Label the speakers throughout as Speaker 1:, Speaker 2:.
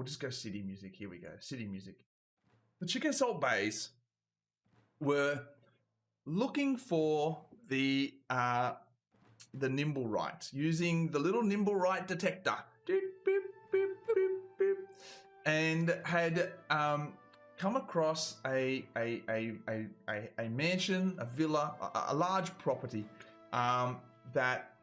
Speaker 1: we'll just go city music. Here we go, city music. The Chicken Salt Baes were looking for the Nimblewright, using the little Nimblewright detector, beep, beep, beep, beep, beep, and had come across a mansion, a villa, a large property that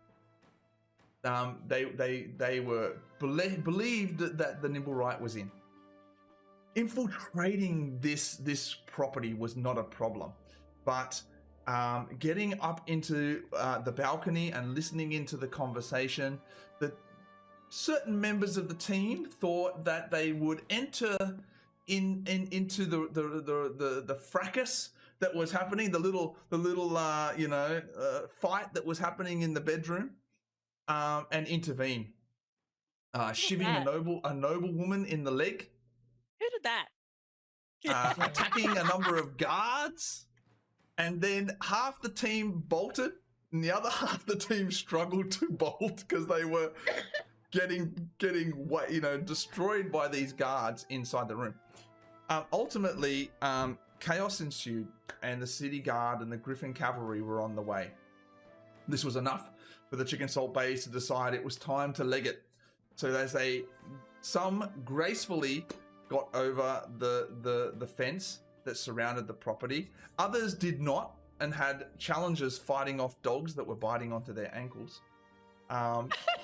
Speaker 1: they were believed that the Nimblewright was in. Infiltrating this property was not a problem, but getting up into the balcony and listening into the conversation, that certain members of the team thought that they would enter into the fracas that was happening, the little fight that was happening in the bedroom, and intervene, shivving a noble woman in the leg.
Speaker 2: Who did that?
Speaker 1: Attacking a number of guards, and then half the team bolted and the other half the team struggled to bolt because they were getting destroyed by these guards inside the room. Ultimately, chaos ensued, and the city guard and the Griffin cavalry were on the way. This was enough for the Chicken Salt Baes to decide it was time to leg it. So as some gracefully got over the fence that surrounded the property, others did not and had challenges fighting off dogs that were biting onto their ankles.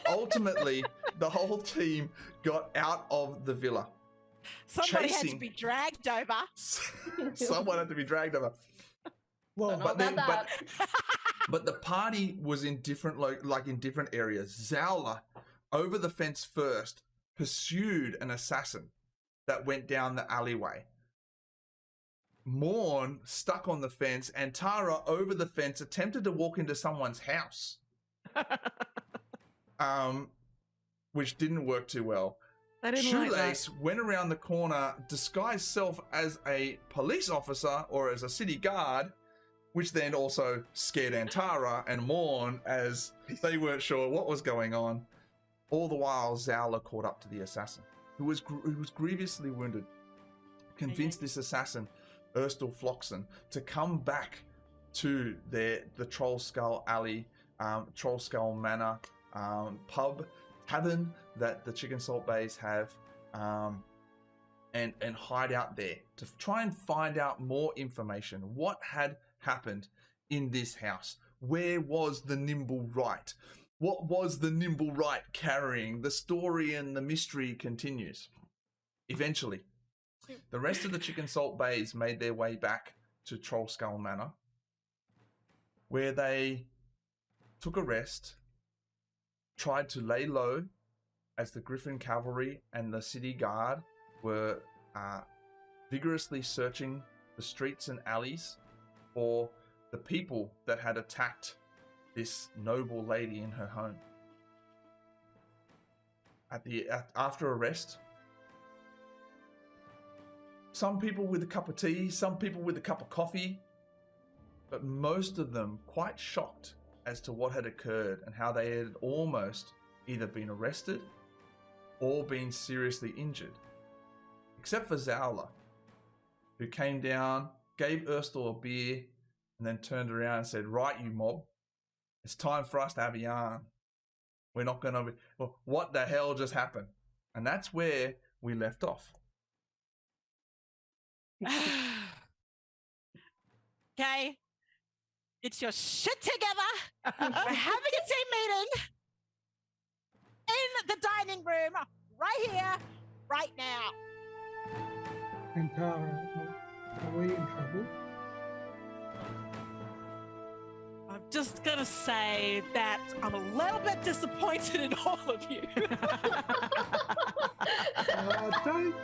Speaker 1: Ultimately, the whole team got out of the villa.
Speaker 2: Somebody had to be dragged over.
Speaker 1: Someone had to be dragged over.
Speaker 3: Well,
Speaker 1: but the party was in different in different areas. Zowla, over the fence first, pursued an assassin that went down the alleyway. Morn stuck on the fence, and Tara over the fence attempted to walk into someone's house, which didn't work too well. Shoelace went around the corner, disguised self as a police officer or as a city guard, which then also scared Antara and Morn as they weren't sure what was going on. All the while, Zowla caught up to the assassin, who was grievously wounded, convinced this assassin, Erstal Floxen, to come back to the Troll Skull Alley, Troll Skull Manor pub, tavern that the Chicken Salt Baes have, and hide out there to try and find out more information. What had happened in this house? Where was the Nimblewright? What was the Nimblewright carrying? The story and the mystery continues. Eventually, the rest of the Chicken Salt Baes made their way back to Troll Skull Manor, where they took a rest, tried to lay low as the Griffin cavalry and the city guard were vigorously searching the streets and alleys for the people that had attacked this noble lady in her home. After a rest, some people with a cup of tea, some people with a cup of coffee, but most of them quite shocked as to what had occurred and how they had almost either been arrested or been seriously injured. Except for Zowla, who came down, gave Erstal a beer, and then turned around and said, "Right, you mob, it's time for us to have a yarn. We're not going to be... Well, what the hell just happened?" And that's where we left off.
Speaker 2: Okay. Get your shit together. We're having a team meeting in the dining room right here, right now.
Speaker 3: and Tara, are we in trouble?
Speaker 2: I'm just going to say that I'm a little bit disappointed in all of you.
Speaker 3: Don't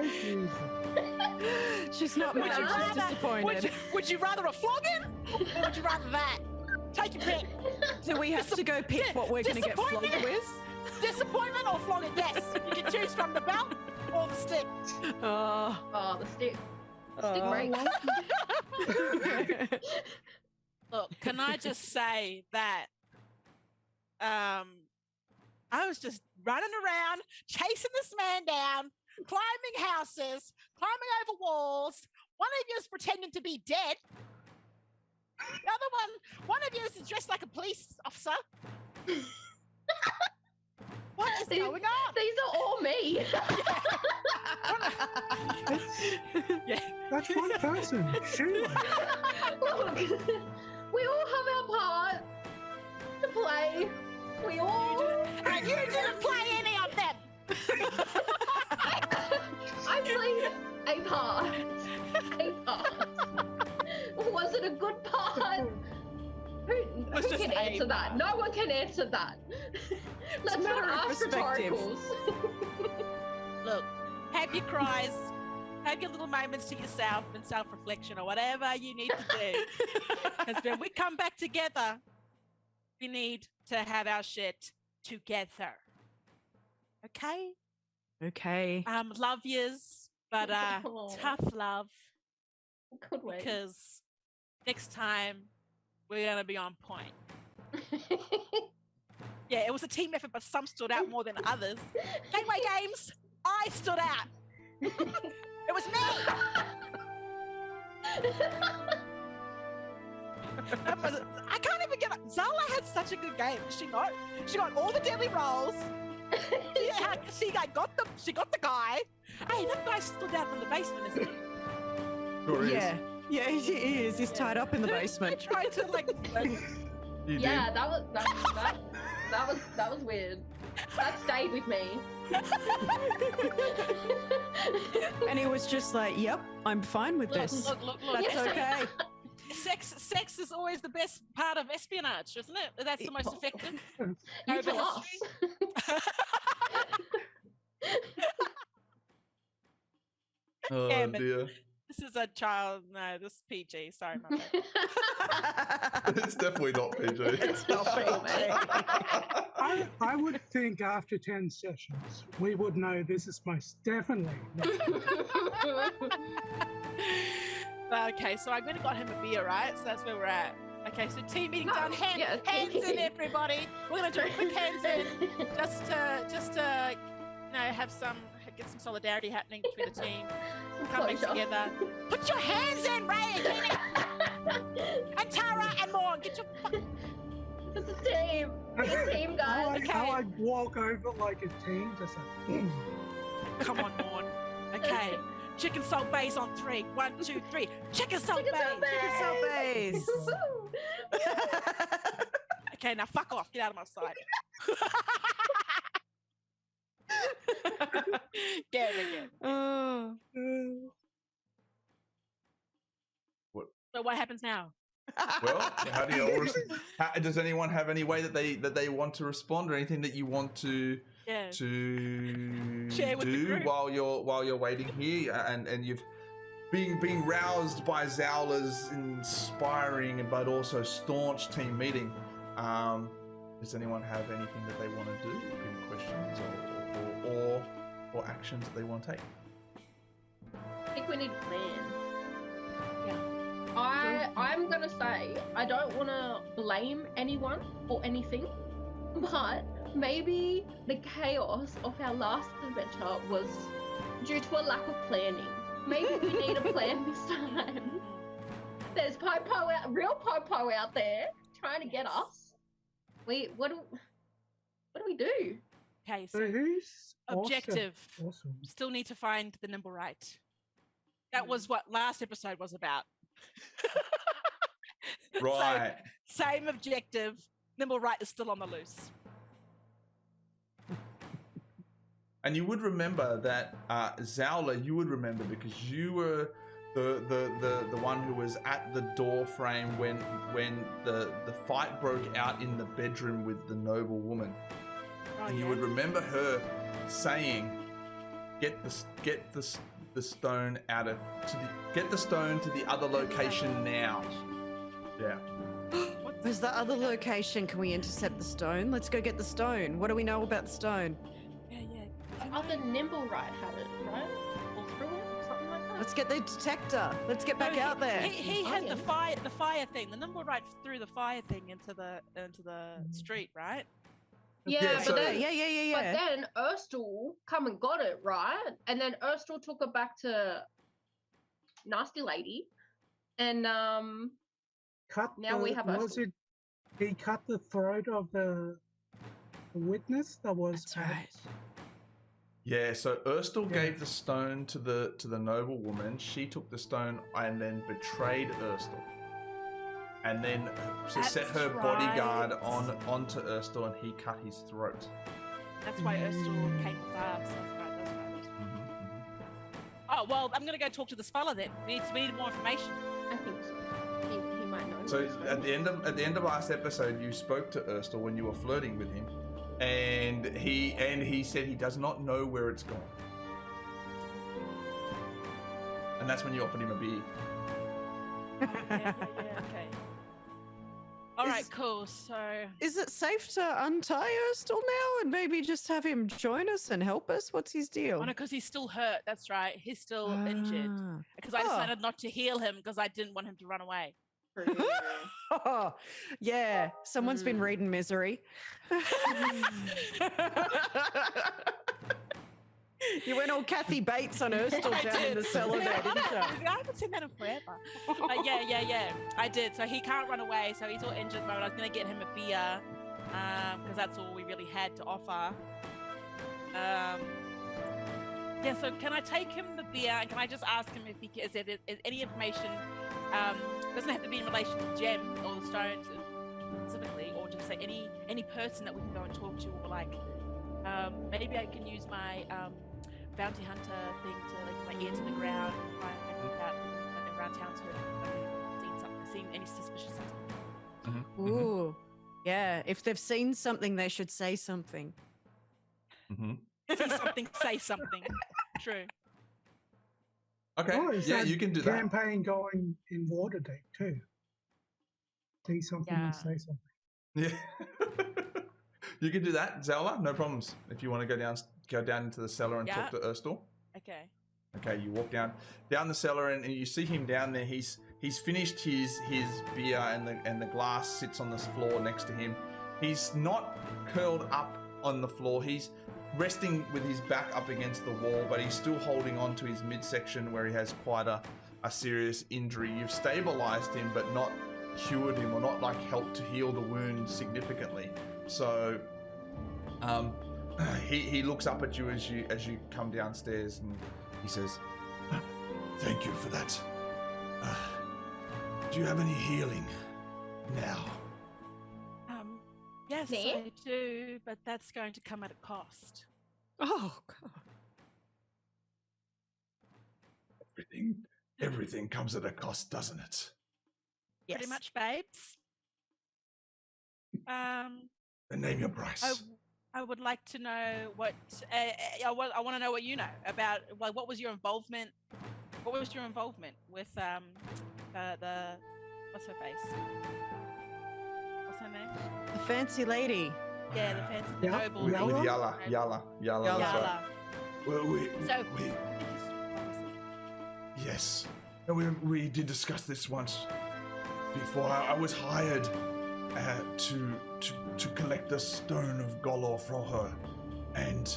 Speaker 3: use it.
Speaker 4: She's not much disappointed.
Speaker 2: Would you rather a flogging or would you rather that? Take your pick.
Speaker 4: Do we have to go pick what we're going to get flogged with?
Speaker 2: Disappointment or flogging? Yes. You can choose from the belt or the stick.
Speaker 5: Oh, the stick. Stick break.
Speaker 2: Look, can I just say that I was just running around, chasing this man down, climbing houses, climbing over walls. One of you is pretending to be dead. The other one of you is dressed like a police officer. What is going on?
Speaker 5: These are all me.
Speaker 2: Yeah.
Speaker 3: That's one person. Surely.
Speaker 5: Look, we all have our part to play. We all.
Speaker 2: And you didn't play any of them.
Speaker 5: I played a part. A part. Was it a good part? Who can answer that? No one can answer that. Let's not ask rhetoricals.
Speaker 2: Look, have your cries, have your little moments to yourself and self-reflection or whatever you need to do. Because when we come back together, we need to have our shit together. Okay?
Speaker 4: Okay.
Speaker 2: Love yous, but tough love.
Speaker 5: Good way.
Speaker 2: Because next time we're gonna be on point. Yeah, it was a team effort, but some stood out more than others. Gateway Games, I stood out. It was me. I can't even get it. Zala had such a good game. She got all the deadly rolls. She got the guy. Hey, that guy stood out in the basement, isn't he?
Speaker 1: Sure
Speaker 4: Yeah. Yeah, he is. He's tied up in the basement.
Speaker 2: I tried to like.
Speaker 5: Yeah, that was weird. That stayed with me.
Speaker 4: And he was just like, "Yep, I'm fine with this.
Speaker 2: Look.
Speaker 4: That's okay."
Speaker 2: Sex is always the best part of espionage, isn't it? That's the most effective.
Speaker 5: You
Speaker 2: Over
Speaker 5: tell us.
Speaker 1: Oh
Speaker 2: Damn it.
Speaker 1: dear.
Speaker 2: This is a child. No, this is PG. Sorry, my bad.
Speaker 1: It's definitely not PG.
Speaker 4: It's not PG.
Speaker 3: I would think after 10 sessions, we would know this is most definitely not.
Speaker 2: Okay, so I'm going to got him a beer, right? So that's where we're at. Okay, so team meeting done. Hands in, everybody. We're going to do a quick hands in, just to get some solidarity happening between the team. Coming together. Put your hands in, Ray and Kenny. And Tara and Morn. Get your
Speaker 5: It's a team. It's a team, guys.
Speaker 3: I walk over like a team, just like,
Speaker 2: Come on, Morn. Okay. Chicken salt Baes on 3. 1, 2, 3. Chicken salt Baes.
Speaker 4: Chicken salt Baes.
Speaker 2: Okay, now fuck off. Get out of my sight. Get it again.
Speaker 4: Oh.
Speaker 2: So what happens now?
Speaker 1: Well, how do you? Does anyone have any way that they want to respond, or anything that you want to
Speaker 2: share with the
Speaker 1: do
Speaker 2: group
Speaker 1: while you're waiting here, and you've being roused by Zowla's inspiring but also staunch team meeting? Does anyone have anything that they want to do? Any questions or actions that they want to take?
Speaker 5: I think we need a plan.
Speaker 2: Yeah.
Speaker 5: I'm gonna say I don't want to blame anyone or anything, but maybe the chaos of our last adventure was due to a lack of planning. Maybe we need a plan this time. There's real popo out there trying to get us. What do we do?
Speaker 2: Okay,
Speaker 3: so
Speaker 2: so
Speaker 3: who's
Speaker 2: objective.
Speaker 3: Awesome.
Speaker 2: Still need to find the Nimblewright. That was what last episode was about.
Speaker 1: Right.
Speaker 2: Same objective. Nimblewright is still on the loose.
Speaker 1: And you would remember that Zowla, you would remember because you were the one who was at the door frame when the fight broke out in the bedroom with the noble woman.
Speaker 2: Oh,
Speaker 1: And you
Speaker 2: yeah.
Speaker 1: would remember her saying, "Get the stone get the stone to the other location now." Yeah.
Speaker 4: Where's the other location? Can we intercept the stone? Let's go get the stone. What do we know about the stone?
Speaker 2: Yeah.
Speaker 5: Other Nimblewright had it, right? Or through it, or something like that.
Speaker 4: Let's get the detector. Let's get back out there.
Speaker 2: He had the
Speaker 5: Fire.
Speaker 2: fire thing. The Nimblewright threw the fire thing into the street, right?
Speaker 5: Yeah,
Speaker 1: so-
Speaker 5: but then,
Speaker 4: yeah.
Speaker 5: But then Erstal come and got it, right? And then Erstal took it back to Nasty Lady, and we have Erstal.
Speaker 3: He cut the throat of the witness that was.
Speaker 4: That's right.
Speaker 1: Yeah, so Erstal
Speaker 3: Yeah.
Speaker 1: gave the stone to the noble woman. She took the stone and then betrayed Erstal. And then set her bodyguard onto Erstal, and he cut his throat.
Speaker 2: That's why Erstal came first. That's right. Oh, well, I'm going to go talk to this fella then. We need more information.
Speaker 5: I think so. He might know.
Speaker 1: So at the end of last episode, you spoke to Erstal when you were flirting with him, and he said he does not know where it's gone. And that's when you offered him a beer.
Speaker 2: Yeah, okay. All right, cool. So,
Speaker 4: is it safe to untie Erstal now and maybe just have him join us and help us? What's his deal?
Speaker 2: oh no, because he's still hurt. That's right. He's still injured. Because I decided not to heal him because I didn't want him to run away.
Speaker 4: Oh, yeah, someone's been reading Misery. You went all Kathy Bates on Erstal down in the cellar there, didn't you?
Speaker 2: I haven't seen that in forever. But yeah, I did. So he can't run away. So he's all injured. But I was going to get him a beer because that's all we really had to offer. Yeah, so can I take him the beer and can I just ask him if is there any information, doesn't have to be in relation to gems or the stones specifically, or just say any person that we can go and talk to, or like maybe I can use my bounty hunter thing to like my ear to the ground and find out around town to seen any suspicious things.
Speaker 4: Ooh, yeah. If they've seen something, they should say something.
Speaker 2: See something, say something. True.
Speaker 1: Okay, yeah, you can do that.
Speaker 3: Campaign going in Waterdeep too. See something and say something.
Speaker 1: Yeah. You can do that, Zelda, no problems. If you want to go down into the cellar and talk to Erstal.
Speaker 2: Okay.
Speaker 1: Okay, you walk down the cellar and you see him down there. He's finished his beer and the glass sits on this floor next to him. He's not curled up on the floor. He's resting with his back up against the wall, but he's still holding on to his midsection where he has quite a serious injury. You've stabilized him, but not cured him or not like helped to heal the wound significantly. So he looks up at you as you come downstairs and he says, "Thank you for that. Do you have any healing now?"
Speaker 2: Yes, I do, but that's going to come at a cost.
Speaker 4: Oh, God.
Speaker 1: Everything comes at a cost, doesn't it?
Speaker 2: Yes. Pretty much, babes.
Speaker 1: Then name your price.
Speaker 2: I would like to know what I want to know what you know about. Like, what was your involvement? What was your involvement with the what's her face? What's her name?
Speaker 4: The fancy lady.
Speaker 2: Yeah, the fancy noble.
Speaker 1: With Yala.
Speaker 2: Yala.
Speaker 1: Well, yes, we did discuss this once before. I was hired to collect the stone of Golor for her, and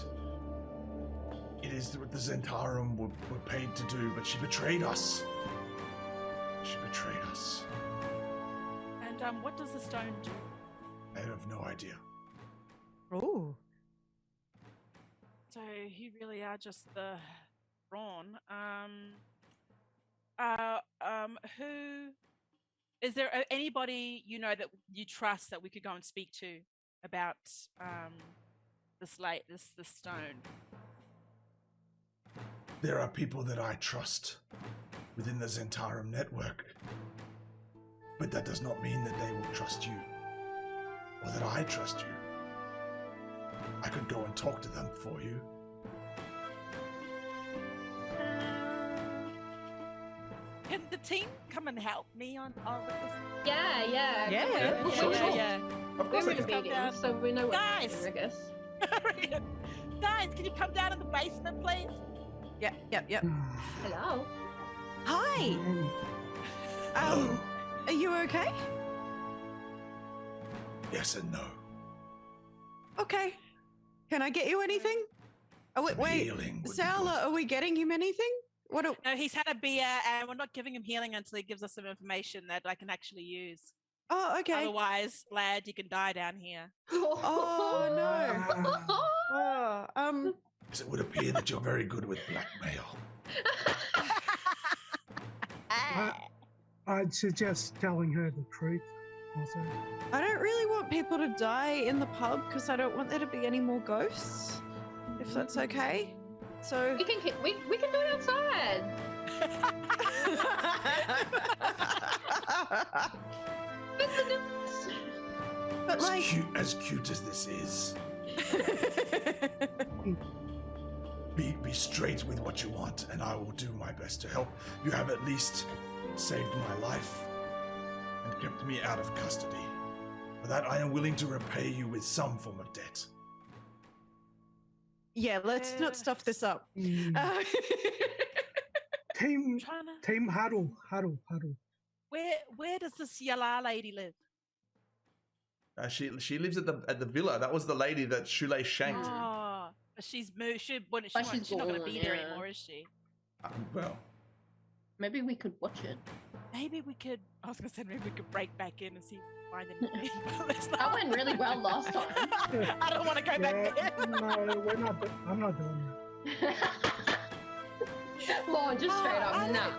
Speaker 1: it is what the Zentarum were paid to do, but she betrayed us.
Speaker 2: And what does the stone do?
Speaker 1: I have no idea.
Speaker 4: Oh.
Speaker 2: So you really are just the brawn. Who is there anybody you know that you trust that we could go and speak to about this stone?
Speaker 1: There are people that I trust within the Zentarum network, but that does not mean that they will trust you or that I trust you. I could go and talk to them for you.
Speaker 2: Can the team come and help me on with this?
Speaker 5: Yeah.
Speaker 1: Sure. Of course
Speaker 5: We're
Speaker 1: I
Speaker 5: in a
Speaker 1: can.
Speaker 5: meeting, so we know what
Speaker 2: Guys!
Speaker 5: to do, I guess.
Speaker 2: Guys, can you come down to the basement, please?
Speaker 4: Yep.
Speaker 5: Hello.
Speaker 4: Hi.
Speaker 1: Hello.
Speaker 4: Are you okay?
Speaker 1: Yes and no.
Speaker 4: Okay. Can I get you anything? Oh, wait. Sala, are we getting him anything?
Speaker 2: No, he's had a beer, and we're not giving him healing until he gives us some information that I can actually use.
Speaker 4: Oh, okay.
Speaker 2: Otherwise, lad, you can die down here.
Speaker 4: Oh, no.
Speaker 1: It would appear that you're very good with blackmail.
Speaker 3: I'd suggest telling her the truth also.
Speaker 4: I don't really want people to die in the pub because I don't want there to be any more ghosts, if that's okay. So
Speaker 5: we can do it outside.
Speaker 4: But
Speaker 1: as cute as this is, be straight with what you want, and I will do my best to help. You have at least saved my life and kept me out of custody. For that, I am willing to repay you with some form of debt.
Speaker 4: Yeah, let's not stuff this up.
Speaker 3: Team huddle.
Speaker 2: Where does this Yala lady live?
Speaker 1: She lives at the villa. That was the lady that Shule shanked.
Speaker 2: Oh, she's moved. She's not going to be there anymore, is she?
Speaker 1: Well,
Speaker 5: maybe we could watch it.
Speaker 2: Maybe we could. I was going to say maybe we could break back in and see. Find anything.
Speaker 5: That went really well last time.
Speaker 2: I don't want to go back there.
Speaker 3: No, we're not. I'm not doing that.
Speaker 5: Well, just straight up, nah.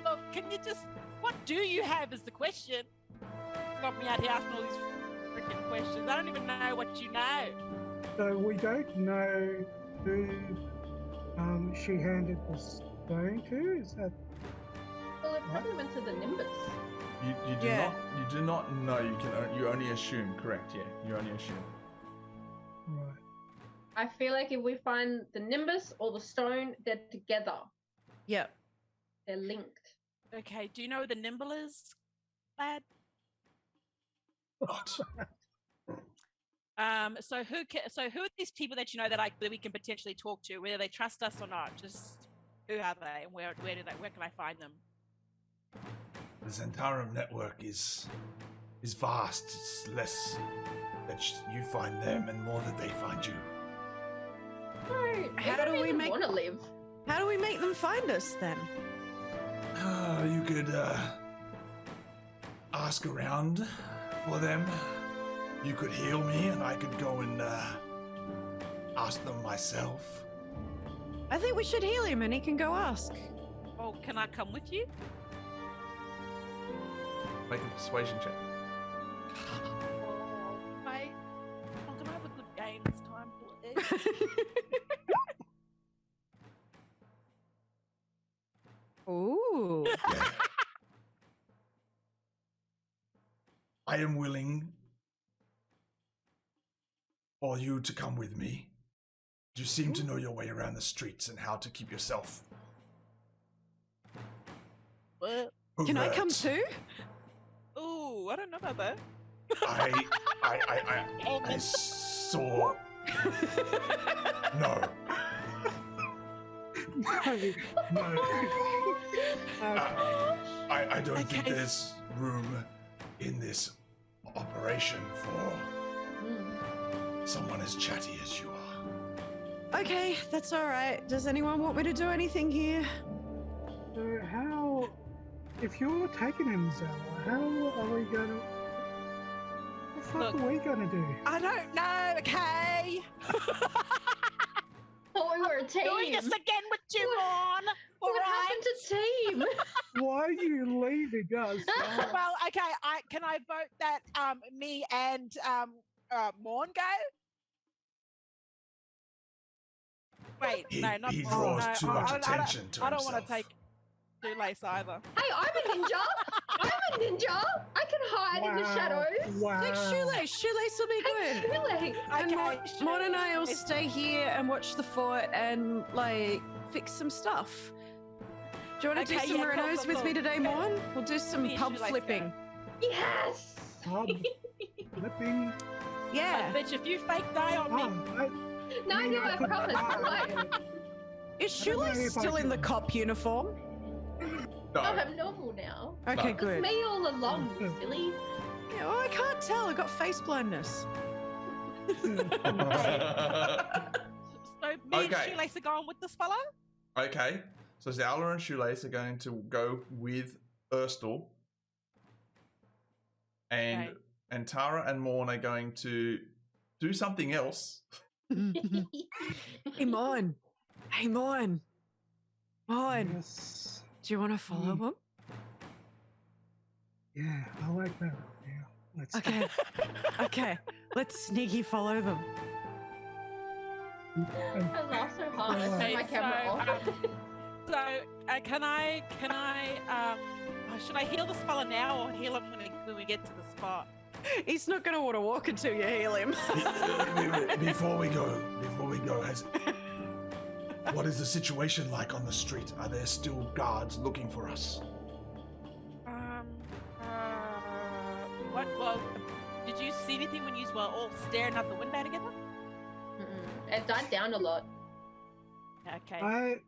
Speaker 2: Look, can you just? What do you have? Is the question. Got me out here asking all these freaking questions. I don't even know what you know.
Speaker 3: So we don't know who she handed the stone to. Is that?
Speaker 5: Well, it probably went to the Nimbus.
Speaker 1: You do not know. You only assume. Correct? Yeah, you only assume.
Speaker 3: Right.
Speaker 5: I feel like if we find the Nimbus or the stone, they're together.
Speaker 4: Yep.
Speaker 5: They're linked.
Speaker 2: Okay. Do you know who the Nimble is, lad?
Speaker 1: What?
Speaker 2: So who are these people that you know that we can potentially talk to, whether they trust us or not? Just who are they, and where can I find them?
Speaker 1: The Zentarum network is vast. It's less that you find them and more that they find you.
Speaker 5: No,
Speaker 4: How do we
Speaker 5: want to live?
Speaker 4: How do we make them find us then?
Speaker 1: You could ask around for them. You could heal me, and I could go and ask them myself.
Speaker 4: I think we should heal him, and he can go ask.
Speaker 2: Oh, can I come with you?
Speaker 1: Make a persuasion check.
Speaker 2: Oh, mate. I'm going to have a good game this time, please.
Speaker 4: Ooh.
Speaker 1: Yeah. I am willing for you to come with me. You seem to know your way around the streets and how to keep yourself.
Speaker 2: What?
Speaker 4: Can I come too?
Speaker 2: Ooh, I don't know about that.
Speaker 1: I saw. No.
Speaker 3: No.
Speaker 1: I don't think there's room in this operation for someone as chatty as you are.
Speaker 4: Okay, that's all right. Does anyone want me to do anything here?
Speaker 3: So how, if you're taking him, Zella, how are we gonna? What the fuck are we gonna do?
Speaker 2: I don't know. Okay.
Speaker 5: Oh, we were a team.
Speaker 2: Doing this again with Jimon.
Speaker 5: What happened to team?
Speaker 3: Why are you leaving us?
Speaker 2: Well, okay. Can I vote that me and Morn go? Wait,
Speaker 1: He
Speaker 2: not
Speaker 1: draws too much attention to himself.
Speaker 2: I don't want to take Shoelace either.
Speaker 5: Hey, I'm a ninja. I can hide in the shadows.
Speaker 3: Wow.
Speaker 4: Like Shoelace will be good.
Speaker 5: Shoelace.
Speaker 4: And
Speaker 2: Okay,
Speaker 4: Mon and I will stay here and watch the fort and like fix some stuff. Do you want to do some Renos with me today, Mon? We'll do some
Speaker 2: Me and
Speaker 4: pub
Speaker 2: Shoelace
Speaker 4: flipping.
Speaker 5: Yes.
Speaker 3: Pub flipping.
Speaker 4: Yeah.
Speaker 2: Bitch, if you fake die on me.
Speaker 5: No, I promise.
Speaker 4: Is Shoelace still in the cop uniform?
Speaker 1: No.
Speaker 5: I'm normal now.
Speaker 4: Okay,
Speaker 1: No.
Speaker 5: It
Speaker 4: good.
Speaker 5: was me all along, you silly.
Speaker 4: Yeah, well, I can't tell. I got face blindness.
Speaker 2: So me and Shoelace are going with this fella?
Speaker 1: Okay. So Zala and Shoelace are going to go with Erstal. And Tara and Morn are going to do something else.
Speaker 4: Hey, Morn. Hey, Morn. Morn.
Speaker 3: Yes.
Speaker 4: Do you want to follow him?
Speaker 3: Yeah, I like that. Yeah. Let's
Speaker 4: Okay. Okay. Let's sneaky follow them.
Speaker 5: I laugh so hard. I turn my camera off.
Speaker 2: Can I should I heal this fella now or heal him when we get to the spot?
Speaker 4: He's not going to want to walk until you heal him.
Speaker 1: Before we go, what is the situation like on the street? Are there still guards looking for us?
Speaker 2: What? Well, did you see anything when you were all staring out the window together?
Speaker 5: It died down a lot.
Speaker 2: Okay.
Speaker 3: I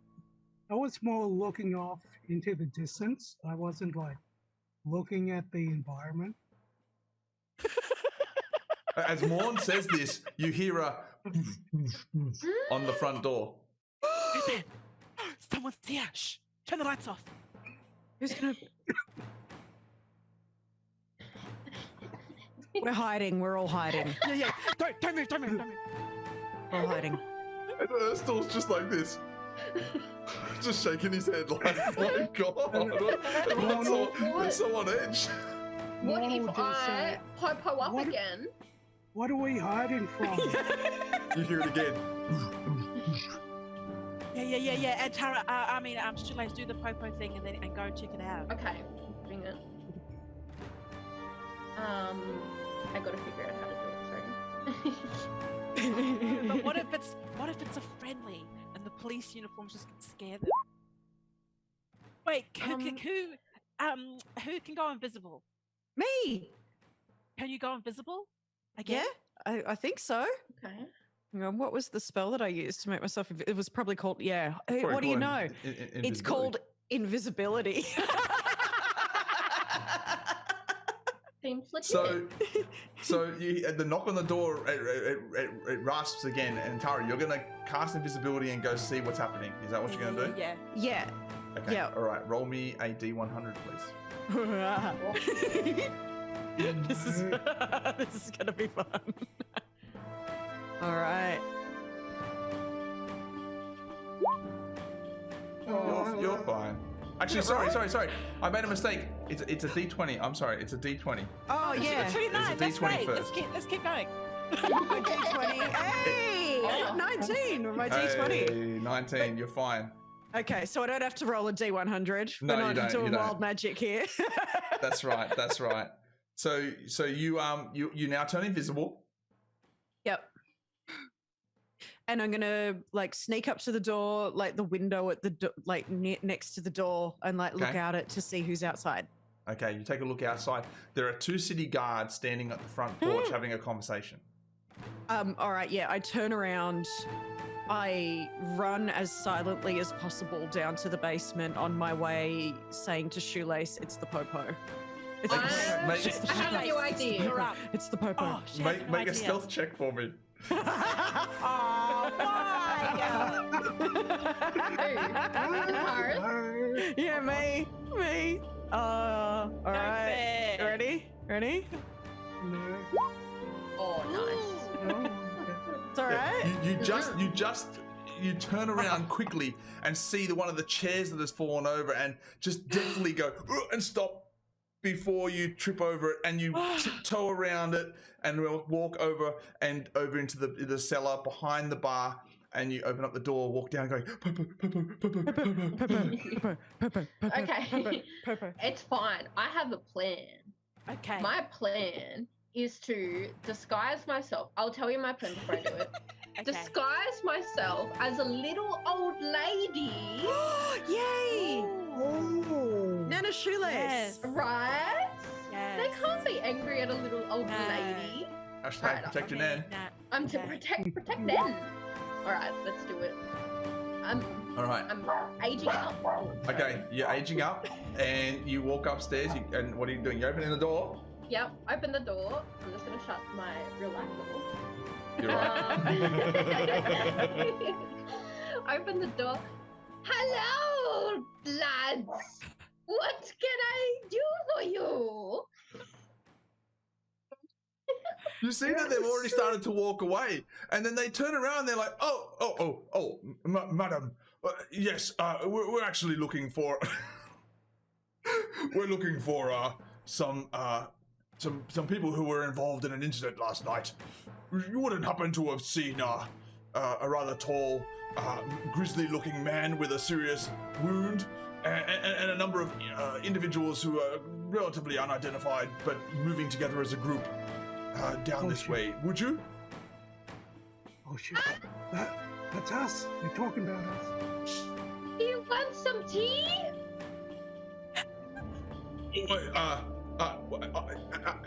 Speaker 3: was more looking off into the distance. I wasn't like looking at the environment.
Speaker 1: As Morn says this, you hear a on the front door.
Speaker 2: Someone's here. Shh. Turn the lights off.
Speaker 4: Who's going to... We're hiding. We're all hiding.
Speaker 2: Yeah. Don't move.
Speaker 4: We're all hiding.
Speaker 1: And Erstal's just like this. Just shaking his head like, my God. It's so on edge.
Speaker 5: What if I po up again?
Speaker 3: What are we hiding from?
Speaker 1: You hear it again.
Speaker 2: Yeah. And Tara, Shoelace, do the popo thing and go check it out.
Speaker 5: Okay, bring it. I gotta figure out how to do it. Sorry.
Speaker 2: But what if it's a friendly and the police uniforms just scare them? Wait, who can go invisible?
Speaker 4: Me.
Speaker 2: Can you go invisible? Again?
Speaker 4: Yeah, I think so.
Speaker 5: Okay.
Speaker 4: Hang on, what was the spell that I used to make myself? It was probably called. Yeah. What do you know? It's called invisibility.
Speaker 5: Seems legit.
Speaker 1: So you, at the knock on the door, it rasps again, and Tara, you're gonna cast invisibility and go see what's happening. Is that what you're gonna do?
Speaker 2: Yeah.
Speaker 4: Yeah.
Speaker 1: Okay.
Speaker 4: Yeah.
Speaker 1: All right. Roll me a D100, please.
Speaker 4: This is gonna be fun. All right.
Speaker 1: You're fine. Actually, sorry. I made a mistake. It's a D20. I'm sorry. It's a D20.
Speaker 4: Oh yeah.
Speaker 1: It's a
Speaker 2: That's
Speaker 1: D20
Speaker 2: great.
Speaker 1: first.
Speaker 2: Let's keep going.
Speaker 4: My D20. Hey, 19 with my D20.
Speaker 1: Hey, 19. You're fine.
Speaker 4: Okay, so I don't have to roll a D100.
Speaker 1: No,
Speaker 4: We're
Speaker 1: you
Speaker 4: not
Speaker 1: don't,
Speaker 4: doing
Speaker 1: you don't.
Speaker 4: wild magic here.
Speaker 1: That's right. So you now turn invisible.
Speaker 4: Yep. And I'm gonna like sneak up to the door, like the window at the next to the door, and like look out it to see who's outside.
Speaker 1: Okay, you take a look outside. There are 2 city guards standing at the front porch having a conversation.
Speaker 4: All right, yeah. I turn around. I run as silently as possible down to the basement on my way, saying to Shoelace, "It's the popo." It's the popo.
Speaker 1: Make-
Speaker 4: It's the
Speaker 5: I have a new idea.
Speaker 2: You're up.
Speaker 4: It's the popo.
Speaker 2: Oh, she has no
Speaker 1: Make a
Speaker 2: idea.
Speaker 1: stealth check for me.
Speaker 2: Oh, why?
Speaker 4: Yeah, me. All right.
Speaker 2: fair.
Speaker 4: Ready?
Speaker 3: No.
Speaker 5: Oh, nice.
Speaker 3: No. Okay.
Speaker 4: It's all right.
Speaker 1: You turn around quickly and see one of the chairs that has fallen over, and just deftly go and stop before you trip over it, and you tiptoe around it and walk over into the cellar behind the bar, and you open up the door, walk down, going popo.
Speaker 5: Okay. It's fine. I have a plan.
Speaker 2: Okay.
Speaker 5: My plan is to disguise myself. I'll tell you my plan before I do it.
Speaker 2: Okay.
Speaker 5: Disguise myself as a little old lady.
Speaker 4: Yay!
Speaker 3: Oh.
Speaker 4: Nana Shoelace.
Speaker 2: Yes.
Speaker 5: Right?
Speaker 2: Yes.
Speaker 5: They can't be angry at a little old lady.
Speaker 1: Hashtag
Speaker 5: Right,
Speaker 1: protect your
Speaker 2: Okay,
Speaker 1: nan.
Speaker 2: nah.
Speaker 5: I'm to protect them. Alright, let's do it.
Speaker 1: All right.
Speaker 5: I'm aging up.
Speaker 1: Okay, you're aging up, and you walk upstairs. And what are you doing? You're opening the door.
Speaker 5: Yep, open the door. I'm just gonna shut my real life door.
Speaker 1: You're right.
Speaker 5: Open the door. Hello, lads. What can I do for you?
Speaker 1: You see that they've already started to walk away, and then they turn around and they're like, madam, yes, we're actually looking for, some people who were involved in an incident last night. You wouldn't happen to have seen a rather tall, grisly-looking man with a serious wound, and a number of individuals who are relatively unidentified, but moving together as a group down this way. Would you?
Speaker 3: Oh shit! That's us. You're talking about us.
Speaker 5: You want some tea?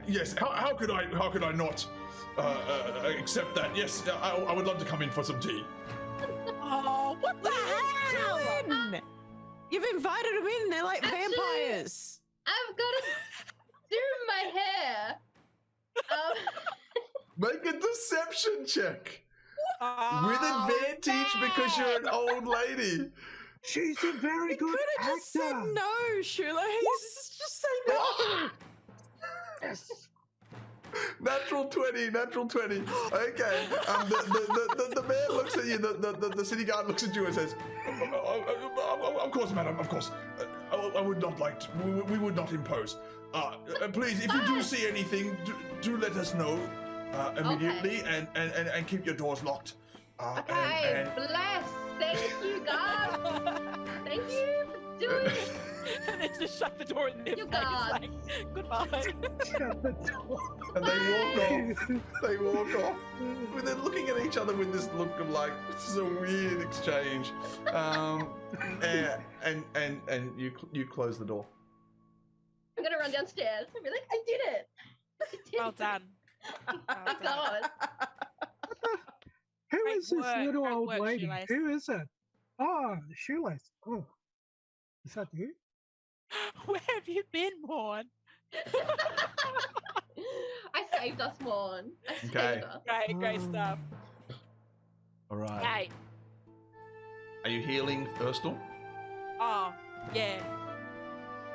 Speaker 1: Yes. How could I not accept that? Yes, I would love to come in for some tea.
Speaker 2: Oh, what the hell?
Speaker 4: You've invited them in. They're like
Speaker 5: Actually,
Speaker 4: vampires.
Speaker 5: I've got to do my hair.
Speaker 1: Make a deception check with
Speaker 2: Oh,
Speaker 1: advantage because you're an old lady.
Speaker 3: She's a very
Speaker 4: You
Speaker 3: good
Speaker 4: could have
Speaker 3: actor.
Speaker 4: just said no, Shoelace. Just say no.
Speaker 3: Yes.
Speaker 1: Natural 20. Okay. The man looks at you. The city guard looks at you and says, "Of course, madam. Of course. I would not like to. We would not impose. Please, if you do see anything, do let us know immediately, and keep your doors locked.
Speaker 5: Okay, bless. Thank you, God. Thank you for doing it.
Speaker 2: And then just shut the door in their
Speaker 5: You
Speaker 2: face.
Speaker 5: guys.
Speaker 2: Like, goodbye.
Speaker 3: Shut the door.
Speaker 1: And they walk off. And they're looking at each other with this look of like, this is a weird exchange. And you close the door.
Speaker 5: I'm gonna run downstairs and be like, I did it. I did
Speaker 2: Well
Speaker 5: it.
Speaker 2: done. Well
Speaker 5: Thank
Speaker 2: done.
Speaker 5: God.
Speaker 3: Who
Speaker 2: Great
Speaker 3: is this
Speaker 2: work,
Speaker 3: little
Speaker 2: great
Speaker 3: old
Speaker 2: work,
Speaker 3: lady?
Speaker 2: Shoelace.
Speaker 3: Who is it? Oh, Shoelace. Oh, is that you?
Speaker 2: Where have you been, Morn?
Speaker 5: I saved us, Morn. I saved
Speaker 1: Okay.
Speaker 5: us.
Speaker 2: Great stuff.
Speaker 1: All right.
Speaker 2: Hey.
Speaker 1: Are you healing Urstal?
Speaker 2: Oh, yeah.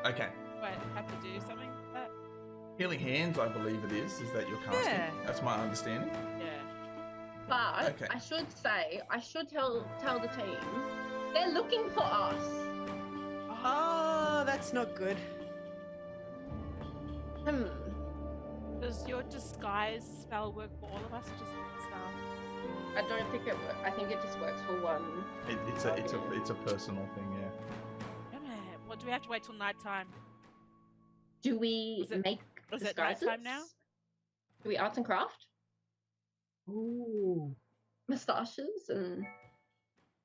Speaker 1: Okay.
Speaker 2: Wait, have to do something with that?
Speaker 1: Healing hands, I believe it is that you're casting.
Speaker 4: Yeah.
Speaker 1: That's my understanding.
Speaker 2: Yeah.
Speaker 5: But
Speaker 1: Okay.
Speaker 5: I should tell the team they're looking for us.
Speaker 4: Oh, that's not good.
Speaker 2: Does your disguise spell work for all of us, or just stuff?
Speaker 5: I don't think it works. I think it just works for one.
Speaker 1: It's a personal thing, yeah.
Speaker 2: Damn it. Well, do we have to wait till nighttime?
Speaker 5: Do we
Speaker 2: Is it-
Speaker 5: make
Speaker 2: is it
Speaker 5: disguises?
Speaker 2: nighttime now?
Speaker 5: Do we arts and craft?
Speaker 3: Ooh.
Speaker 5: Moustaches and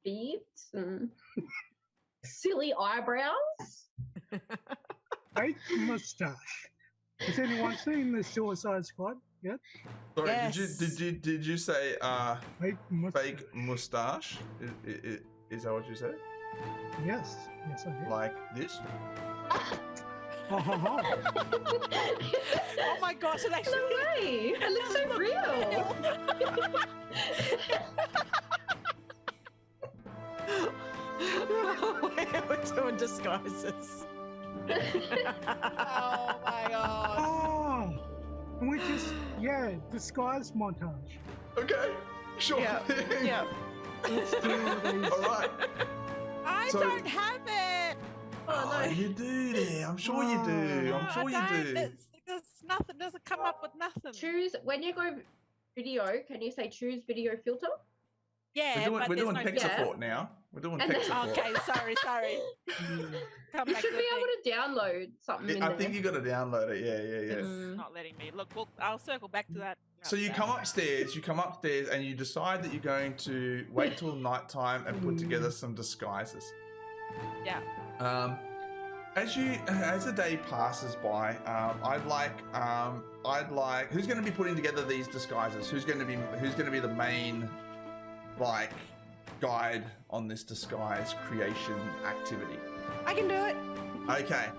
Speaker 5: beads and silly eyebrows.
Speaker 3: Fake mustache. Has anyone seen the Suicide Squad yet?
Speaker 1: Sorry,
Speaker 4: Yes.
Speaker 1: did you say
Speaker 3: Fake mustache.
Speaker 1: fake mustache? Is that what you said?
Speaker 3: Yes. Yes, I did.
Speaker 1: Like this?
Speaker 3: Ha ha ha.
Speaker 2: Oh my gosh, it actually.
Speaker 5: No way! It looks so real.
Speaker 4: We're doing disguises.
Speaker 2: Oh my gosh.
Speaker 3: Oh, and we just disguise montage.
Speaker 1: Okay, sure.
Speaker 4: Yeah,
Speaker 1: thing.
Speaker 4: yeah.
Speaker 3: Let's do these.
Speaker 1: All right.
Speaker 2: I
Speaker 1: So-
Speaker 2: don't have it.
Speaker 1: Oh, you do there. I'm sure you do. I'm sure
Speaker 2: I
Speaker 1: you
Speaker 2: don't.
Speaker 1: do.
Speaker 2: There's nothing. Doesn't come up with nothing.
Speaker 5: Choose when you go video. Can you say choose video filter?
Speaker 2: Yeah,
Speaker 1: We're
Speaker 2: but
Speaker 1: doing
Speaker 2: there's no
Speaker 1: tech
Speaker 5: Yeah.
Speaker 1: support now. We're doing
Speaker 5: And
Speaker 1: tech
Speaker 5: then-
Speaker 1: support.
Speaker 2: Okay, sorry. Come
Speaker 5: You
Speaker 2: back
Speaker 5: should
Speaker 2: to
Speaker 5: be
Speaker 2: the
Speaker 5: able to download something in
Speaker 1: I
Speaker 5: there.
Speaker 1: think you got to download it. Yeah.
Speaker 2: It's
Speaker 5: Mm.
Speaker 2: not letting me. Look, I'll circle back to that.
Speaker 1: So you come upstairs. And you decide that you're going to wait till nighttime and put together some disguises.
Speaker 2: Yeah.
Speaker 1: As the day passes by, I'd like who's going to be putting together these disguises? Who's going to be the main guide on this disguise creation activity?
Speaker 4: I can do it.
Speaker 1: Okay.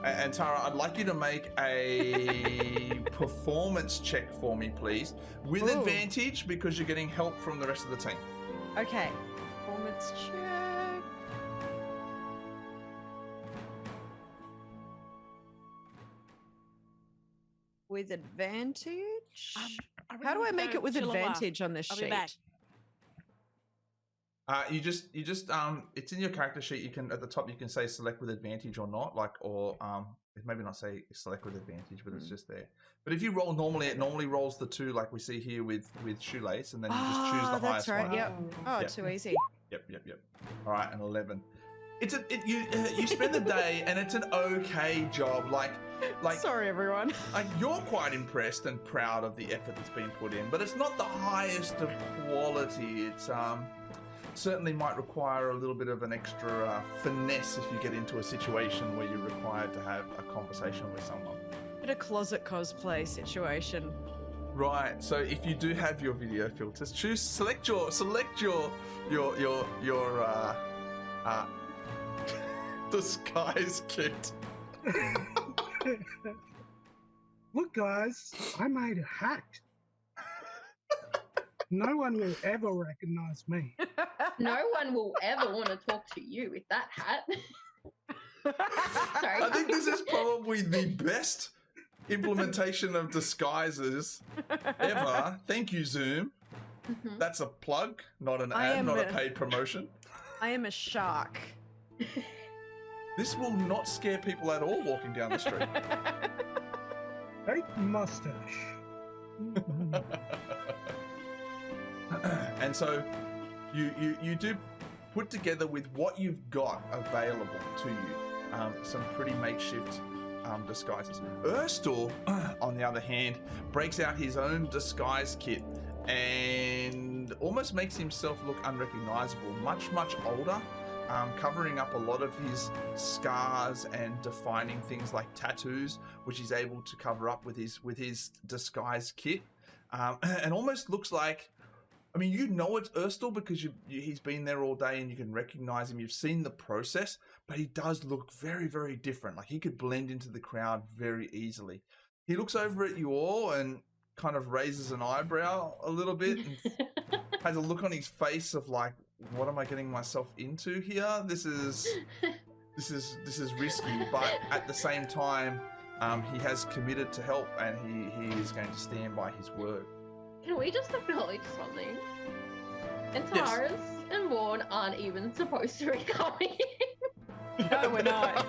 Speaker 1: And Tara, I'd like you to make a performance check for me, please, with advantage because you're getting help from the rest of the team.
Speaker 4: Okay. Performance check. With advantage? How do I make it with advantage on this sheet?
Speaker 1: You just it's in your character sheet. You can at the top you can say select with advantage or not, maybe not say select with advantage, but it's just there. But if you roll normally, it normally rolls the 2 like we see here with Shoelace, and then you just choose the highest one.
Speaker 4: Yep. Oh, yep. Too easy.
Speaker 1: Yep. All right, an 11. You spend the day and it's an okay job. Like
Speaker 4: sorry everyone.
Speaker 1: Like you're quite impressed and proud of the effort that's been put in, but it's not the highest of quality. It's certainly might require a little bit of an extra finesse if you get into a situation where you're required to have a conversation with someone.
Speaker 4: A closet cosplay situation.
Speaker 1: Right. So if you do have your video filters, select your disguise kit.
Speaker 3: Look, guys, I made a hat. No one will ever recognize me.
Speaker 5: No one will ever want to talk to you with that hat. Sorry.
Speaker 1: I think this is probably the best implementation of disguises ever. Thank you, Zoom. Mm-hmm. That's a plug, not an ad, not a paid promotion.
Speaker 4: I am a shark.
Speaker 1: This will not scare people at all walking down the street.
Speaker 3: Fake mustache.
Speaker 1: And so you do put together with what you've got available to you some pretty makeshift disguises. Erstal, on the other hand, breaks out his own disguise kit and almost makes himself look unrecognizable, much older, covering up a lot of his scars and defining things like tattoos, which he's able to cover up with his disguise kit, and almost looks like, I mean, you know it's Erstal because he's been there all day and you can recognize him. You've seen the process, but he does look very, very different. Like he could blend into the crowd very easily. He looks over at you all and kind of raises an eyebrow a little bit and has a look on his face of like, what am I getting myself into here? This is risky, but at the same time, he has committed to help and he is going to stand by his word.
Speaker 5: Can we just acknowledge something? Antares and Vaughn aren't even supposed to be coming.
Speaker 4: No, we're not.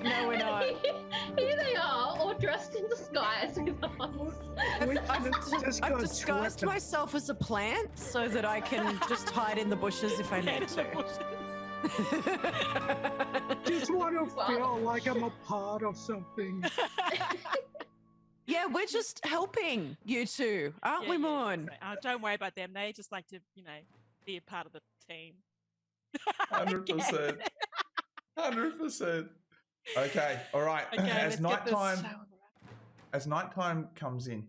Speaker 4: No, we're not.
Speaker 5: Here they are, all dressed in disguise with us.
Speaker 4: I've disguised myself as a plant so that I can just hide in the bushes if I need to.
Speaker 3: Just want to feel like I'm a part of something.
Speaker 4: Yeah, we're just helping you two, aren't we, Morn?
Speaker 2: Don't worry about them. They just like to, be a part of the team.
Speaker 1: 100%. 100%. Okay, all right.
Speaker 2: Okay,
Speaker 1: as nighttime comes in,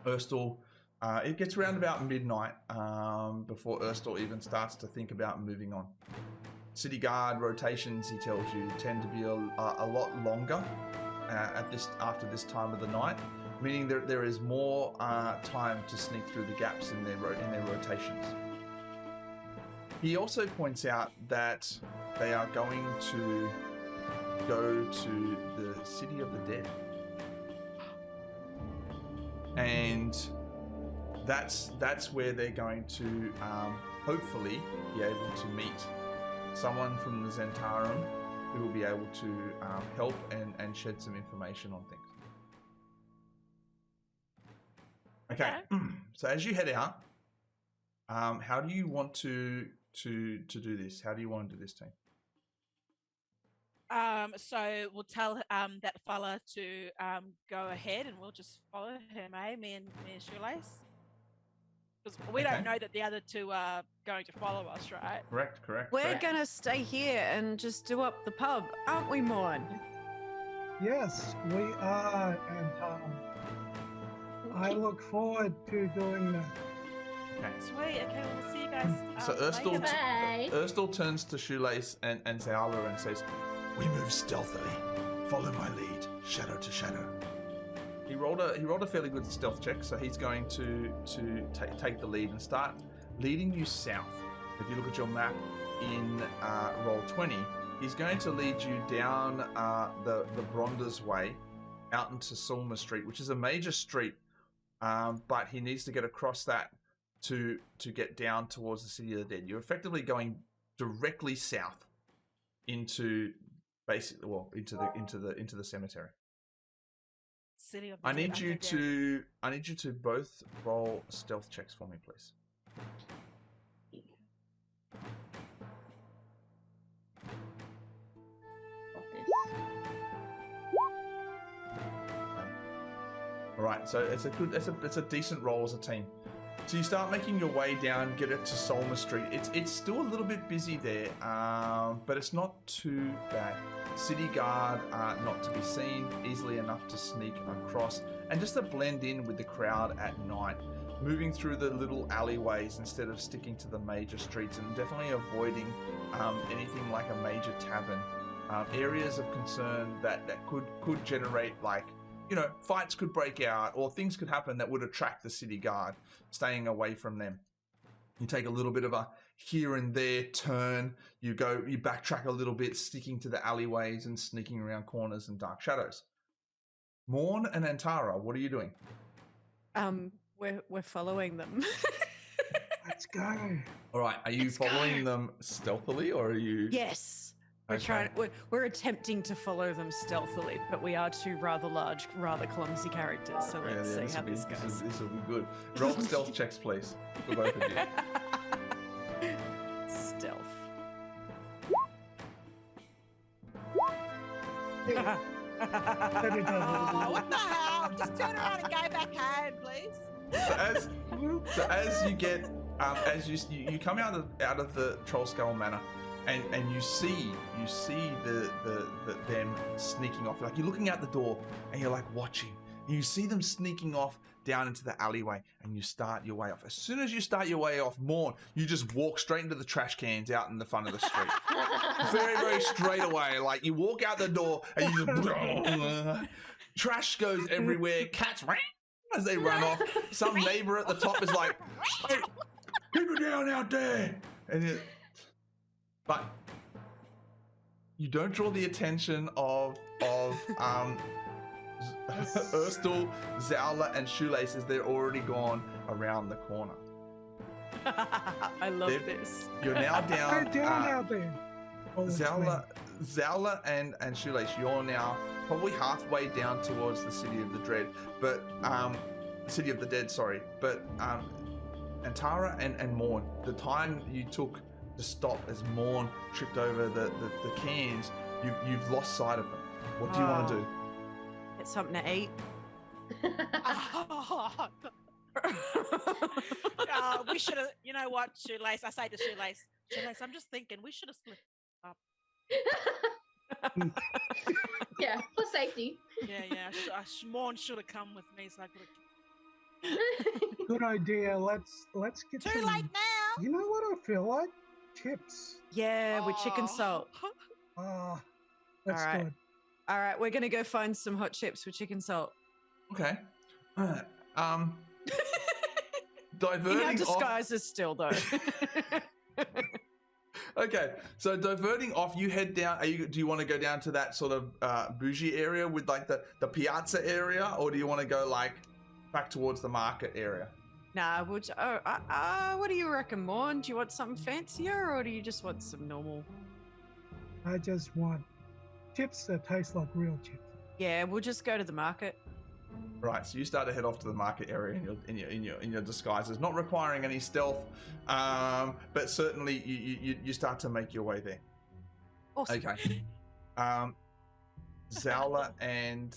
Speaker 1: Erstal, it gets around about midnight before Erstal even starts to think about moving on. City guard rotations, he tells you, tend to be a lot longer after this time of the night, meaning there is more time to sneak through the gaps in their rotations. He also points out that they are going to go to the City of the Dead, and that's where they're going to hopefully be able to meet someone from the Zentarum who will be able to help and shed some information on things. Okay, so as you head out, how do you want to do this? How do you want to do this, team?
Speaker 2: So we'll tell that fella to go ahead, and we'll just follow him, me and Shoelace, because we don't know that the other two are going to follow us, right?
Speaker 1: Correct.
Speaker 4: We're gonna stay here and just do up the pub, aren't we, Morn?
Speaker 3: Yes, we are, and I look forward to doing that.
Speaker 1: Okay.
Speaker 2: Sweet. Okay, we'll see you guys.
Speaker 1: So Erstal turns to Shoelace and Zaala and says, We move stealthily. Follow my lead, shadow to shadow. He rolled a fairly good stealth check, so he's going to take the lead and start leading you south. If you look at your map in roll 20, he's going to lead you down the Bronder's Way out into Sulma Street, which is a major street, but he needs to get across that to get down towards the City of the Dead. You're effectively going directly south into into the cemetery.
Speaker 2: City of the
Speaker 1: I
Speaker 2: Dead
Speaker 1: need you to both roll stealth checks for me, please. All right, so it's a decent roll as a team. So you start making your way down, get it to Solma Street. It's still a little bit busy there, but it's not too bad. City guard not to be seen, easily enough to sneak across, and just to blend in with the crowd at night. Moving through the little alleyways instead of sticking to the major streets, and definitely avoiding anything like a major tavern. Areas of concern that could generate, like, you know, fights could break out or things could happen that would attract the city guard, staying away from them. You take a little bit of a here and there turn, you backtrack a little bit, sticking to the alleyways and sneaking around corners and dark shadows. Morn and Antara, what are you doing?
Speaker 4: We're following them.
Speaker 3: Let's go.
Speaker 1: All right, are you following them stealthily or are you...
Speaker 4: Yes.
Speaker 1: Okay.
Speaker 4: We're attempting to follow them stealthily, but we are two rather large, rather clumsy characters. So let's see how this goes.
Speaker 1: This will be good. Roll stealth checks, please, for both of you.
Speaker 4: Stealth.
Speaker 2: Oh, what the hell? Just turn around and go backhand, please.
Speaker 1: So as you get, as you come out of the Troll Skull Manor. And you see them sneaking off. Like, you're looking out the door and you're like watching. And you see them sneaking off down into the alleyway, and you start your way off. As soon as you start your way off, Morn, you just walk straight into the trash cans out in the front of the street. Very, very straight away. Like, you walk out the door and you just trash goes everywhere. Cats as they run off. Some neighbor at the top is like, "Hey, keep it down out there!" And but you don't draw the attention of Erstal, Zowla, and Shoelace, as they're already gone around the corner.
Speaker 4: I love this.
Speaker 1: You're now down.
Speaker 3: Go down out there.
Speaker 1: Zowla and Shoelace, you're now probably halfway down towards the City of the Dread, but City of the Dead, sorry. But Antara and Morn, the time you took to stop as Morn tripped over the cans, you've lost sight of them. What do you want to do?
Speaker 4: Get something to eat.
Speaker 2: We should have, you know what, Shoelace? I say to Shoelace, I'm just thinking we should have split up.
Speaker 5: Yeah, for safety.
Speaker 2: Yeah. Morn should have come with me, so I could have.
Speaker 3: Good idea. Let's get
Speaker 2: Too late now.
Speaker 3: You know what I feel like? Chips.
Speaker 4: Yeah, with chicken salt.
Speaker 3: Ah, that's
Speaker 4: All right.
Speaker 3: good.
Speaker 4: All right, we're gonna go find some hot chips with chicken salt.
Speaker 1: Okay. Diverting
Speaker 4: In our
Speaker 1: off.
Speaker 4: disguises still, though.
Speaker 1: Okay, so diverting off, you head down. Do you want to go down to that sort of bougie area with like the piazza area, or do you want to go like back towards the market area?
Speaker 4: Nah, what do you reckon, Morn? Do you want something fancier, or do you just want some normal?
Speaker 3: I just want chips that taste like real chips.
Speaker 4: Yeah, we'll just go to the market.
Speaker 1: Right, so you start to head off to the market area in your disguises, not requiring any stealth, but certainly you start to make your way there.
Speaker 4: Awesome.
Speaker 1: Okay. Zowla and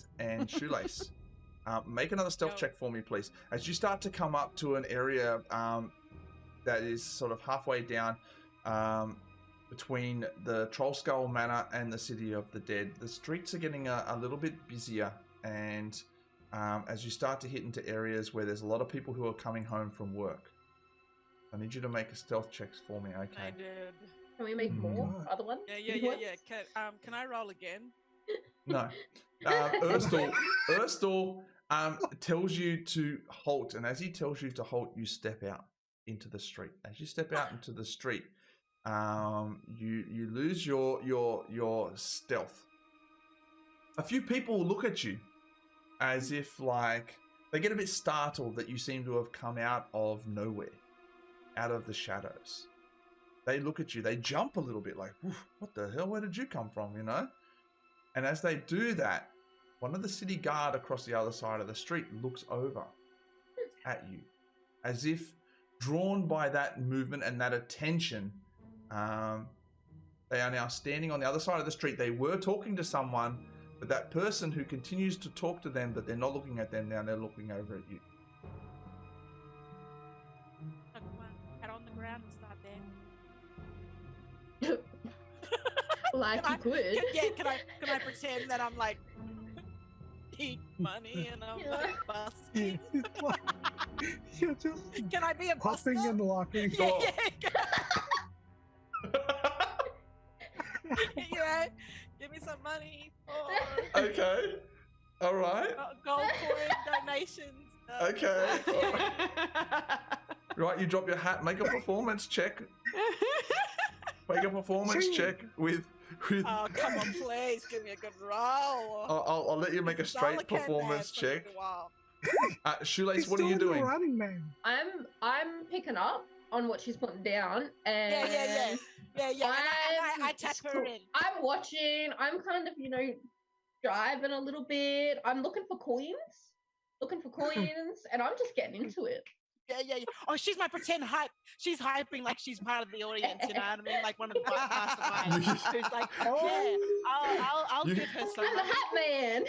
Speaker 1: Shoelace, make another stealth check for me, please. As you start to come up to an area that is sort of halfway down between the Troll Skull Manor and the City of the Dead, the streets are getting a little bit busier, and as you start to hit into areas where there's a lot of people who are coming home from work. I need you to make a stealth check for me, okay?
Speaker 2: I did.
Speaker 5: Can we make more other ones?
Speaker 2: Yeah. Can I roll again?
Speaker 1: No. Erstal tells you to halt, and as he tells you to halt, you step out into the street. As you step out into the street, you lose your stealth. A few people look at you as if like they get a bit startled that you seem to have come out of nowhere, out of the shadows. They look at you, they jump a little bit like, what the hell, where did you come from, you know? And as they do that, one of the city guard across the other side of the street looks over at you as if drawn by that movement and that attention. They are now standing on the other side of the street. They were talking to someone, but that person who continues to talk to them, but they're not looking at them now, they're looking over at you.
Speaker 2: Come on, head on the ground and start dancing.
Speaker 5: Like you could.
Speaker 2: Can I pretend that I'm like need money and I'm like busking?
Speaker 3: You're just
Speaker 2: Can I be a
Speaker 3: popping
Speaker 2: busker?
Speaker 3: and locking.
Speaker 2: Yeah. Yeah. Give me some money.
Speaker 1: Okay. All right.
Speaker 2: Gold coin donations.
Speaker 1: Okay. Right, you drop your hat, make a performance check. Make a performance check with.
Speaker 2: Oh, come on, please give me a good roll.
Speaker 1: I'll let you make a straight performance check.
Speaker 2: Wow.
Speaker 1: Shoelace, what are you doing?
Speaker 3: Running man.
Speaker 5: I'm picking up on what she's putting down, and
Speaker 2: Yeah. And I tap her in.
Speaker 5: I'm watching. I'm kind of, driving a little bit. I'm looking for coins, and I'm just getting into it.
Speaker 2: Yeah. Oh, she's my pretend hype. She's hyping like she's part of the audience. You know what I mean? Like one of the podcasts. Who's like, I'll give her some.
Speaker 5: I'm the hat man.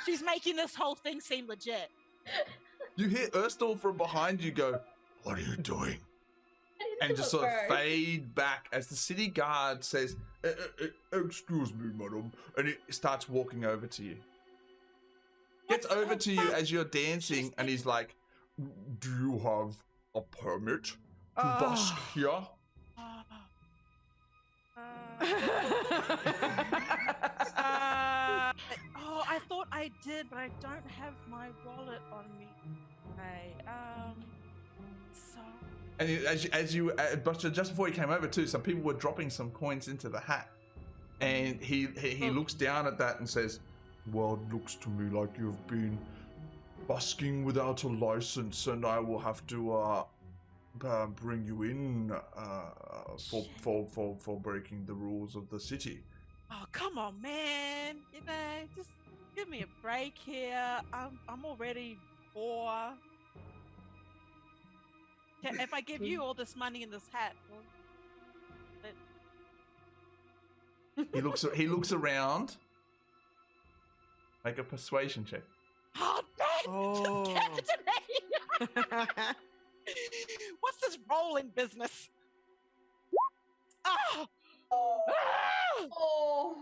Speaker 2: She's making this whole thing seem legit.
Speaker 1: You hear Erstal from behind you go, "What are you doing?" And just sort of fade back as the city guard says, "Excuse me, madam," and it starts walking over to you. Gets over to you as you're dancing, and he's like, "Do you have a permit to busk here?"
Speaker 2: I thought I did, but I don't have my wallet on me. Okay. So.
Speaker 1: And as you, but just before he came over too, some people were dropping some coins into the hat, and he looks down at that and says, "Well, it looks to me like you've been busking without a license, and I will have to bring you in for breaking the rules of the city."
Speaker 2: Oh, come on, man! Just give me a break here. I'm already poor. If I give you all this money in this hat,
Speaker 1: he looks around. Make a persuasion check.
Speaker 2: Oh, man!
Speaker 4: Oh.
Speaker 2: Just give it to me! What's this role in business? Oh!
Speaker 5: Oh.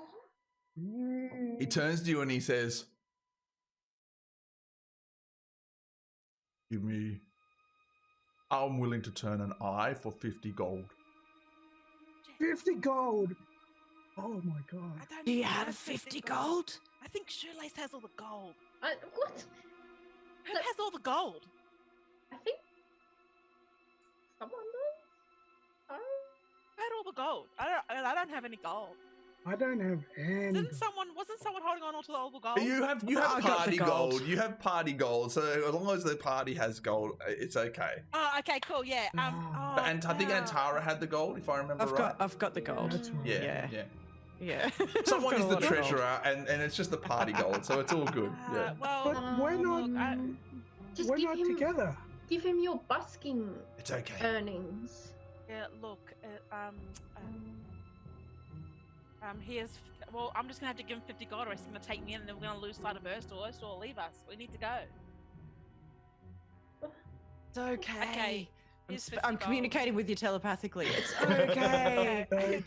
Speaker 1: He turns to you and he says, "Give me. I'm willing to turn an eye for 50 gold."
Speaker 3: 50 gold. Oh my god.
Speaker 4: Do you have 50 gold?
Speaker 2: I think Shoelace has all the gold.
Speaker 5: What?
Speaker 2: Who has all the gold?
Speaker 5: I think someone does.
Speaker 2: I had all the gold. I don't have any gold.
Speaker 3: I don't have any.
Speaker 2: Wasn't someone holding on to all the gold?
Speaker 1: You have
Speaker 4: I got
Speaker 1: party
Speaker 4: the gold.
Speaker 1: gold. You have party gold. So as long as the party has gold, it's okay.
Speaker 2: Oh, okay, cool. Yeah.
Speaker 1: And I think Antara had the gold, if I remember right.
Speaker 4: I've got the gold.
Speaker 3: That's right.
Speaker 1: Yeah.
Speaker 4: Yeah.
Speaker 1: Someone
Speaker 4: I've
Speaker 1: is
Speaker 4: got
Speaker 1: the
Speaker 4: a lot of gold.
Speaker 1: treasurer, and it's just the party gold, so it's all good. Yeah.
Speaker 2: Well,
Speaker 3: But we're not.
Speaker 5: Just
Speaker 3: We're
Speaker 5: give
Speaker 3: not
Speaker 5: him,
Speaker 3: together.
Speaker 5: Give him your busking
Speaker 1: It's okay.
Speaker 5: earnings.
Speaker 2: yeah. Look. Here's. Well, I'm just gonna have to give him 50 gold, or he's gonna take me in, and then we're gonna lose sight of Erstal. Erstal will leave us. We need to go.
Speaker 4: It's okay.
Speaker 2: Okay. Here's 50
Speaker 4: I'm
Speaker 2: gold.
Speaker 4: communicating with you telepathically. It's okay.
Speaker 2: Okay.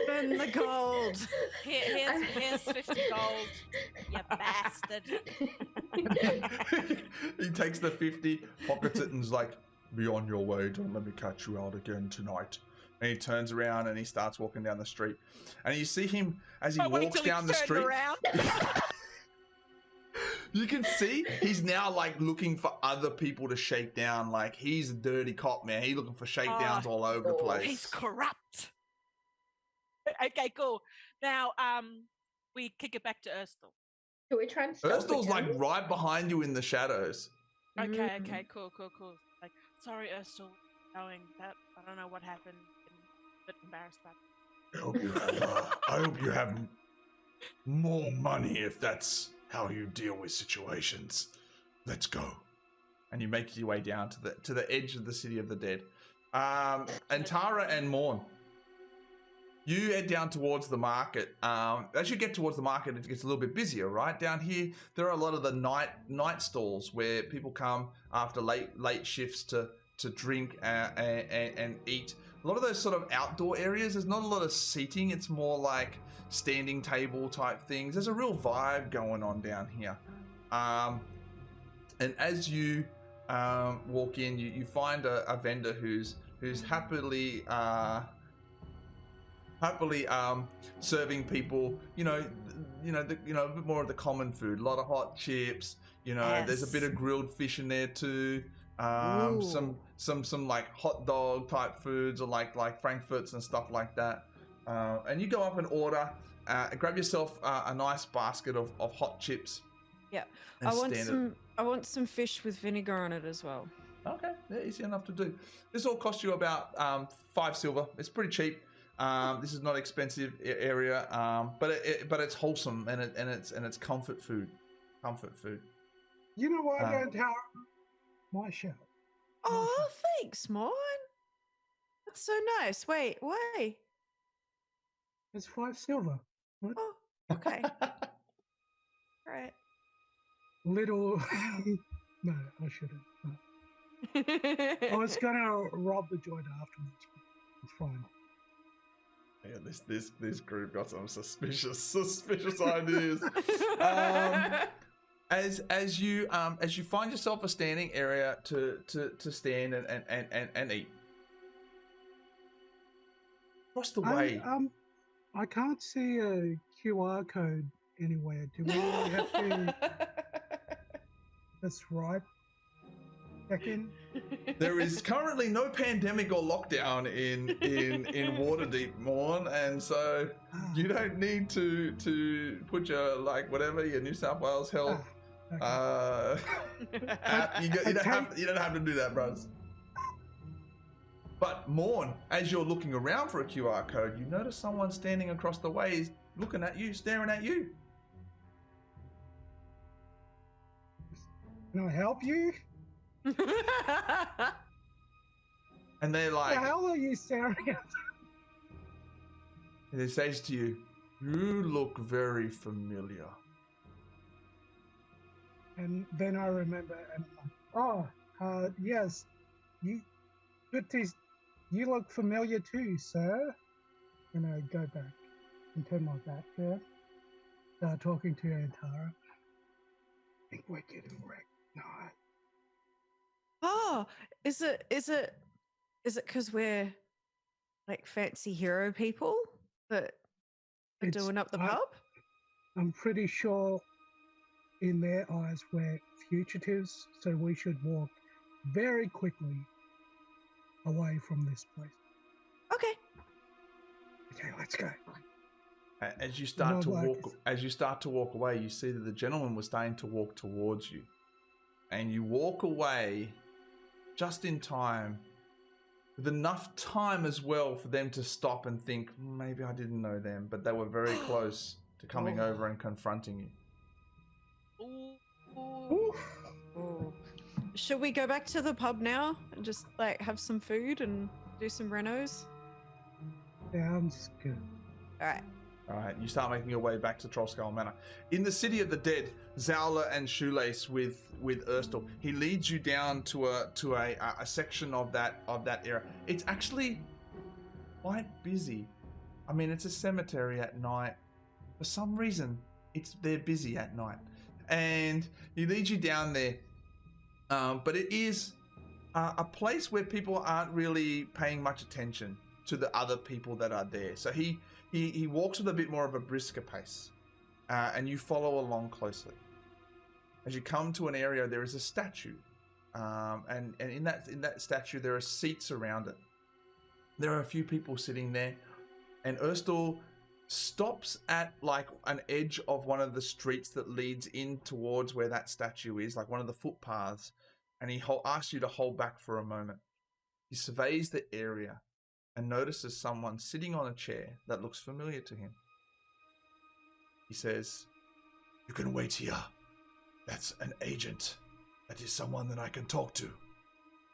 Speaker 4: Spend the gold.
Speaker 2: Here's 50 gold. You bastard.
Speaker 1: He takes the 50, pockets it, and is like, "Be on your way. Don't let me catch you out again tonight." And he turns around and he starts walking down the street. And you see him as he walks down the street. You can see he's now like looking for other people to shake down. Like he's a dirty cop, man. He's looking for shakedowns all over the place.
Speaker 2: He's corrupt. Okay, cool. Now, we kick it back to Erstal.
Speaker 5: Can we try and stealth
Speaker 1: Erstal's
Speaker 5: again?
Speaker 1: like right behind you in the shadows.
Speaker 2: Okay, cool. Like, sorry, Erstal, knowing that I don't know what happened. I'm a bit embarrassed about
Speaker 1: I hope you have more money if that's how you deal with situations. Let's go. And you make your way down to the edge of the city of the dead. And Tara and Morn, you head down towards the market. As you get towards the market, it gets a little bit busier, right? Down here, there are a lot of the night stalls where people come after late shifts to drink and eat. A lot of those sort of outdoor areas, there's not a lot of seating. It's more like standing table type things. There's a real vibe going on down here. And as you walk in, you find a vendor who's happily serving people, a bit more of the common food. A lot of hot chips.
Speaker 4: Yes.
Speaker 1: There's a bit of grilled fish in there too. Some like hot dog type foods or like frankfurts and stuff like that. And you go up and order, grab yourself a nice basket of hot chips.
Speaker 4: Yeah, I want some fish with vinegar on it as well.
Speaker 1: Okay, yeah, easy enough to do. This all cost you about 5 silver. It's pretty cheap. This is not expensive area, but it's wholesome and it's comfort food. Comfort food.
Speaker 3: You know what? Don't tell my show.
Speaker 4: Oh, thanks, Morn. That's so nice. Wait.
Speaker 3: It's 5 silver. What?
Speaker 4: Oh, okay. Right.
Speaker 3: Little. No, I shouldn't. No. I was gonna rob the joint afterwards. But it's fine.
Speaker 1: Yeah, this group got some suspicious ideas. As you find yourself a standing area to stand and eat. Across the way.
Speaker 3: I can't see a QR code anywhere. Do we have to? That's right. Check in.
Speaker 1: There is currently no pandemic or lockdown in Waterdeep, Morn, and so you don't need to put your your New South Wales health app. You don't have to do that, bros. But Morn, as you're looking around for a QR code, you notice someone standing across the way, looking at you, staring at you.
Speaker 3: Can I help you?
Speaker 1: And they're like,
Speaker 3: the hell are you staring at?
Speaker 1: And it says to you, "You look very familiar."
Speaker 3: And then I remember, and yes, you look familiar too, sir. And I go back and turn my back to her, start talking to Antara. I think we're getting wrecked. No.
Speaker 4: Oh, is it because we're like fancy hero people that are doing up the pub?
Speaker 3: I'm pretty sure in their eyes we're fugitives, so we should walk very quickly away from this place.
Speaker 4: Okay,
Speaker 3: let's go.
Speaker 1: As you start to walk away, you see that the gentleman was starting to walk towards you, and you walk away just in time, with enough time as well for them to stop and think, maybe I didn't know them, but they were very close to coming over and confronting you.
Speaker 4: Ooh. Should we go back to the pub now and just have some food and do some renos?
Speaker 3: Sounds good.
Speaker 4: All right,
Speaker 1: you start making your way back to Trollskull Manor. In the City of the Dead, Zowler and Shoelace with Erstal, he leads you down to a section of that area. It's actually quite busy. I mean, it's a cemetery at night. For some reason, they're busy at night. And he leads you down there. But it is a place where people aren't really paying much attention. to the other people that are there. So he walks with a bit more of a brisker pace, and you follow along closely. As you come to an area, there is a statue, and in that statue there are seats around it. There are a few people sitting there, and Urstul stops at like an edge of one of the streets that leads in towards where that statue is, like one of the footpaths, and he asks you to hold back for a moment. He surveys the area and notices someone sitting on a chair that looks familiar to him. He says, "You can wait here. That's an agent. That is someone that I can talk to.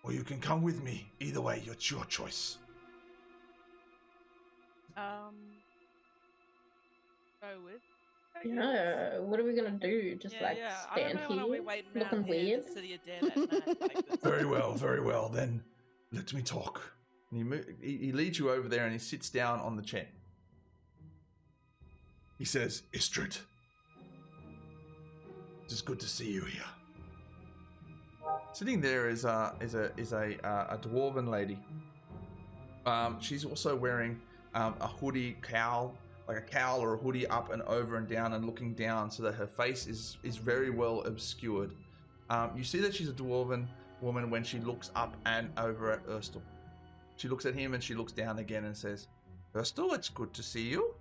Speaker 1: Or you can come with me. Either way, it's your choice."
Speaker 2: Go with.
Speaker 5: Yeah, what are we gonna do? Just stand here, looking weird?
Speaker 1: Very well. Then let me talk. And he leads you over there and he sits down on the chair. He says, "Istrid, it is good to see you here." Sitting there is a dwarven lady. She's also wearing a hoodie cowl, like a cowl or a hoodie up and over and down and looking down so that her face is very well obscured. You see that she's a dwarven woman when she looks up and over at Urstul. She looks at him and she looks down again and says, "Urstul, it's good to see you.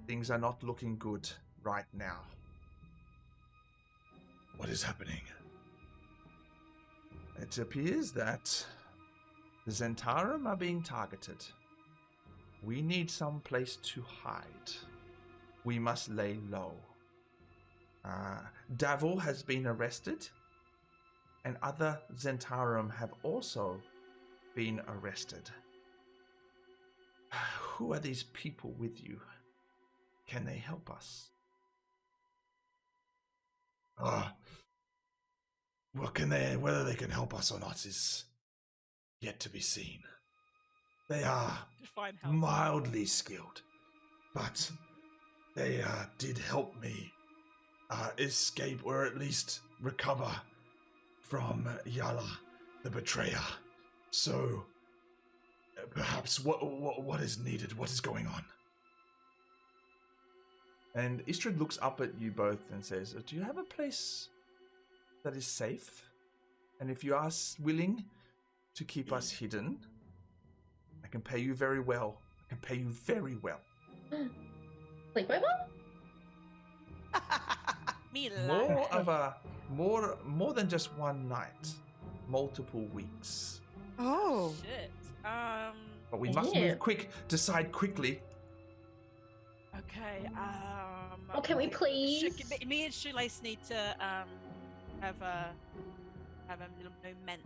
Speaker 1: Things are not looking good right now." "What is happening?" "It appears that the Zentarum are being targeted. We need some place to hide. We must lay low. Davil has been arrested, and other Zentarum have also been arrested. Who are these people with you? Can they help us?" Whether they can help us or not is yet to be seen. They are mildly skilled, but they did help me escape or at least recover from Yala, the betrayer. So perhaps what is needed? What is going on? And Istrid looks up at you both and says, "Do you have a place that is safe? And if you are willing to keep us hidden, I can pay you very well.
Speaker 5: Sleepover?
Speaker 1: More than just one night. Multiple weeks."
Speaker 4: Oh.
Speaker 2: Shit.
Speaker 1: But we must move quick. Decide quickly.
Speaker 2: Okay.
Speaker 5: Oh, can we please?
Speaker 2: Me and Shoelace need to have a little moment.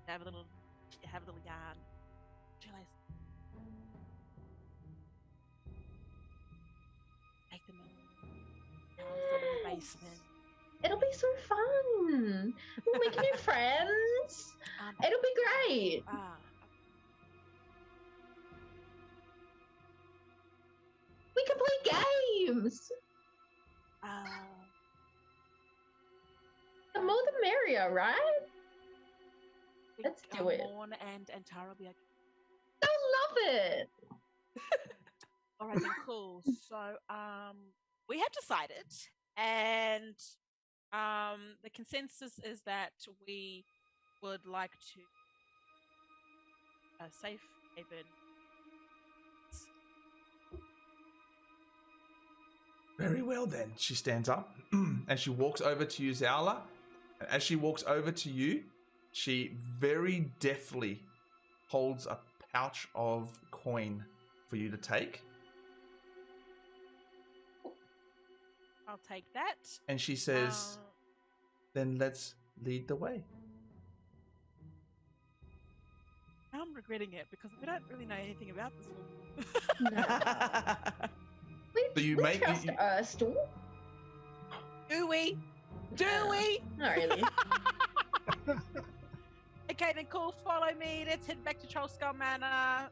Speaker 2: Have a little yarn. Shoelace. Take them in the basement.
Speaker 5: It'll be so fun. We'll make new friends. It'll be great. We can play games. The more the merrier, right? Let's do it.
Speaker 2: Morn and Tara will be like,
Speaker 5: I love it.
Speaker 2: all right, then, cool. So, we have decided, and the consensus is that we would like to a safe haven.
Speaker 1: Very well then. She stands up and she walks over to you, Zaula. And as she walks over to you, she very deftly holds a pouch of coin for you to take.
Speaker 2: I'll take that.
Speaker 1: And she says, "Then let's lead the way."
Speaker 2: Now I'm regretting it because we don't really know anything about this one.
Speaker 5: We trust Urstul.
Speaker 2: Do we?
Speaker 5: Not really.
Speaker 2: Okay, then cool. Follow me. Let's head back to Trollskull Manor.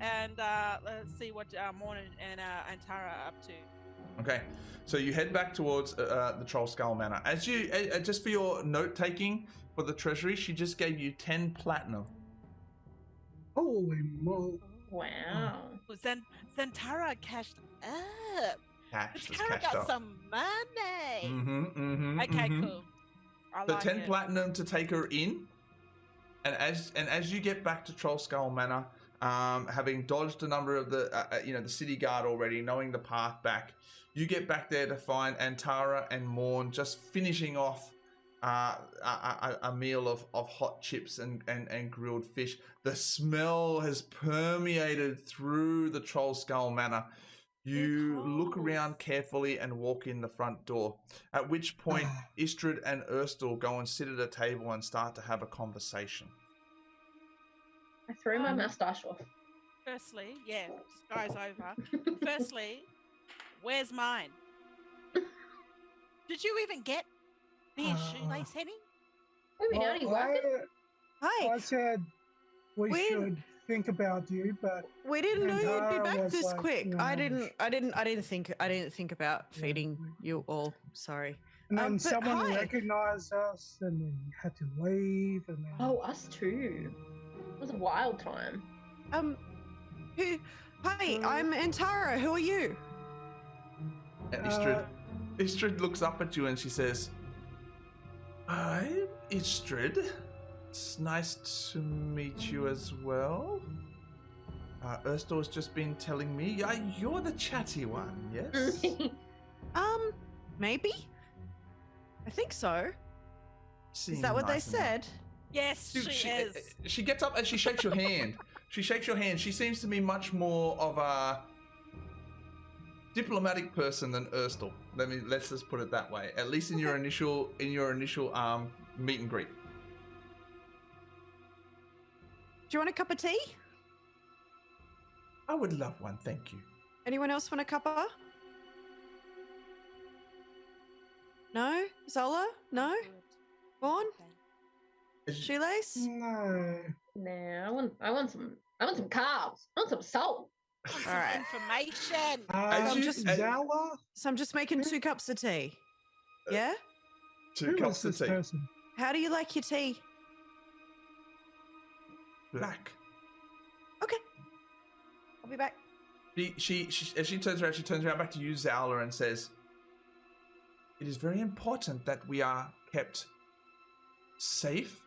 Speaker 2: And let's see what Morn and Tara are up to.
Speaker 1: Okay, so you head back towards the Trollskull Manor. As you, just for your note taking for the treasury, she just gave you 10 platinum
Speaker 3: Holy moly.
Speaker 5: Wow.
Speaker 2: Well, Zantara cashed up.
Speaker 1: Zantara
Speaker 2: Zantara got some money. Okay, cool. I
Speaker 1: So
Speaker 2: like
Speaker 1: 10
Speaker 2: it.
Speaker 1: platinum to take her in, and as you get back to Trollskull Manor, having dodged a number of the the city guard already, knowing the path back, you get back there to find Antara and Morn just finishing off a meal of hot chips and grilled fish. The smell has permeated through the Trollskull Manor. You look around carefully and walk in the front door, at which point Istrid and Erstal go and sit at a table and start to have a conversation.
Speaker 5: I threw my moustache off.
Speaker 2: Firstly, yeah, sky's over. Firstly, where's mine? Did you even get me a shoelace, Henny?
Speaker 5: We've been only working.
Speaker 4: Hi.
Speaker 3: I said we should think about you, but
Speaker 4: we didn't know you'd be back this
Speaker 3: like,
Speaker 4: quick.
Speaker 3: no.
Speaker 4: I didn't think about feeding you all. Sorry.
Speaker 3: And then someone
Speaker 4: hi.
Speaker 3: recognized us, and then had to leave. And then...
Speaker 5: Oh, us too. It was a wild time.
Speaker 4: Hi, I'm Antara. Who are you?
Speaker 1: And Istrid looks up at you and she says, "I'm Istrid. It's nice to meet you as well. Erstal has just been telling me you're the chatty one, yes?"
Speaker 4: Maybe. I think so. Is that what they said?
Speaker 2: Yes, she is.
Speaker 1: She gets up and she shakes your hand. She shakes your hand. She seems to be much more of a diplomatic person than Erstal. Let's just put it that way. At least in your initial meet and greet.
Speaker 4: Do you want a cup of tea?
Speaker 1: I would love one, thank you.
Speaker 4: Anyone else want a cuppa? No? Zola? No? Vaughn? Shoelace?
Speaker 3: No.
Speaker 5: Nah, I want some carbs. I want some salt.
Speaker 2: All right. Information.
Speaker 4: So I'm just making 2 cups of tea. Yeah?
Speaker 1: 2 cups of tea.
Speaker 3: Person?
Speaker 4: How do you like your tea?
Speaker 1: Black.
Speaker 4: Okay. I'll be back.
Speaker 1: She as she turns around back to you, Zowler, and says, "It is very important that we are kept safe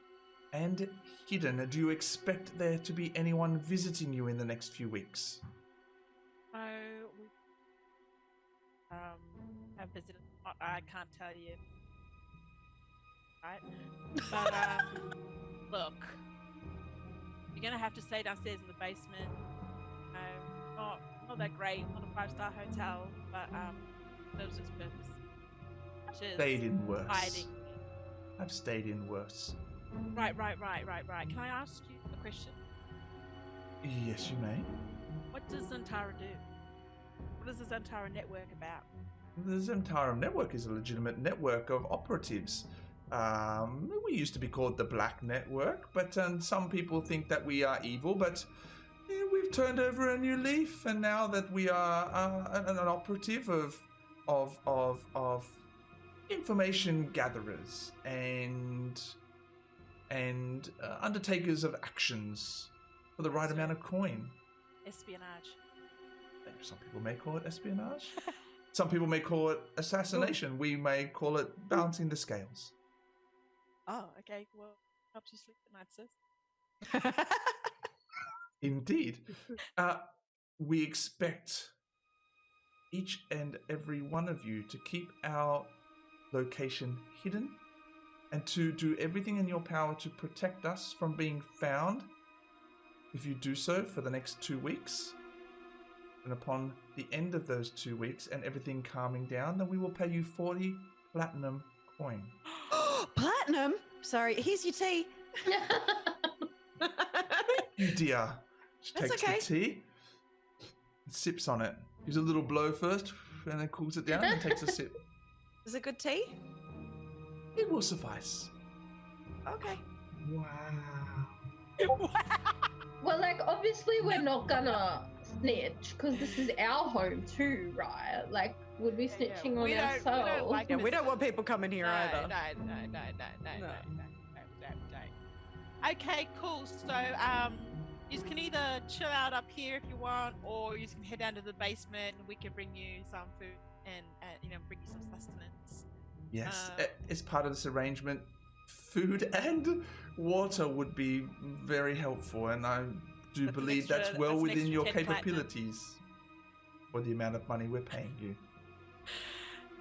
Speaker 1: and hidden. Do you expect there to be anyone visiting you in the next few weeks?"
Speaker 2: Have visited. I can't tell you. Right? But look, you're gonna have to stay downstairs in the basement. Not that great, not a 5-star hotel, but that was its purpose. Which is
Speaker 1: stayed in worse.
Speaker 2: Hiding.
Speaker 1: I've stayed in worse.
Speaker 2: Right. Can I ask you a question?
Speaker 1: Yes, you may.
Speaker 2: What does Zantara do? What is the Zantara network about?
Speaker 1: The Zantara network is a legitimate network of operatives. We used to be called the Black Network, but some people think that we are evil, but we've turned over a new leaf, and now that we are an operative of information gatherers and undertakers of actions for the right amount of coin.
Speaker 2: Espionage.
Speaker 1: Some people may call it espionage. Some people may call it assassination. We may call it balancing the scales.
Speaker 2: Oh, okay. Well, helps you sleep at night, sis.
Speaker 1: Indeed. We expect each and every one of you to keep our location hidden and to do everything in your power to protect us from being found. If you do so for the next 2 weeks, and upon the end of those 2 weeks and everything calming down, then we will pay you 40 platinum coin.
Speaker 4: Platinum? Sorry, here's your tea.
Speaker 1: You dear. She
Speaker 4: That's
Speaker 1: takes
Speaker 4: okay.
Speaker 1: the tea, sips on it. Gives a little blow first, and then cools it down and takes a sip.
Speaker 4: Is it good tea?
Speaker 1: It will suffice.
Speaker 4: Okay.
Speaker 3: Wow.
Speaker 5: Well, like, obviously we're not gonna snitch, because this is our home too, right? Like, would we snitching on ourselves?
Speaker 4: We don't want people coming here either.
Speaker 2: No. Okay, cool. So, can you to chill out up here if you want, or you can head down to the basement and we can bring you some food and bring you some sustenance.
Speaker 1: Yes, as part of this arrangement, food and water would be very helpful, and I do believe that's well within your capabilities for the amount of money we're paying you.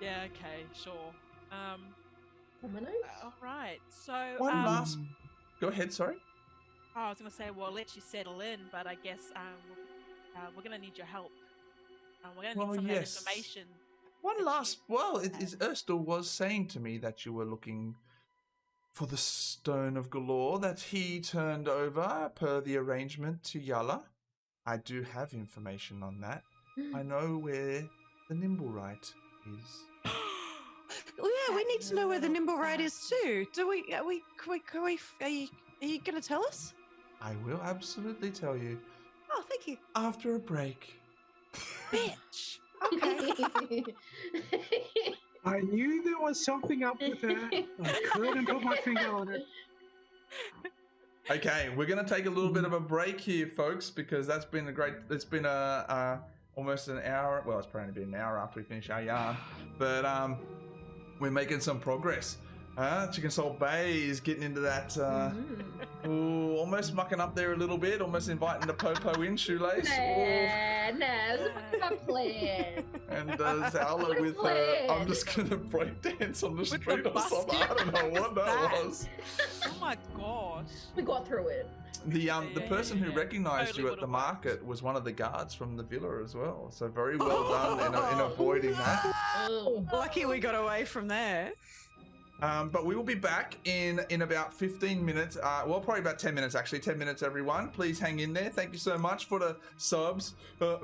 Speaker 2: Yeah, okay, sure. All right, so
Speaker 1: one last. Go ahead. Sorry.
Speaker 2: Oh, I was going to say, well, I'll let you settle in, but I guess we're going to need your help. We're going to need some of that information.
Speaker 1: One last. Well, Erstal was saying to me that you were looking for the Stone of Galore that he turned over per the arrangement to Yala. I do have information on that. I know where the Nimblewright is.
Speaker 4: Well, yeah, we need to know where the Nimblewright is too. Are you going to tell us?
Speaker 1: I will absolutely tell you.
Speaker 4: Oh, thank you.
Speaker 1: After a break.
Speaker 4: Bitch. Okay.
Speaker 3: I knew there was something up with her. I couldn't put my finger on it.
Speaker 1: Okay, we're going to take a little bit of a break here, folks, because it's been almost an hour. Well, it's probably been an hour after we finish our yarn, but we're making some progress. Chicken Soul Baes getting into that, almost mucking up there a little bit, almost inviting the Popo in, Shoelace.
Speaker 5: That's my plan.
Speaker 1: And Zala with her, I'm just going to break dance on the street or something. I don't know what that was.
Speaker 2: Oh my gosh.
Speaker 5: We got through it.
Speaker 1: The person who recognized you at the market was one of the guards from the villa as well. So very well done in avoiding that.
Speaker 4: Lucky we got away from there.
Speaker 1: But we will be back in about 15 minutes. Well, probably about 10 minutes, actually. 10 minutes, everyone. Please hang in there. Thank you so much for the subs.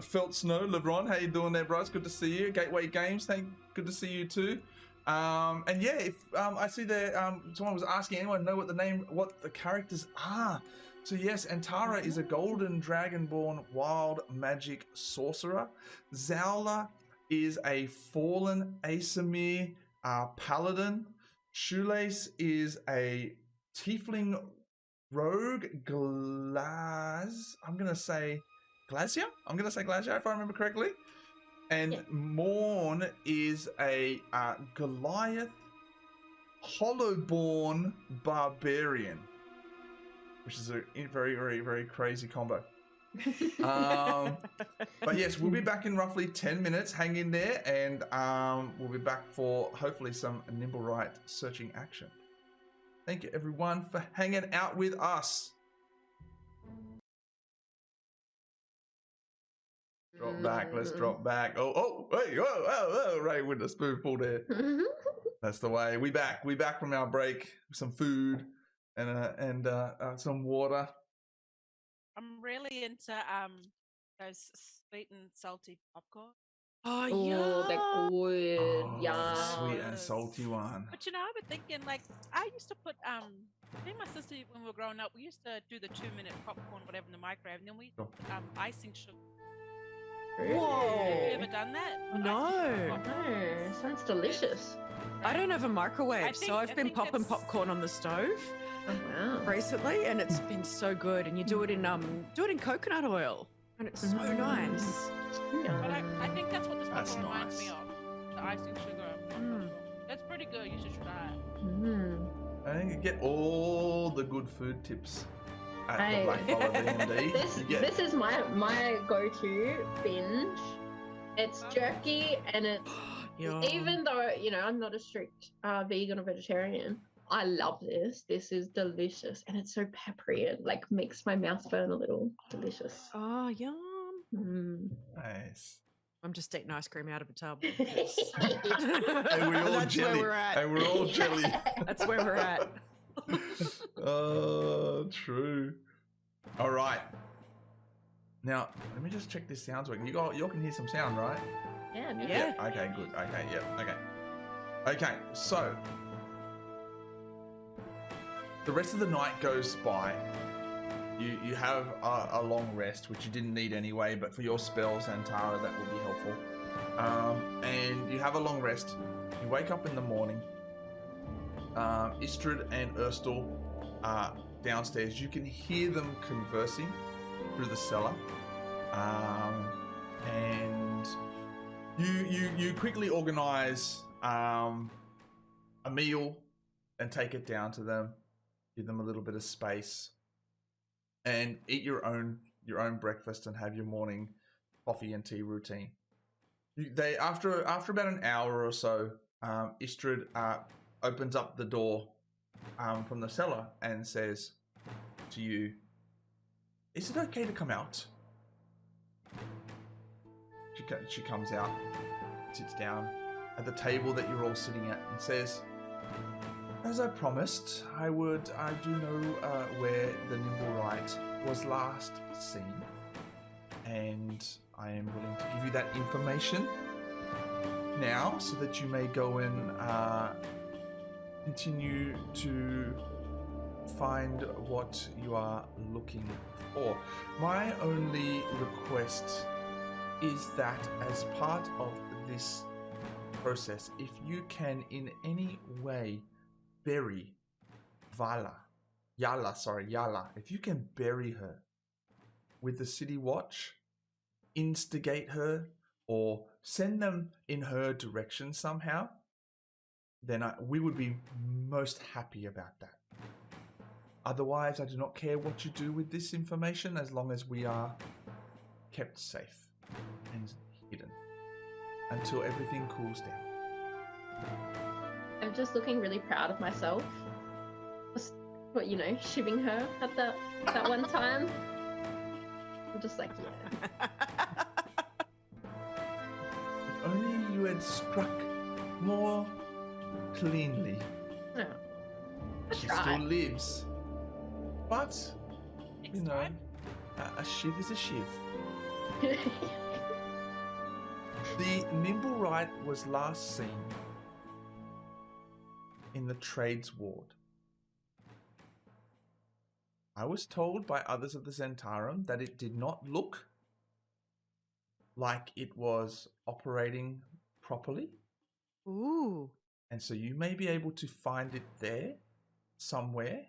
Speaker 1: Felt Snow, LeBron, how you doing there, bros? Good to see you. Gateway Games, good to see you too. And yeah, if I see there, someone was asking anyone know what the characters are. So yes, Antara is a golden dragonborn wild magic sorcerer. Zowla is a fallen Asimir paladin. Shoelace is a tiefling rogue I'm gonna say Glacier if I remember correctly. And Morn is a Goliath hollowborn barbarian, which is a very, very, very crazy combo. But yes, we'll be back in roughly 10 minutes. Hang in there, and we'll be back for hopefully some Nimblewright searching action. Thank you everyone for hanging out with us. Drop back, let's drop back. Hey, right with the spoonful there. That's the way. We back from our break with some food and some water.
Speaker 2: I'm really into those sweet and salty popcorn.
Speaker 4: Oh,
Speaker 5: yeah. They're good. Yeah.
Speaker 1: Sweet and salty one.
Speaker 2: But I've been thinking, like, I used to put me and my sister, when we were growing up, we used to do the 2-minute popcorn, whatever, in the microwave, and then we put icing sugar.
Speaker 4: Whoa.
Speaker 2: Have you ever done that?
Speaker 4: No.
Speaker 5: Sounds delicious.
Speaker 4: I don't have a microwave, so I've been popping popcorn on the stove.
Speaker 5: Oh, wow.
Speaker 4: Recently, and it's been so good. And you do it in coconut oil, and it's so nice.
Speaker 2: But I think that's what this popcorn reminds me of. The icing sugar. That's pretty good. You should try it.
Speaker 1: I think you get all the good food tips at the Blackfire D&D.
Speaker 5: This is my go-to binge. It's jerky, and it's even though I'm not a strict vegan or vegetarian. I love this. This is delicious, and it's so peppery. It makes my mouth burn a little. Delicious.
Speaker 4: Oh, yum!
Speaker 1: Nice.
Speaker 4: I'm just eating ice cream out of a tub.
Speaker 1: And we're all jelly. And we're all jelly.
Speaker 4: That's where we're at.
Speaker 1: Oh, true. All right. Now let me just check this sound's working. You can hear some sound, right?
Speaker 5: Yeah.
Speaker 1: Okay. Good. Okay. Yep. Okay. Okay. So. The rest of the night goes by. You have a long rest, which you didn't need anyway, but for your spells, Antara, that will be helpful. And you have a long rest. You wake up in the morning. Istrid and Erstal are downstairs. You can hear them conversing. through the cellar, and you quickly organize a meal and take it down to them, give them a little bit of space, and eat your own breakfast and have your morning coffee and tea routine. They after about an hour or so, Istrid opens up the door from the cellar and says to you, "Is it okay to come out?" She comes out, sits down at the table that you're all sitting at, and says, "As I promised, I do know where the Nimblewright was last seen, and I am willing to give you that information now so that you may go and continue to find what you are looking for. My only request is that as part of this process, if you can in any way bury Yala, if you can bury her with the City Watch, instigate her, or send them in her direction somehow, then we would be most happy about that. Otherwise, I do not care what you do with this information as long as we are kept safe and hidden until everything cools down."
Speaker 5: I'm just looking really proud of myself. But shivving her at that one time. I'm just like, yeah.
Speaker 1: If only you had struck more cleanly.
Speaker 5: No.
Speaker 1: She still lives. But, a shiv is a shiv. The Nimblewright was last seen in the Trades Ward. I was told by others of the Zentarum that it did not look like it was operating properly.
Speaker 4: Ooh.
Speaker 1: And so you may be able to find it there somewhere.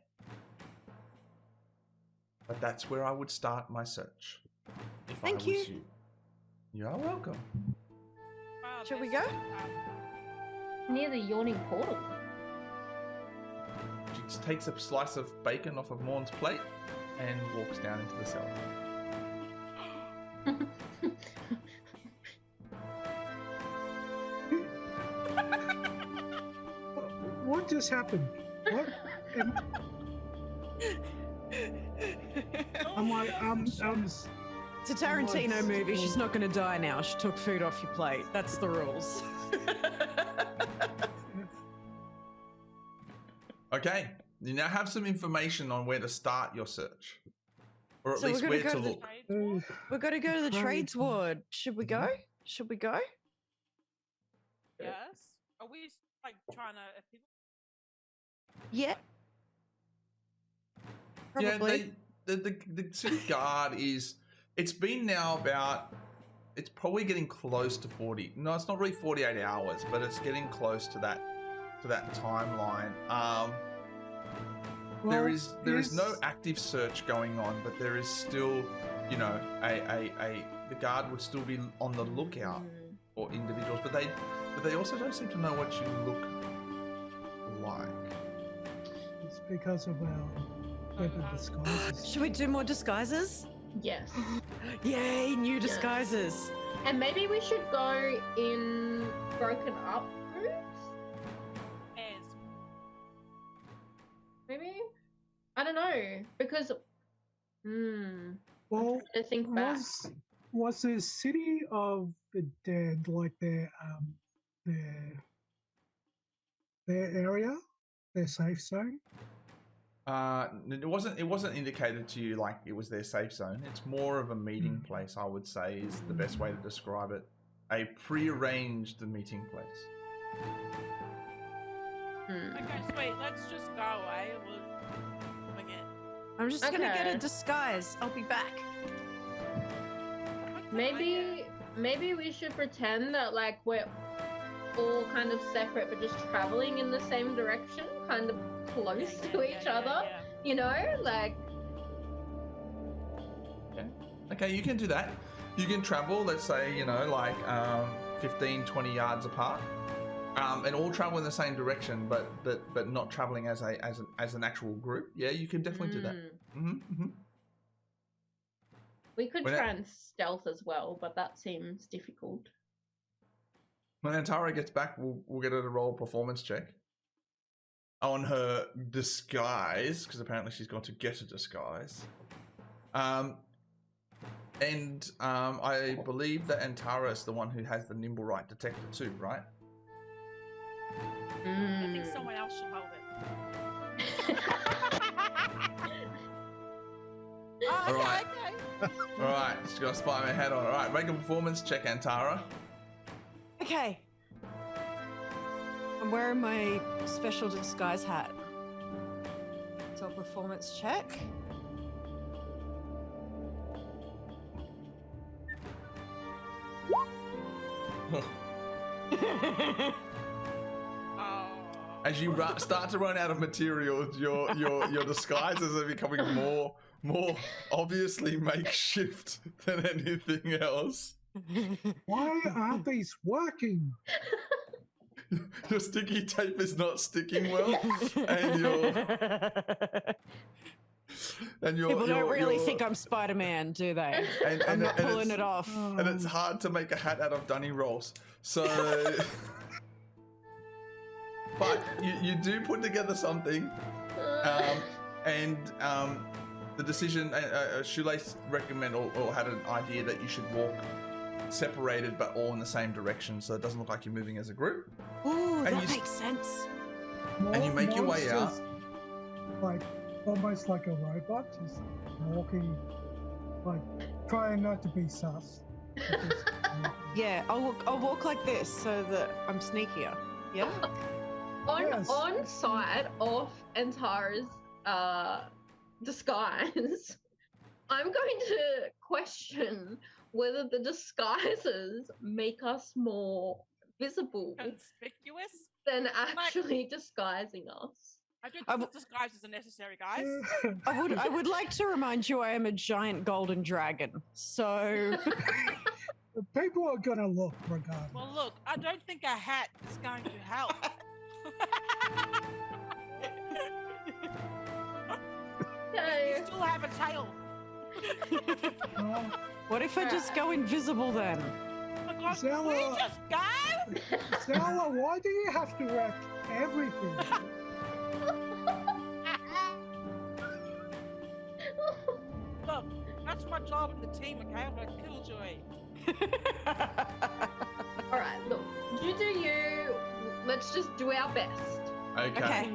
Speaker 1: But that's where I would start my search. If
Speaker 4: Thank
Speaker 1: I was
Speaker 4: you.
Speaker 1: You are welcome.
Speaker 4: Shall we go?
Speaker 5: Near the yawning portal.
Speaker 1: She just takes a slice of bacon off of Morn's plate and walks down into the cellar.
Speaker 3: What just happened? What?
Speaker 4: It's a Tarantino movie. She's not going to die now. She took food off your plate. That's the rules.
Speaker 1: Okay, you now have some information on where to start your search. Or at least where to look.
Speaker 4: We've got to go to the Trades Ward. Should we go?
Speaker 2: Yes. Are we trying to?
Speaker 4: Yeah. Probably.
Speaker 1: Yeah, the city guard is. It's been now about. It's probably getting close to 40. No, it's not really 48 hours, but it's getting close to that timeline. There is no active search going on, but there is still, the guard would still be on the lookout for individuals, but they also don't seem to know what you look like.
Speaker 3: It's because of our weapon disguises.
Speaker 4: Should we do more disguises?
Speaker 5: Yes.
Speaker 4: Yay, new disguises.
Speaker 5: And maybe we should go in broken up groups? Maybe? I don't know. Because, I'm trying to think back.
Speaker 3: Was the City of the Dead like their area, their safe zone?
Speaker 1: It wasn't indicated to you like it was their safe zone. It's more of a meeting place, I would say, is the best way to describe it. A pre-arranged meeting place.
Speaker 2: Okay, sweet. Let's just go away. We'll wing it.
Speaker 4: I'm just gonna get a disguise. I'll be back.
Speaker 5: Maybe we should pretend that we're all kind of separate but just traveling in the same direction, kind of close to each other.
Speaker 1: Okay. Okay, you can do that. You can travel, let's say, you know, like 15, 20 yards apart, and all travel in the same direction, but not traveling as an actual group. Yeah, you can definitely do that.
Speaker 5: We could try and stealth as well, but that seems difficult.
Speaker 1: When Antara gets back, we'll get her to roll a performance check on her disguise, because apparently she's going to get a disguise. I believe that Antara is the one who has the Nimblewright detector too, right?
Speaker 2: I think someone else should hold it. Oh,
Speaker 1: All right.
Speaker 2: Okay.
Speaker 1: All right, she's got a Spider-Man hat on. All right, make a performance check, Antara.
Speaker 4: Okay. I'm wearing my special disguise hat. So performance check.
Speaker 1: As you start to run out of materials, your disguises are becoming more obviously makeshift than anything else.
Speaker 3: Why aren't these working?
Speaker 1: Your sticky tape is not sticking well, and
Speaker 4: people don't really think I'm Spider-Man, do they? I'm not pulling it off.
Speaker 1: And it's hard to make a hat out of dunny rolls. So, but you do put together something, and the decision, Shoelace recommend or had an idea that you should walk separated but all in the same direction, so it doesn't look like you're moving as a group.
Speaker 4: Ooh, that makes sense.
Speaker 1: And you make your way out.
Speaker 3: Like almost like a robot, just walking, like trying not to be sus.
Speaker 4: Yeah, I'll walk like this so that I'm sneakier. Yeah.
Speaker 5: On side of Antara's disguise, I'm going to question whether the disguises make us more visible,
Speaker 2: conspicuous,
Speaker 5: than actually disguising us.
Speaker 2: I don't think disguises are necessary, guys.
Speaker 4: I would like to remind you I am a giant golden dragon, so
Speaker 3: people are gonna look regardless.
Speaker 2: Well, look, I don't think a hat is going to help. You still have a tail.
Speaker 4: What if I just go invisible then?
Speaker 2: Oh my God,
Speaker 3: Stella,
Speaker 2: we just go?
Speaker 3: Stella, why do you have to wreck everything?
Speaker 2: Look, that's my job in the team, okay? I'm a killjoy.
Speaker 5: Alright, look, you do you. Let's just do our best.
Speaker 1: Okay.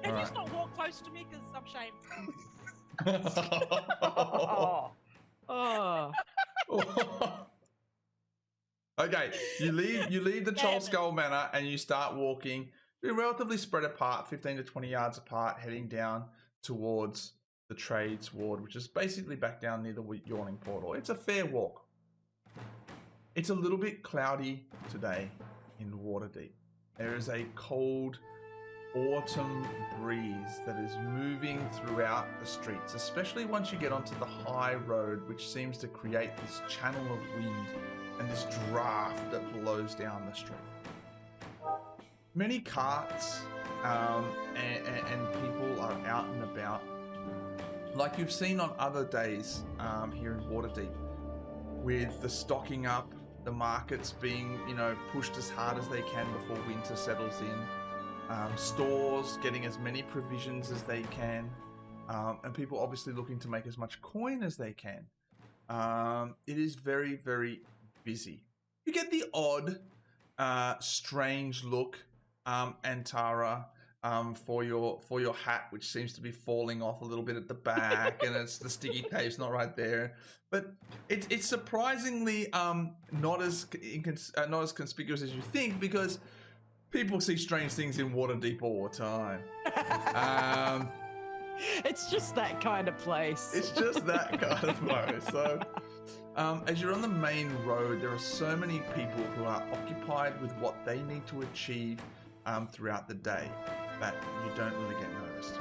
Speaker 2: Can you just not walk close to me because I'm shamed?
Speaker 1: Okay, you leave the Troll Skull Manor and you start walking. You're relatively spread apart, 15 to 20 yards apart, heading down towards the Trades Ward, which is basically back down near the Yawning Portal. It's a fair walk. It's a little bit cloudy today in Waterdeep. There is a cold autumn breeze that is moving throughout the streets, especially once you get onto the high road, which seems to create this channel of wind and this draft that blows down the street. Many carts and people are out and about, like you've seen on other days here in Waterdeep, with the stocking up, the markets being, pushed as hard as they can before winter settles in. Stores getting as many provisions as they can, and people obviously looking to make as much coin as they can. It is very, very busy. You get the odd strange look, Antara, for your hat, which seems to be falling off a little bit at the back, and it's the sticky tape's not right there. But it's surprisingly not as conspicuous as you think, because people see strange things in Waterdeep all the time.
Speaker 4: It's just that kind of place.
Speaker 1: It's just that kind of place. So, as you're on the main road, there are so many people who are occupied with what they need to achieve throughout the day that you don't really get noticed.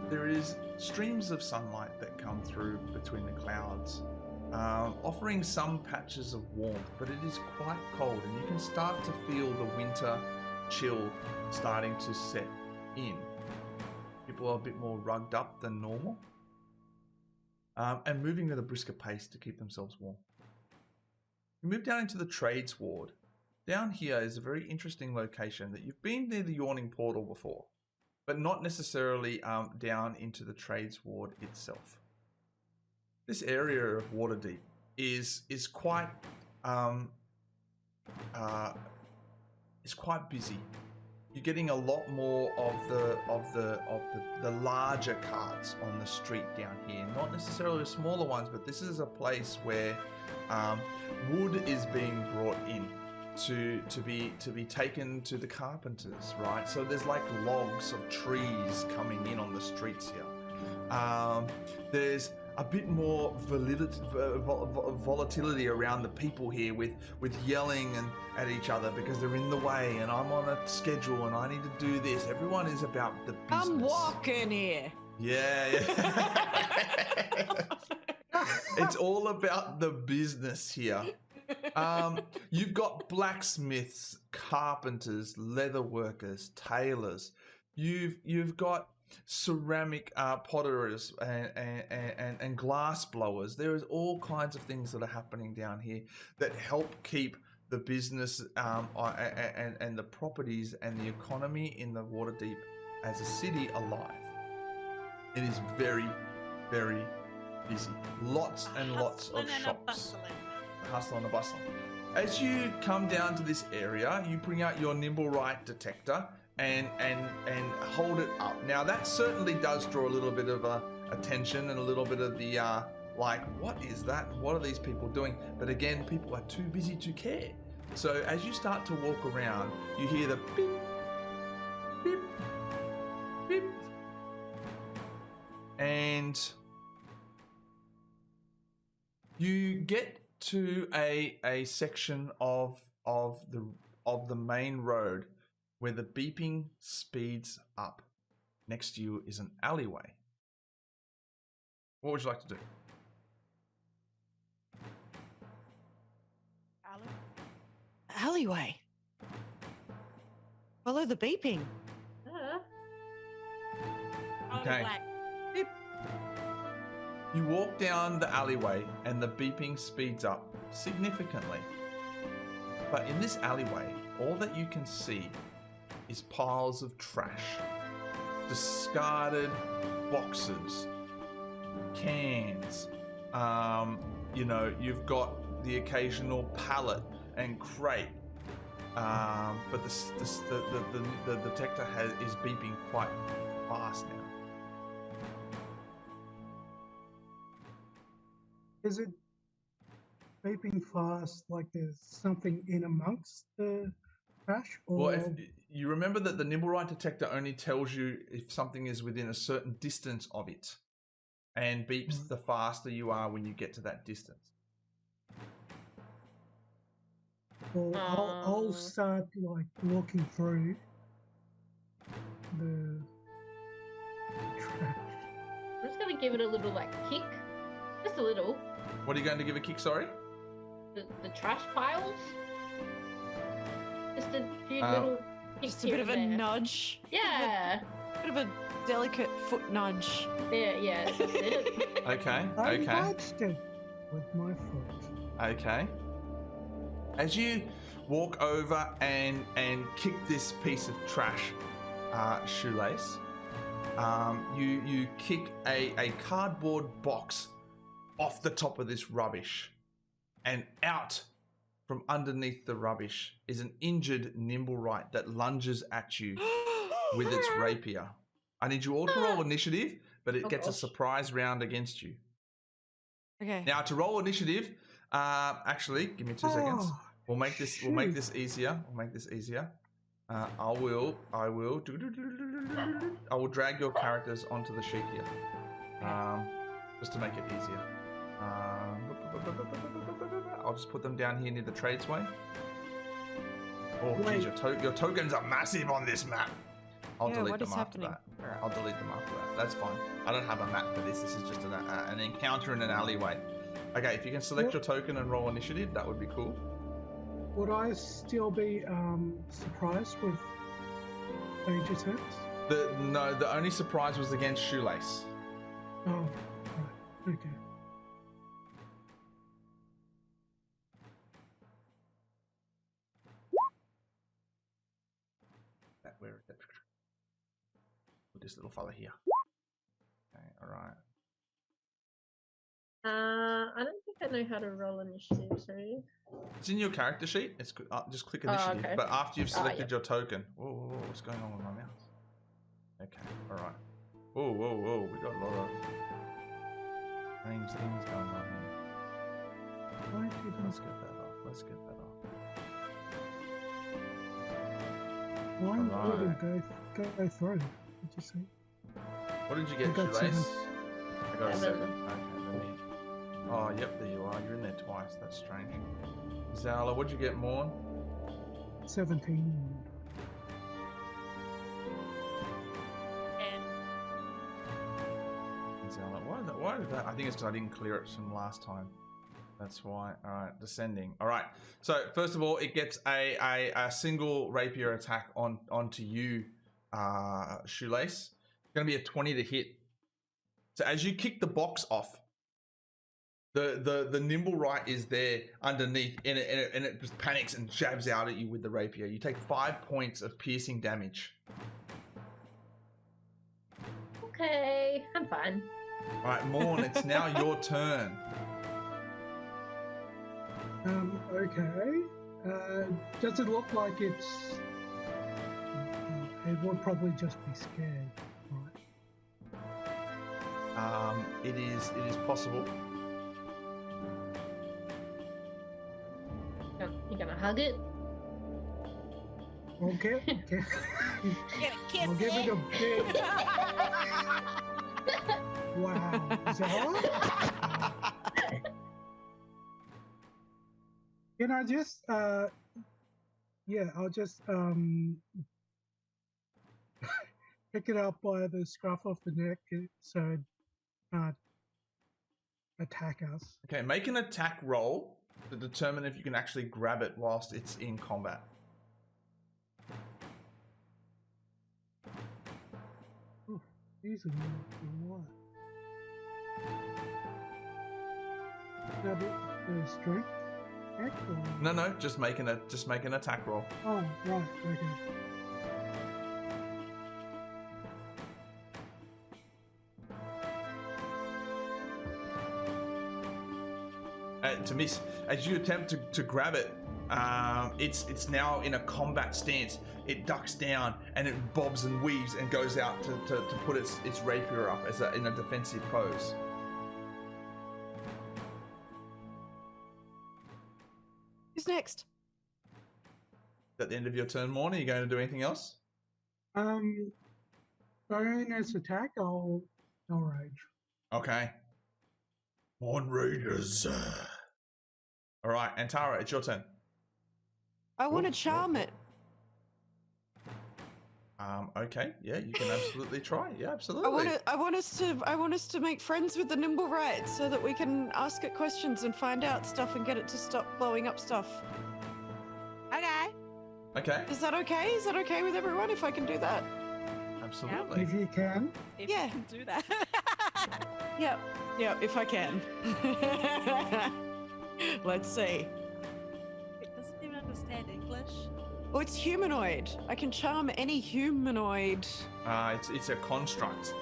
Speaker 1: there is streams of sunlight that come through between the clouds, offering some patches of warmth, but it is quite cold, and you can start to feel the winter chill starting to set in. People are a bit more rugged up than normal, and moving at a brisker pace to keep themselves warm. You move down into the trades ward. Down here is a very interesting location that you've been near the Yawning Portal before, but not necessarily down into the trades ward itself. This area of Waterdeep is quite busy. You're getting a lot more of the larger carts on the street down here. Not necessarily the smaller ones, but this is a place where wood is being brought in to be taken to the carpenters, right? So there's like logs of trees coming in on the streets here. There's a bit more volatility around the people here with yelling at each other because they're in the way, and I'm on a schedule and I need to do this. Everyone is about the business.
Speaker 4: I'm walking here.
Speaker 1: Yeah. It's all about the business here. You've got blacksmiths, carpenters, leather workers, tailors. You've got ceramic potterers and glass blowers. There is all kinds of things that are happening down here that help keep the business and the properties and the economy in the Waterdeep as a city alive. It is very, very busy. Lots and lots of shops. Hustle and a bustle. As you come down to this area, you bring out your Nimblewright detector and hold it up. Now that certainly does draw a little bit of attention and a little bit of the like, what is that? What are these people doing? But again, people are too busy to care. So as you start to walk around, you hear the beep, beep, beep, and you get to a section of the main road where the beeping speeds up. Next to you is an alleyway. What would you like to do?
Speaker 4: Alleyway. Follow the beeping.
Speaker 1: Okay. You walk down the alleyway and the beeping speeds up significantly. But in this alleyway, all that you can see is piles of trash, discarded boxes, cans. You've got the occasional pallet and crate. But the detector is beeping quite fast now.
Speaker 3: Is it beeping fast like there's something in amongst the trash? Or...
Speaker 1: Well, if you remember that the Nimblewright detector only tells you if something is within a certain distance of it, and beeps the faster you are when you get to that distance.
Speaker 3: Well, I'll start like walking through the trash.
Speaker 5: I'm just gonna give it a little kick, just a little.
Speaker 1: What are you going to give a kick? Sorry.
Speaker 5: The trash piles. Just a few little.
Speaker 4: Just a bit of a nudge.
Speaker 5: Yeah.
Speaker 4: A bit of a delicate foot nudge.
Speaker 5: Yeah. That's it.
Speaker 1: Okay.
Speaker 3: I nudged it with my foot.
Speaker 1: Okay. As you walk over and kick this piece of trash, Shoelace, you kick a cardboard box off the top of this rubbish, and out from underneath the rubbish is an injured Nimblewright that lunges at you with its rapier. I need you all to roll initiative, but it gets a surprise round against you.
Speaker 4: Okay.
Speaker 1: Now to roll initiative, actually, give me 2 seconds. We'll make this easier. I will drag your characters onto the sheet here, just to make it easier. I'll just put them down here near the tradesway. Oh, geez, your tokens are massive on this map. I'll
Speaker 4: Yeah,
Speaker 1: delete
Speaker 4: what
Speaker 1: them
Speaker 4: is
Speaker 1: after
Speaker 4: happening?
Speaker 1: that. Alright, I'll delete them after that. That's fine. I don't have a map for this. This is just an encounter in an alleyway. Okay, if you can select your token and roll initiative, that would be cool.
Speaker 3: Would I still be surprised with major attempts?
Speaker 1: No, the only surprise was against Shoelace.
Speaker 3: Oh, right. Okay.
Speaker 1: Where is it? With this little fella here. Okay, alright.
Speaker 5: I don't think I know how to roll initiative, sorry.
Speaker 1: It's in your character sheet. It's just click initiative.
Speaker 5: okay.
Speaker 1: But after you've selected
Speaker 5: yep.
Speaker 1: your token. Whoa, what's going on with my mouse? Okay, alright. Whoa. We got a lot of strange things going on here. Let's get that off.
Speaker 3: Why
Speaker 1: Alright.
Speaker 3: would it go through? Did you see?
Speaker 1: What did you get,
Speaker 3: I got
Speaker 1: Shoelace?
Speaker 3: 7.
Speaker 1: I got a 7.
Speaker 5: 7.
Speaker 1: Okay, let me... Oh, yep, there you are. You're in there twice. That's strange. Zala, what'd you get, Morn?
Speaker 3: 17.
Speaker 2: And
Speaker 1: Zala, why did that? I think it's because I didn't clear it from last time. That's why. All right, descending. All right. So first of all, it gets a single rapier attack onto you, Shoelace. It's going to be a 20 to hit. So as you kick the box off, the Nimblewright is there underneath, and it just panics and jabs out at you with the rapier. You take 5 points of piercing damage.
Speaker 5: Okay, I'm fine.
Speaker 1: All right, Morn, it's now your turn.
Speaker 3: Okay. Does it look like it's... It would probably just be scared, right?
Speaker 1: It is possible.
Speaker 5: You're gonna hug it?
Speaker 3: Okay.
Speaker 2: get a kiss
Speaker 3: I'll give it a big... Wow. Zara? Can I just, yeah, I'll just pick it up by the scruff of the neck so it can't attack us.
Speaker 1: Okay, make an attack roll to determine if you can actually grab it whilst it's in combat.
Speaker 3: Oh, easy. What? Now the strength check or...
Speaker 1: No, just make an attack roll.
Speaker 3: Oh, right, okay.
Speaker 1: To miss. As you attempt to grab it, it's now in a combat stance. It ducks down and it bobs and weaves and goes out to put its rapier up as in a defensive pose.
Speaker 4: Who's next?
Speaker 1: At the end of your turn, Morn, are you going to do anything else?
Speaker 3: Bonus attack, I'll rage.
Speaker 1: Okay. Morn rages. All right, Antara, it's your turn.
Speaker 4: I want to charm it.
Speaker 1: Okay, yeah, you can absolutely try. Yeah, absolutely.
Speaker 4: I want us to make friends with the Nimblewright so that we can ask it questions and find out stuff and get it to stop blowing up stuff.
Speaker 2: Okay.
Speaker 1: Okay.
Speaker 4: Is that okay? Is that okay with everyone if I can do that?
Speaker 1: Absolutely.
Speaker 3: If you can.
Speaker 2: If
Speaker 4: Yeah.
Speaker 2: you can do that.
Speaker 4: Yeah, if I can. Let's see.
Speaker 2: It doesn't even understand English.
Speaker 4: Oh, it's humanoid. I can charm any humanoid.
Speaker 1: It's a construct.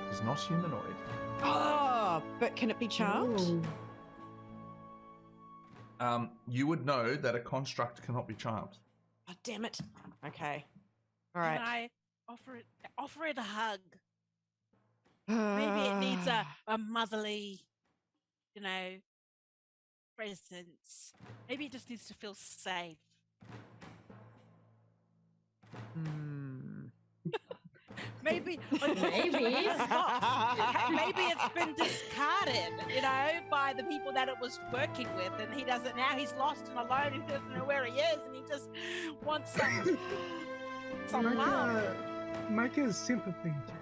Speaker 1: It's not humanoid.
Speaker 4: Oh, but can it be charmed?
Speaker 3: Oh.
Speaker 1: You would know that a construct cannot be charmed.
Speaker 4: Oh, damn it. Okay. All
Speaker 2: Can
Speaker 4: right.
Speaker 2: I offer it a hug? Maybe it needs a motherly, presence. Maybe it just needs to feel safe. Maybe it's been discarded, by the people that it was working with, and he doesn't now. He's lost and alone. He doesn't know where he is, and he just wants some Some love.
Speaker 3: Make a sympathy check.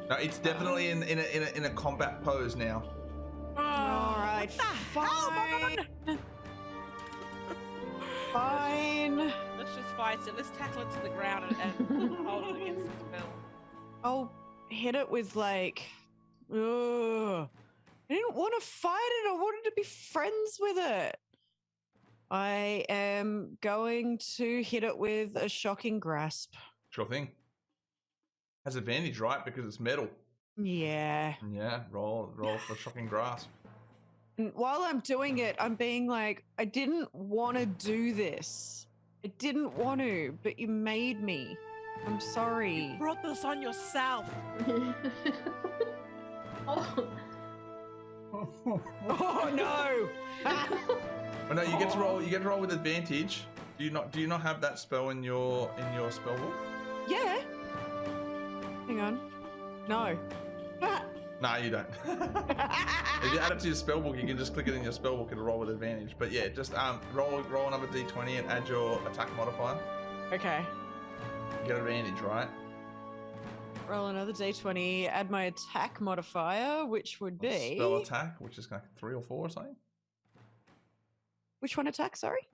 Speaker 1: No, it's definitely in a combat pose now.
Speaker 4: All right, fine. Fine.
Speaker 2: Let's just fight it. Let's tackle it to the ground and hold it against its will.
Speaker 4: I'll hit it with like, ugh. I didn't want to fight it. I wanted to be friends with it. I am going to hit it with a shocking grasp.
Speaker 1: Sure thing. Has advantage, right? Because it's metal.
Speaker 4: Yeah.
Speaker 1: Yeah, roll for shocking grasp.
Speaker 4: And while I'm doing it, I'm being like, I didn't want to do this. I didn't want to, but you made me. I'm sorry.
Speaker 2: You brought this on yourself.
Speaker 5: Oh.
Speaker 4: Oh no!
Speaker 1: Oh no, you get to roll. You get to roll with advantage. Do you not have that spell in your spell book?
Speaker 4: Yeah. Hang on. No.
Speaker 1: Nah, you don't. If you add it to your spell book, you can just click it in your spell book and roll with advantage. But yeah, just roll another d20 and add your attack modifier.
Speaker 4: Okay.
Speaker 1: You get advantage, right?
Speaker 4: Roll another d20, add my attack modifier, which would be...
Speaker 1: Spell attack, which is like 3 or 4 or something.
Speaker 4: Which one attack, sorry?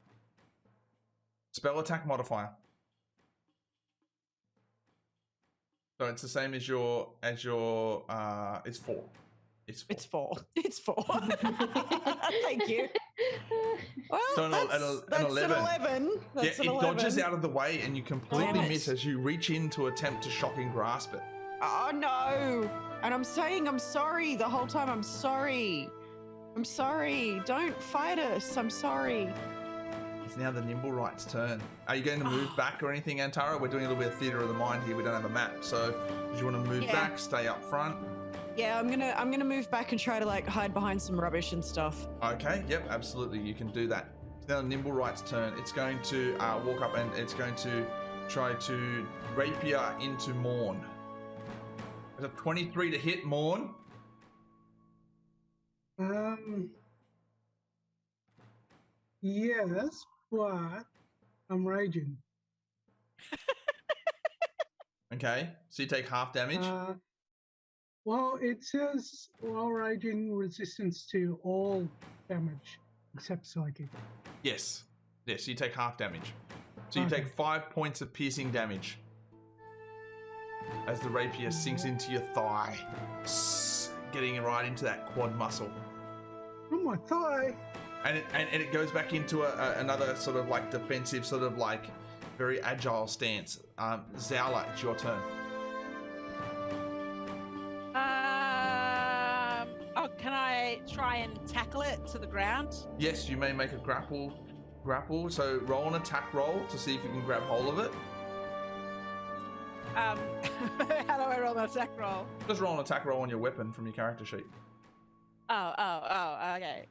Speaker 1: Spell attack modifier. So it's the same as your it's 4. It's 4.
Speaker 4: It's 4. It's 4. Thank you. Well,
Speaker 1: So
Speaker 4: that's an 11. That's
Speaker 1: yeah,
Speaker 4: an
Speaker 1: it
Speaker 4: 11.
Speaker 1: dodges out of the way and you completely
Speaker 4: Damn it.
Speaker 1: miss as you reach in to attempt to shocking grasp it.
Speaker 4: Oh no! And I'm saying I'm sorry the whole time. I'm sorry. I'm sorry. Don't fight us. I'm sorry.
Speaker 1: It's now the Nimblewright's turn. Are you going to move back or anything, Antara? We're doing a little bit of theatre of the mind here. We don't have a map, so do you want to move back, stay up front?
Speaker 4: Yeah, I'm gonna move back and try to like hide behind some rubbish and stuff.
Speaker 1: Okay, yep, absolutely, you can do that. It's now Nimblewright's turn. It's going to walk up and it's going to try to rapier into Morn. There's a 23 to hit Morn.
Speaker 3: Yes, but I'm raging.
Speaker 1: Okay, so you take half damage.
Speaker 3: Well, it says while raging, resistance to all damage except psychic.
Speaker 1: Yes, you take half damage. So you take 5 points of piercing damage as the rapier sinks into your thigh, getting right into that quad muscle.
Speaker 3: Oh, my thigh!
Speaker 1: And it goes back into another sort of like defensive, sort of like very agile stance. Zala, it's your turn.
Speaker 2: Can I try and tackle it to the ground?
Speaker 1: Yes, you may make a grapple. So roll an attack roll to see if you can grab hold of it.
Speaker 2: How do I roll an attack roll?
Speaker 1: Just roll an attack roll on your weapon from your character sheet.
Speaker 2: Oh, okay.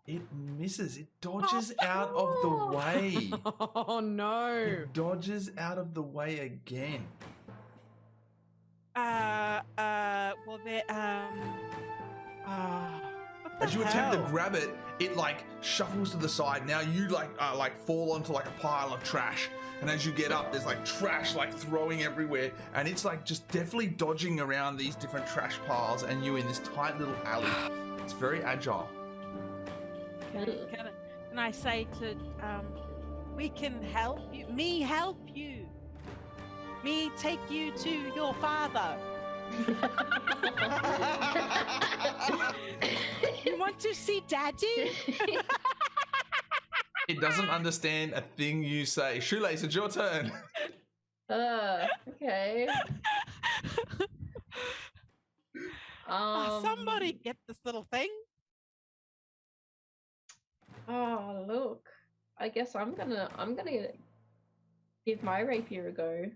Speaker 1: It misses. It dodges out of the way.
Speaker 4: Oh no!
Speaker 1: It dodges out of the way again.
Speaker 2: Well, there.
Speaker 1: As you attempt to grab it, it like shuffles to the side. Now you like fall onto like a pile of trash, and as you get up, there's like trash like throwing everywhere, and it's like just definitely dodging around these different trash piles, and you in this tight little alley. It's very agile.
Speaker 2: Can I say to we can help you? Me help you? Me take you to your father? You want to see Daddy?
Speaker 1: It doesn't understand a thing you say. Shoelace, it's your turn.
Speaker 5: Okay.
Speaker 2: Somebody get this little thing.
Speaker 5: Oh, look. I guess I'm gonna give my rapier a go.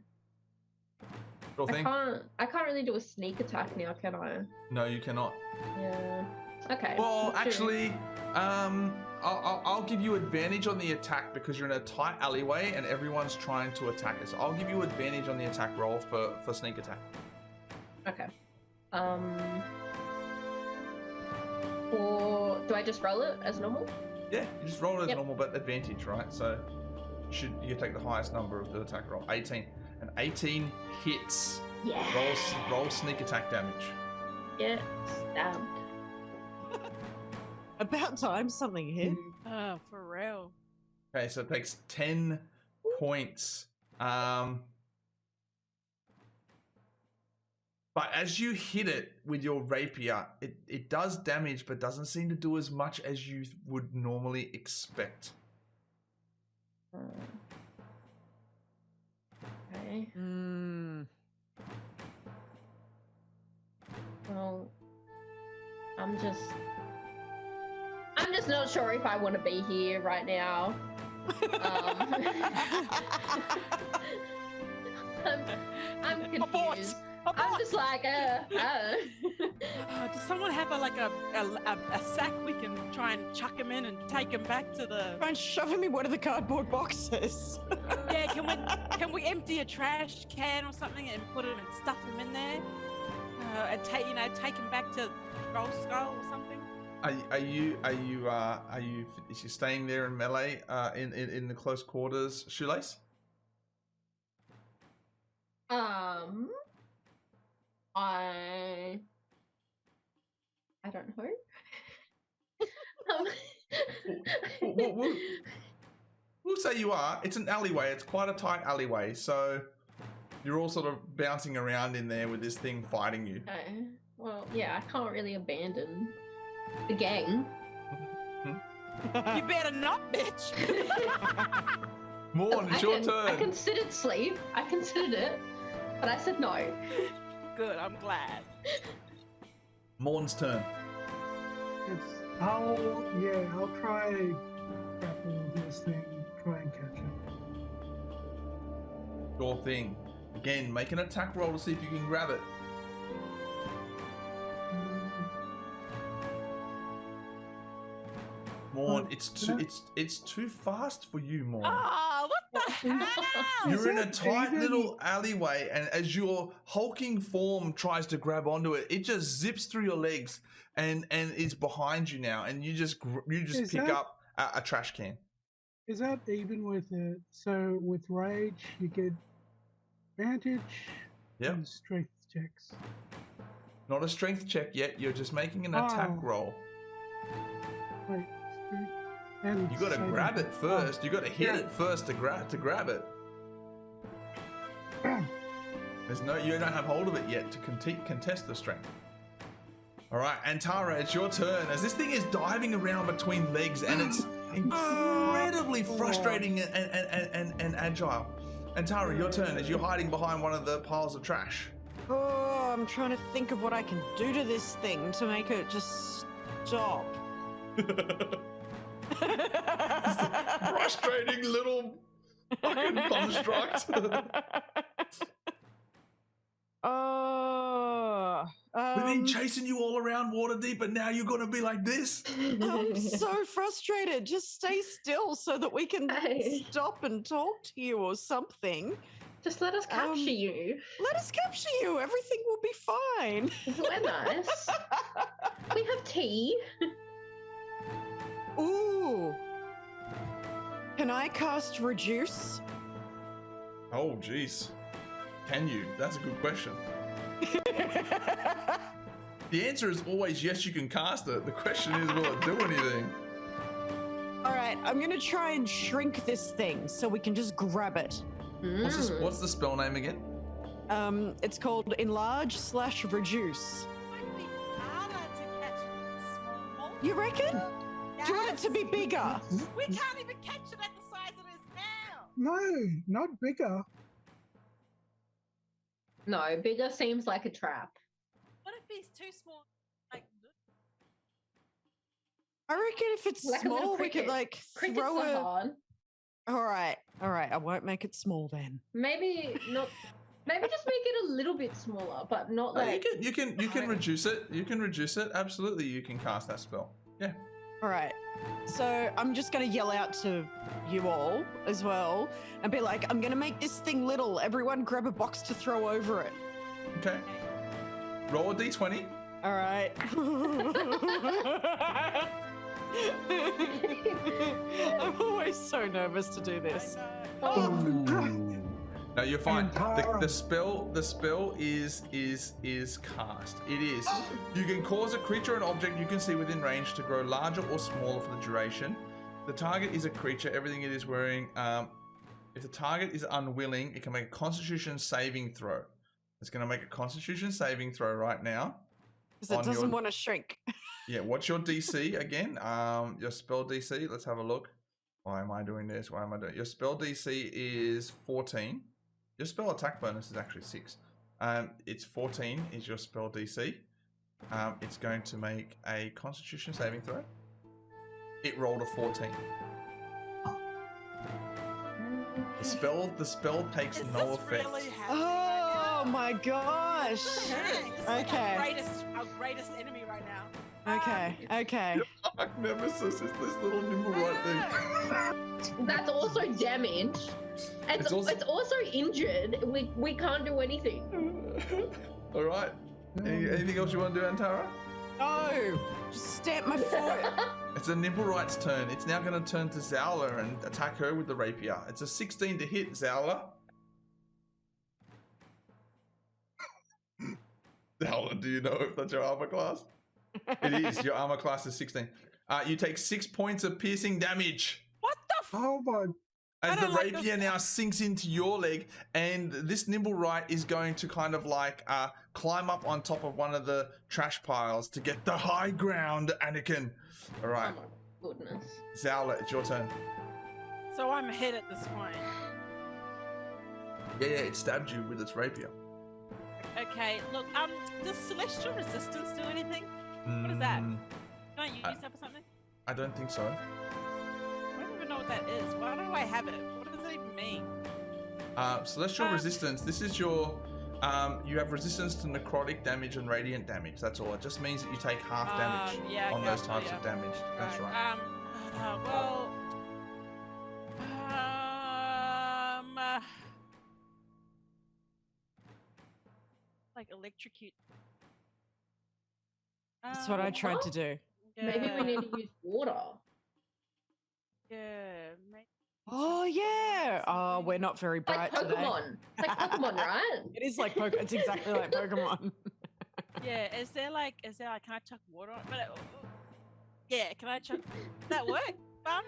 Speaker 1: Sure thing.
Speaker 5: I can't really do a sneak attack now, can I?
Speaker 1: No, you cannot.
Speaker 5: Yeah. Okay.
Speaker 1: Well, actually, I'll give you advantage on the attack because you're in a tight alleyway and everyone's trying to attack us. I'll give you advantage on the attack roll for sneak attack.
Speaker 5: Okay. Or do I just roll it as normal?
Speaker 1: Yeah, you just roll it as normal, but advantage, right? So you take the highest number of the attack roll. 18. And 18 hits.
Speaker 5: Yeah.
Speaker 1: Roll sneak attack damage.
Speaker 5: Yeah. Stabbed.
Speaker 4: About time something hit.
Speaker 2: Oh, for real.
Speaker 1: Okay, so it takes 10 points. But as you hit it with your rapier, it does damage, but doesn't seem to do as much as you would normally expect.
Speaker 5: Okay. Well, I'm just not sure if I want to be here right now. I'm confused. I'm just like,
Speaker 2: Does someone have a sack we can try and chuck him in and take him back to the?
Speaker 4: Try and shove him in one of the cardboard boxes.
Speaker 2: Yeah, can we empty a trash can or something and put him and stuff him in there? And take him back to Roll Skull or something.
Speaker 1: Are you is you staying there in melee in the close quarters, Shoelace?
Speaker 5: I don't know.
Speaker 1: We'll say you are. It's an alleyway. It's quite a tight alleyway, so you're all sort of bouncing around in there with this thing fighting you.
Speaker 5: Okay. Well, yeah, I can't really abandon the gang.
Speaker 2: You better not, bitch.
Speaker 1: Morn, it's your turn.
Speaker 5: I considered sleep. I considered it, but I said no.
Speaker 2: Good, I'm glad.
Speaker 1: Morn's turn.
Speaker 3: I'll try grapple this thing, try and catch it.
Speaker 1: Your thing. Again, make an attack roll to see if you can grab it. Morn, it's too fast for you, Morn.
Speaker 2: Oh, what the hell?
Speaker 1: You're in a tight little alleyway, and as your hulking form tries to grab onto it, it just zips through your legs and is behind you now, and you just pick up a trash can.
Speaker 3: Is that even with it? So with rage, you get advantage and strength checks.
Speaker 1: Not a strength check yet. You're just making an attack roll.
Speaker 3: Wait. And
Speaker 1: you got to grab it first. You got to hit it first to grab it. You don't have hold of it yet to contest the strength. All right, Antara, it's your turn. As this thing is diving around between legs, and it's incredibly frustrating and agile. Antara, your turn as you're hiding behind one of the piles of trash.
Speaker 4: Oh, I'm trying to think of what I can do to this thing to make it just stop.
Speaker 1: Frustrating little fucking construct. We've been chasing you all around Waterdeep, and now you're gonna be like this?
Speaker 4: I'm so frustrated. Just stay still so that we can stop and talk to you or something.
Speaker 5: Just let us capture you.
Speaker 4: Let us capture you. Everything will be fine.
Speaker 5: We're nice. We have tea.
Speaker 4: Ooh. Can I cast Reduce?
Speaker 1: Oh, jeez. Can you? That's a good question. The answer is always yes, you can cast it. The question is, will it do anything?
Speaker 4: All right, I'm going to try and shrink this thing so we can just grab it.
Speaker 1: What's the spell name again?
Speaker 4: It's called Enlarge/Reduce.
Speaker 2: Might be harder to catch small.
Speaker 4: You reckon?
Speaker 2: Yes.
Speaker 4: Do you want it to be bigger?
Speaker 2: We can't even catch it at the size it is now.
Speaker 3: No, not bigger.
Speaker 5: No, bigger seems like a trap.
Speaker 2: What if he's too small? Like,
Speaker 4: I reckon if it's
Speaker 5: like
Speaker 4: small, we could like throw it.
Speaker 5: On.
Speaker 4: All right. I won't make it small then.
Speaker 5: Maybe not. Maybe just make it a little bit smaller, but not like.
Speaker 1: You can reduce it. You can reduce it. Absolutely, you can cast that spell. Yeah.
Speaker 4: All right. So I'm just going to yell out to you all as well and be like, I'm going to make this thing little. Everyone grab a box to throw over it.
Speaker 1: Okay. Roll a d20.
Speaker 4: All right. I'm always so nervous to do this.
Speaker 1: No, you're fine. The spell is cast. It is. You can cause a creature or an object you can see within range to grow larger or smaller for the duration. The target is a creature. Everything it is wearing. If the target is unwilling, it can make a Constitution saving throw. It's going to make a Constitution saving throw right now.
Speaker 4: Because it doesn't want to shrink.
Speaker 1: Yeah. What's your DC again? Your spell DC. Let's have a look. Why am I doing this? Why am I doing? Your spell DC is 14. Your spell attack bonus is actually 6. It's 14 is your spell DC. It's going to make a Constitution saving throw. It rolled a 14. The spell takes no effect.
Speaker 2: Really
Speaker 4: oh my gosh. Okay.
Speaker 2: Our greatest enemy right now.
Speaker 4: Okay.
Speaker 1: Your arch nemesis is this little Nimblewright thing.
Speaker 5: That's also damaged. It's also injured. We can't do anything.
Speaker 1: All right. Anything else you want to do, Antara?
Speaker 4: No. Just stamp my foot.
Speaker 1: It's a Nimblewright's turn. It's now going to turn to Zowla and attack her with the rapier. It's a 16 to hit, Zowla. Zowla, do you know if that's your armor class? It is. Your armor class is 16. You take 6 points of piercing damage.
Speaker 2: What the
Speaker 3: Oh my.
Speaker 1: As the rapier now sinks into your leg, and this Nimblewright is going to kind of like climb up on top of one of the trash piles to get the high ground, Anakin. All right.
Speaker 5: Oh my goodness.
Speaker 1: Zowla, it's your turn.
Speaker 2: So I'm hit at this point.
Speaker 1: Yeah, it stabbed you with its rapier.
Speaker 2: Okay, look, does celestial resistance do anything? What is that? Can I use that for something?
Speaker 1: I don't think so.
Speaker 2: I don't even know what that is. Why do I have it? What does that even mean?
Speaker 1: Celestial resistance. This is your. You have resistance to necrotic damage and radiant damage. That's all. It just means that you take half damage on those types of damage. That's right.
Speaker 2: Like electrocute.
Speaker 4: That's what I tried to do.
Speaker 2: Yeah.
Speaker 5: Maybe we need to use water.
Speaker 2: Yeah. Maybe.
Speaker 4: Oh yeah. Oh, we're not very bright
Speaker 5: Like
Speaker 4: today.
Speaker 5: Pokemon. It's like Pokemon, right?
Speaker 4: It is like Pokemon. It's exactly like Pokemon.
Speaker 2: Yeah. Is there like? Can I chuck water on? But yeah. Can I chuck? Does that work?
Speaker 1: I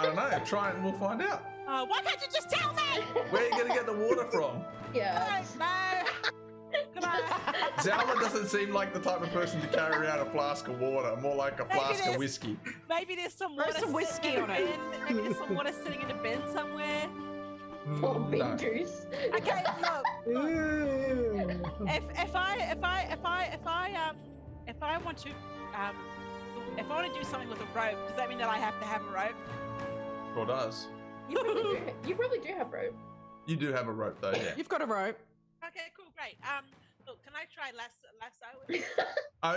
Speaker 1: don't know. Try it and we'll find out.
Speaker 2: Why can't you just tell me?
Speaker 1: Where are you going to get the water from?
Speaker 5: Yeah.
Speaker 2: No.
Speaker 1: Zowla doesn't seem like the type of person to carry around a flask of water, more like a flask of whiskey.
Speaker 2: Maybe there's some
Speaker 4: Throw
Speaker 2: water
Speaker 4: some whiskey
Speaker 2: sitting in
Speaker 4: on
Speaker 2: a
Speaker 4: it.
Speaker 2: bin. Maybe there's some water sitting in a bin somewhere.
Speaker 5: Or beet
Speaker 1: No.
Speaker 5: juice.
Speaker 2: Okay, look.
Speaker 3: Ew.
Speaker 2: If I want to do something with a rope, does that mean that I have to have a rope?
Speaker 1: Sure does.
Speaker 5: You probably do have rope.
Speaker 1: You do have a rope though, yeah.
Speaker 4: You've got a rope.
Speaker 2: Okay, cool, great. Look, can I try lasso it?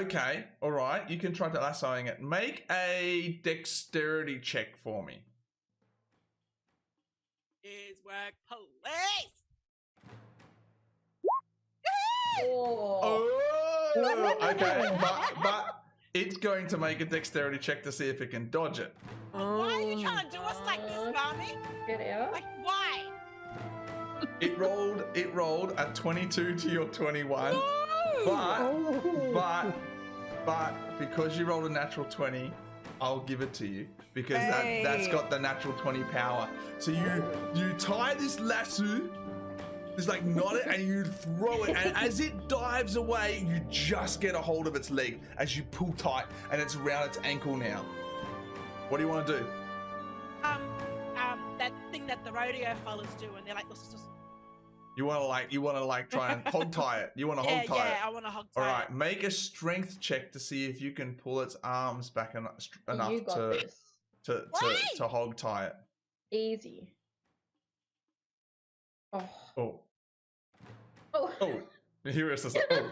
Speaker 1: Okay, all right. You can try lassoing it. Make a dexterity check for me.
Speaker 2: Is work police.
Speaker 5: Oh.
Speaker 1: Okay, but it's going to make a dexterity check to see if it can dodge it.
Speaker 2: Why are you trying to do us like this, Barney?
Speaker 5: Get out.
Speaker 2: Like, why?
Speaker 1: It rolled a 22 to your 21.
Speaker 2: No!
Speaker 1: But because you rolled a natural 20, I'll give it to you because that's got the natural 20 power. So you tie this lasso, just like knot it, and you throw it, and as it dives away, you just get a hold of its leg as you pull tight, and it's around its ankle now. What do you want to do?
Speaker 2: That thing that the rodeo fellas do, and they're like, just
Speaker 1: You want to try and hog tie it. You want to hog tie it.
Speaker 2: Yeah, I want to hog tie
Speaker 1: All right,
Speaker 2: it.
Speaker 1: make a strength check to see if you can pull its arms back enough
Speaker 5: You got this.
Speaker 1: to hog tie it.
Speaker 5: Easy. Oh.
Speaker 1: Oh.
Speaker 5: Oh.
Speaker 1: Here it is. Oh.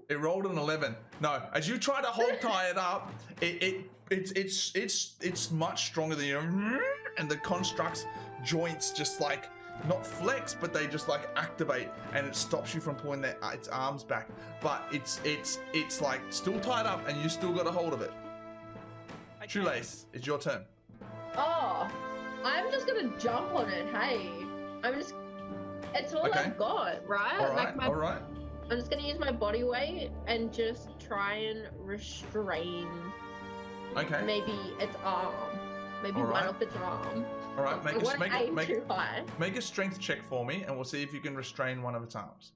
Speaker 1: It rolled an 11. No, as you try to hog tie it up, it's much stronger than you, and the construct's joints just like not flex, but they just like activate, and it stops you from pulling its arms back. But it's like still tied up, and you still got a hold of it. Okay. Shoelace, it's your turn.
Speaker 5: Oh, I'm just gonna jump on it. Hey, it's all I've got, right?
Speaker 1: All right.
Speaker 5: I'm just gonna use my body weight and just try and restrain.
Speaker 1: Okay.
Speaker 5: Maybe its arm. Maybe one of its arm.
Speaker 1: All right. Make a strength check for me, and we'll see if you can restrain one of its arms.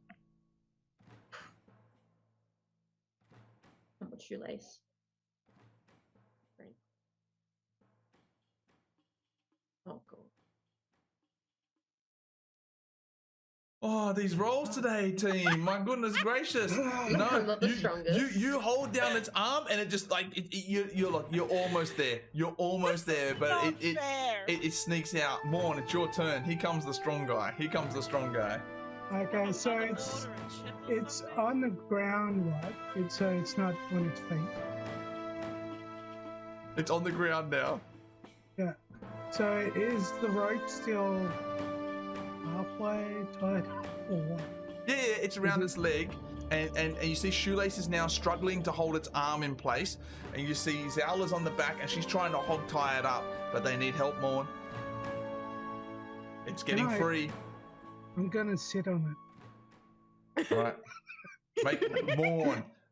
Speaker 5: How much Shoelace? Oh god.
Speaker 1: Oh, these rolls today, team! My goodness gracious! No,
Speaker 5: I'm not the strongest.
Speaker 1: You hold down its arm, and it just like you're almost there. You're almost there, but it sneaks out. Morn, it's your turn. Here comes the strong guy.
Speaker 3: Okay, so it's on the ground, right? It's not on its feet.
Speaker 1: It's on the ground now.
Speaker 3: Yeah. So is the rope still halfway tied or what?
Speaker 1: Yeah, it's around its leg, and you see Shoelace is now struggling to hold its arm in place, and you see Zowla's on the back, and she's trying to hog tie it up, but they need help, Morn. It's getting free.
Speaker 3: I'm gonna sit on it.
Speaker 1: All right.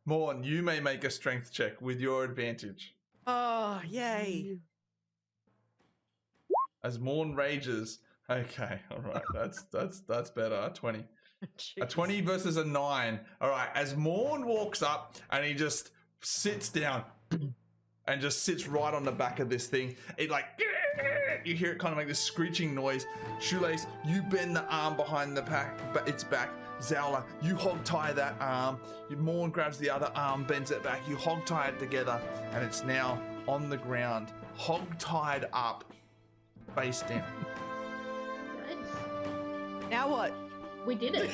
Speaker 1: Morn, you may make a strength check with your advantage.
Speaker 4: Oh, yay.
Speaker 1: As Morn rages. Okay, all right, that's better. 20. A 20 versus a 9. All right, as Morn walks up and he just sits down and just sits right on the back of this thing. It like, you hear it kind of make this screeching noise. Shoelace, you bend the arm behind its back. Zowla, you hog tie that arm. Morn grabs the other arm, bends it back. You hog tie it together, and it's now on the ground, hog tied up, face down.
Speaker 4: Now what?
Speaker 5: We did it.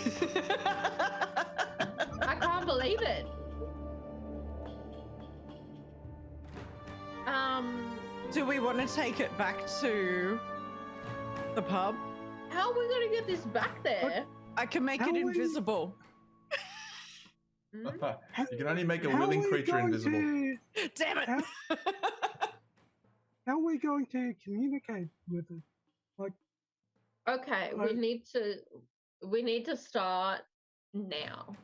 Speaker 5: I can't believe it.
Speaker 4: Do we want to take it back to the pub?
Speaker 5: How are we going to get this back there?
Speaker 4: I can make it invisible.
Speaker 1: You can only make a willing creature invisible.
Speaker 4: Damn it!
Speaker 3: How are we going to communicate with it? Like,
Speaker 5: okay, we need to start now.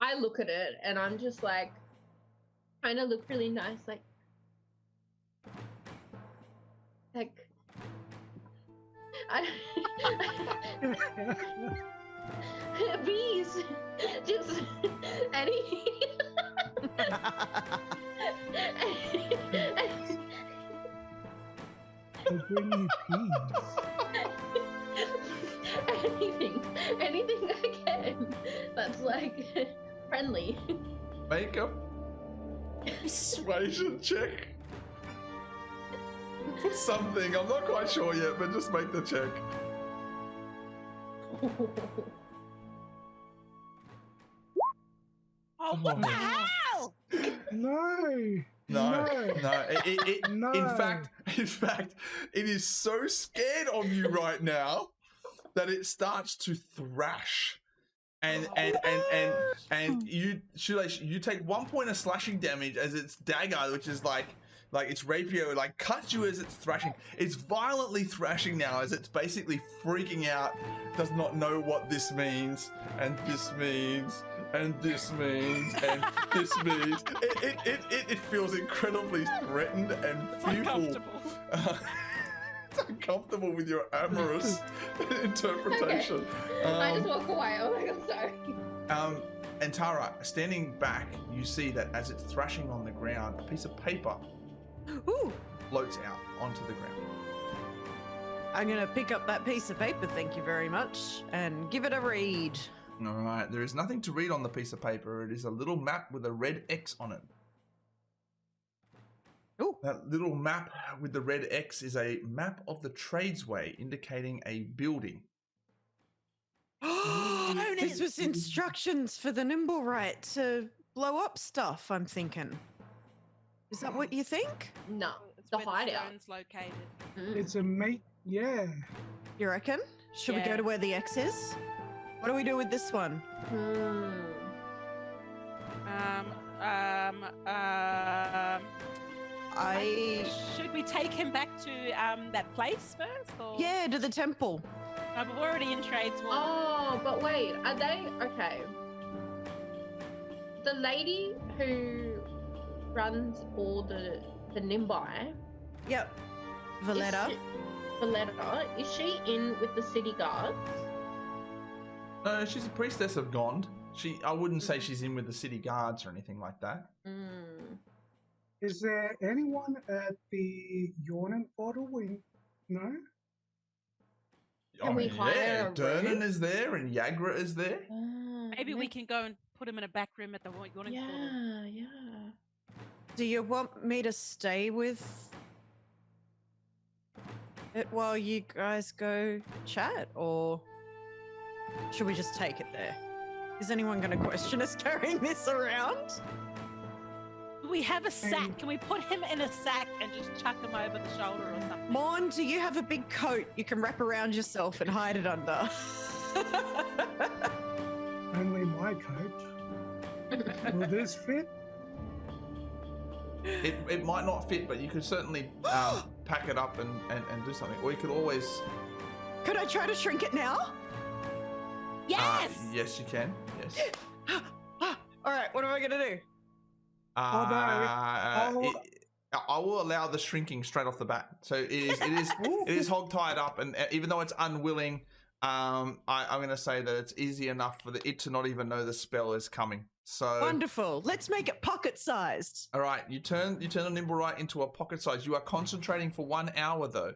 Speaker 5: I look at it and I'm just like, trying to look really nice, like Bees, just any.
Speaker 3: I'll bring you peas.
Speaker 5: Anything I can that's like friendly.
Speaker 1: Make a persuasion check. For something, I'm not quite sure yet, but just make the check.
Speaker 2: Oh, what the hell?
Speaker 3: No.
Speaker 1: No. In fact, it is so scared of you right now that it starts to thrash. And you, Shoelace, you take 1 point of slashing damage as its dagger, which is like its rapier, like cuts you as it's thrashing. It's violently thrashing now as it's basically freaking out, does not know what this means, and this means, and this means, and this means. It feels incredibly threatened and fearful. It's uncomfortable with your amorous interpretation.
Speaker 5: Okay. I just walk away. Oh my god, sorry.
Speaker 1: And Tara, standing back, you see that as it's thrashing on the ground, a piece of paper floats out onto the ground.
Speaker 4: I'm going to pick up that piece of paper, thank you very much, and give it a read.
Speaker 1: All right, there is nothing to read on the piece of paper. It is a little map with a red X on it.
Speaker 4: Ooh.
Speaker 1: That little map with the red X is a map of the tradesway indicating a building.
Speaker 4: This was instructions for the Nimblewright to blow up stuff, I'm thinking. Is that what you think?
Speaker 5: No,
Speaker 2: It's
Speaker 5: the
Speaker 2: where
Speaker 5: hideout.
Speaker 2: stone's located.
Speaker 3: It's a mate. Yeah.
Speaker 4: You reckon? Should we go
Speaker 2: Yeah.
Speaker 4: to where the X is? What do we do with this one?
Speaker 2: Should we take him back to that place first? Or?
Speaker 4: Yeah, to the temple.
Speaker 2: No, but we're already in trades.
Speaker 5: Oh, but wait, are they okay? The lady who runs all the Nimbai,
Speaker 4: Yep. Valletta.
Speaker 5: Is she in with the city guards?
Speaker 1: No, she's a priestess of Gond. I wouldn't say she's in with the city guards or anything like that.
Speaker 3: Is there anyone at the Yawning Bottle? No?
Speaker 5: Can we hire a
Speaker 1: Durnan
Speaker 5: room?
Speaker 1: is there and Yagra is there.
Speaker 2: Maybe we can go and put him in a back room at the yawning portal.
Speaker 5: Yeah.
Speaker 4: Do you want me to stay with it while you guys go chat, or should we just take it there? Is anyone going to question us carrying this around?
Speaker 2: We have a sack. Can we put him in a sack and just chuck him over the shoulder or something?
Speaker 4: Mon, do you have a big coat you can wrap around yourself and hide it under?
Speaker 3: Only my coat. Will this fit?
Speaker 1: It might not fit, but you could certainly pack it up and do something. Or you could always...
Speaker 4: Could I try to shrink it now?
Speaker 2: Yes!
Speaker 1: Yes, you can. Yes.
Speaker 4: All right, what am I going to do?
Speaker 1: I will allow the shrinking straight off the bat. So it is hog tied up, and even though it's unwilling, I'm going to say that it's easy enough for it to not even know the spell is coming. So
Speaker 4: Wonderful. Let's make it pocket-sized.
Speaker 1: all right, you turn the Nimblewright into a pocket size. You are concentrating for 1 hour though.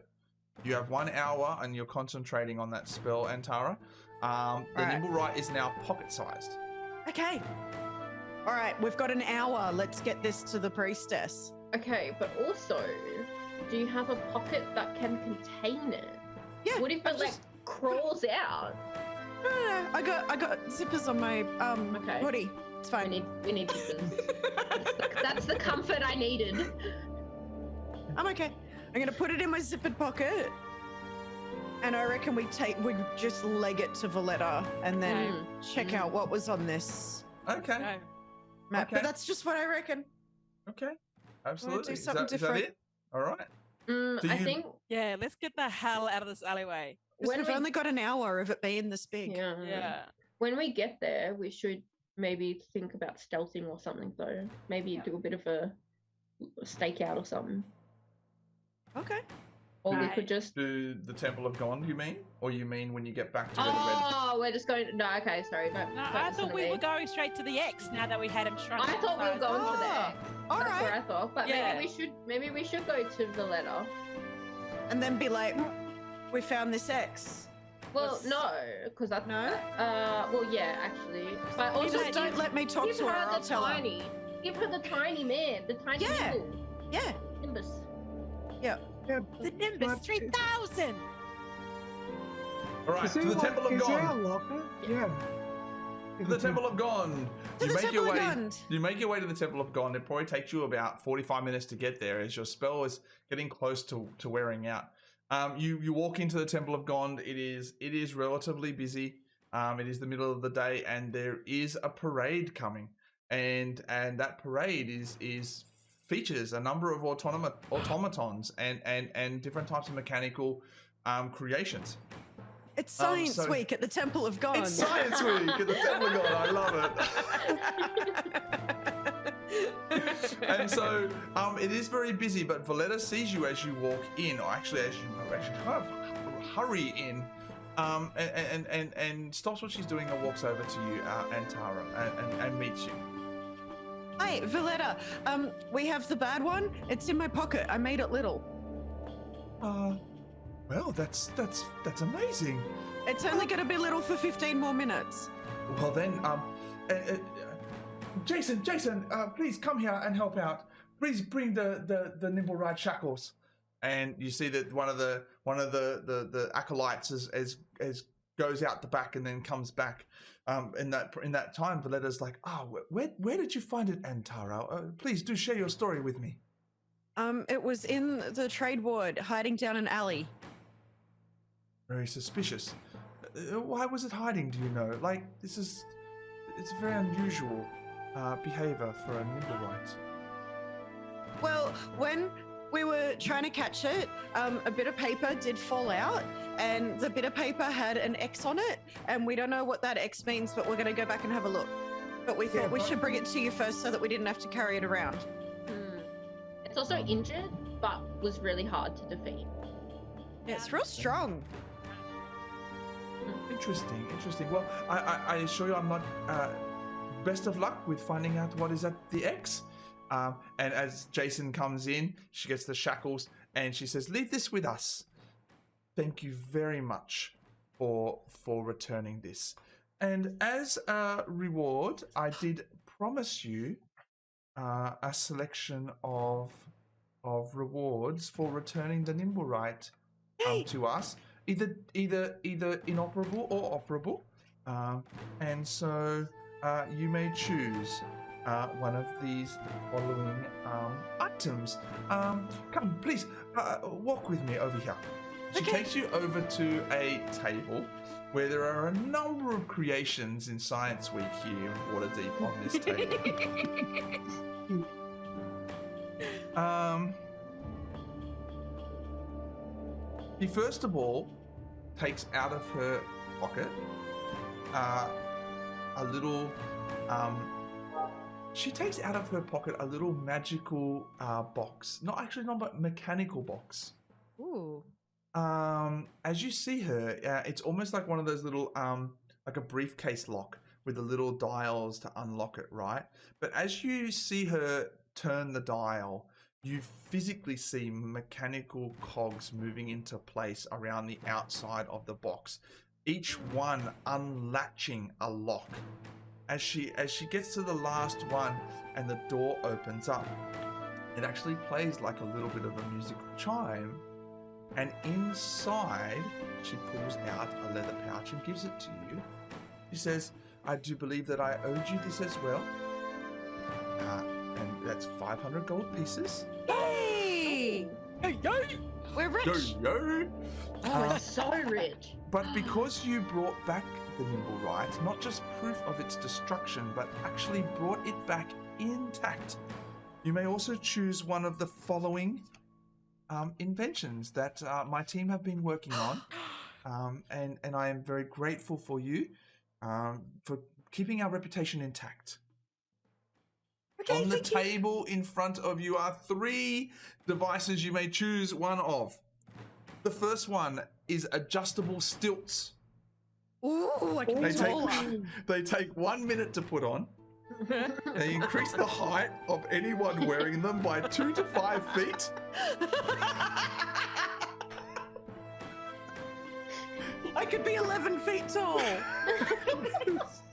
Speaker 1: You have 1 hour, and you're concentrating on that spell, Antara. The Nimblewright is now pocket sized.
Speaker 4: Okay. All right, we've got an hour. Let's get this to the priestess.
Speaker 5: Okay, but also, do you have a pocket that can contain it?
Speaker 4: Yeah.
Speaker 5: What if it crawls out?
Speaker 4: No. I got zippers on my
Speaker 5: Okay.
Speaker 4: hoodie. It's fine.
Speaker 5: We need zippers. That's the comfort I needed.
Speaker 4: I'm okay. I'm gonna put it in my zippered pocket, and I reckon we just leg it to Valletta and then check out what was on this
Speaker 1: Okay.
Speaker 2: No.
Speaker 4: map.
Speaker 1: Okay.
Speaker 4: But that's just what I reckon.
Speaker 1: Okay. Absolutely.
Speaker 4: do
Speaker 1: Is
Speaker 4: something
Speaker 1: that
Speaker 4: different.
Speaker 1: it? All right.
Speaker 5: I think
Speaker 2: Yeah, let's get the hell out of this alleyway.
Speaker 4: Because we've only got an hour of it being this big.
Speaker 2: Yeah.
Speaker 5: when we get there, we should maybe think about stealthing or something, though. Maybe do a bit of a stakeout or something.
Speaker 4: Okay.
Speaker 5: Or we could just
Speaker 1: Do the Temple of Gond, you mean? Or you mean when you get back to
Speaker 5: we're just going. No, okay, sorry.
Speaker 2: No, I thought we were going straight to the X now that we had him shrunk.
Speaker 5: I thought we were going to the X.
Speaker 4: All
Speaker 5: That's
Speaker 4: right.
Speaker 5: what I thought, but maybe we should go to Valletta.
Speaker 4: And then be like, we found this X.
Speaker 5: Well, no, because I
Speaker 4: No?
Speaker 5: well, yeah, actually, but
Speaker 4: You
Speaker 5: also
Speaker 4: just don't let me talk
Speaker 5: give
Speaker 4: to her.
Speaker 5: her
Speaker 4: I'll
Speaker 5: the
Speaker 4: tell her.
Speaker 5: tiny. Give her the tiny man, the tiny
Speaker 4: Yeah.
Speaker 5: Nimble.
Speaker 4: Yeah.
Speaker 5: Nimbus.
Speaker 3: Yeah,
Speaker 2: The Nimbus
Speaker 3: but
Speaker 2: 3000.
Speaker 1: All right,
Speaker 3: Is
Speaker 1: to
Speaker 3: there
Speaker 1: the Temple of
Speaker 3: is there a
Speaker 1: Gond.
Speaker 3: locker? Yeah.
Speaker 1: To the Temple of Gond.
Speaker 4: To the Temple of Gond.
Speaker 1: You make your way to the Temple of Gond. It probably takes you about 45 minutes to get there, as your spell is getting close to wearing out. You walk into the Temple of Gond. It is relatively busy. It is the middle of the day, and there is a parade coming, and that parade is features a number of automatons and different types of mechanical creations.
Speaker 4: It's Science
Speaker 1: so-
Speaker 4: Week at the Temple of God.
Speaker 1: It's Science Week at the Temple of Gond. I love it. And so it is very busy, but Valletta sees you as you walk in, or actually as you kind of hurry in, and stops what she's doing and walks over to you, Antara, and meets you.
Speaker 4: Hi, Valletta. We have the bad one. It's in my pocket. I made it little.
Speaker 1: Well, that's amazing.
Speaker 4: It's only going to be little for 15 more minutes.
Speaker 1: Well then, Jason, please come here and help out. Please bring the Nimblewright shackles. And you see that one of the acolytes has goes out the back and then comes back. In that time, Valletta's like, where did you find it, Antara? Please do share your story with me.
Speaker 4: It was in the trade ward, hiding down an alley.
Speaker 1: Very suspicious. Why was it hiding, do you know? Like, it's very unusual behavior for a Nimblewright.
Speaker 4: Well, when we were trying to catch it, a bit of paper did fall out, and the bit of paper had an X on it, and we don't know what that X means, but we're going to go back and have a look. But we thought we should bring it to you first so that we didn't have to carry it around.
Speaker 5: It's also injured, but was really hard to defeat.
Speaker 4: Yeah, it's real strong.
Speaker 1: Interesting. Well, I assure you I'm not... best of luck with finding out what is at the X. And as Jason comes in, she gets the shackles and she says, leave this with us. Thank you very much for returning this. And as a reward, I did promise you a selection of rewards for returning the Nimblewright to us. Either inoperable or operable. And so you may choose one of these following items. Come, please, walk with me over here. She takes you over to a table where there are a number of creations in Science Week here in Waterdeep on this table. She first of all takes out of her pocket a little magical box. Not but mechanical box.
Speaker 4: Ooh.
Speaker 1: As you see her, it's almost like one of those little like a briefcase lock with the little dials to unlock it, right? But as you see her turn the dial, you physically see mechanical cogs moving into place around the outside of the box, each one unlatching a lock. As she gets to the last one and the door opens up, it actually plays like a little bit of a musical chime, and inside she pulls out a leather pouch and gives it to you. She says, I do believe that I owed you this as well. And that's 500 gold pieces.
Speaker 4: Yay!
Speaker 2: Yo!
Speaker 4: We're rich!
Speaker 1: Yo!
Speaker 5: Oh, it's so rich.
Speaker 1: But because you brought back the Nimblewright, not just proof of its destruction, but actually brought it back intact, you may also choose one of the following inventions that my team have been working on. And I am very grateful for you for keeping our reputation intact.
Speaker 4: Okay,
Speaker 1: on the table in front of you are 3 devices you may choose one of. The first one is adjustable stilts.
Speaker 4: Ooh, I can be taller.
Speaker 1: They take 1 minute to put on. They increase the height of anyone wearing them by 2 to 5 feet.
Speaker 4: I could be 11 feet tall.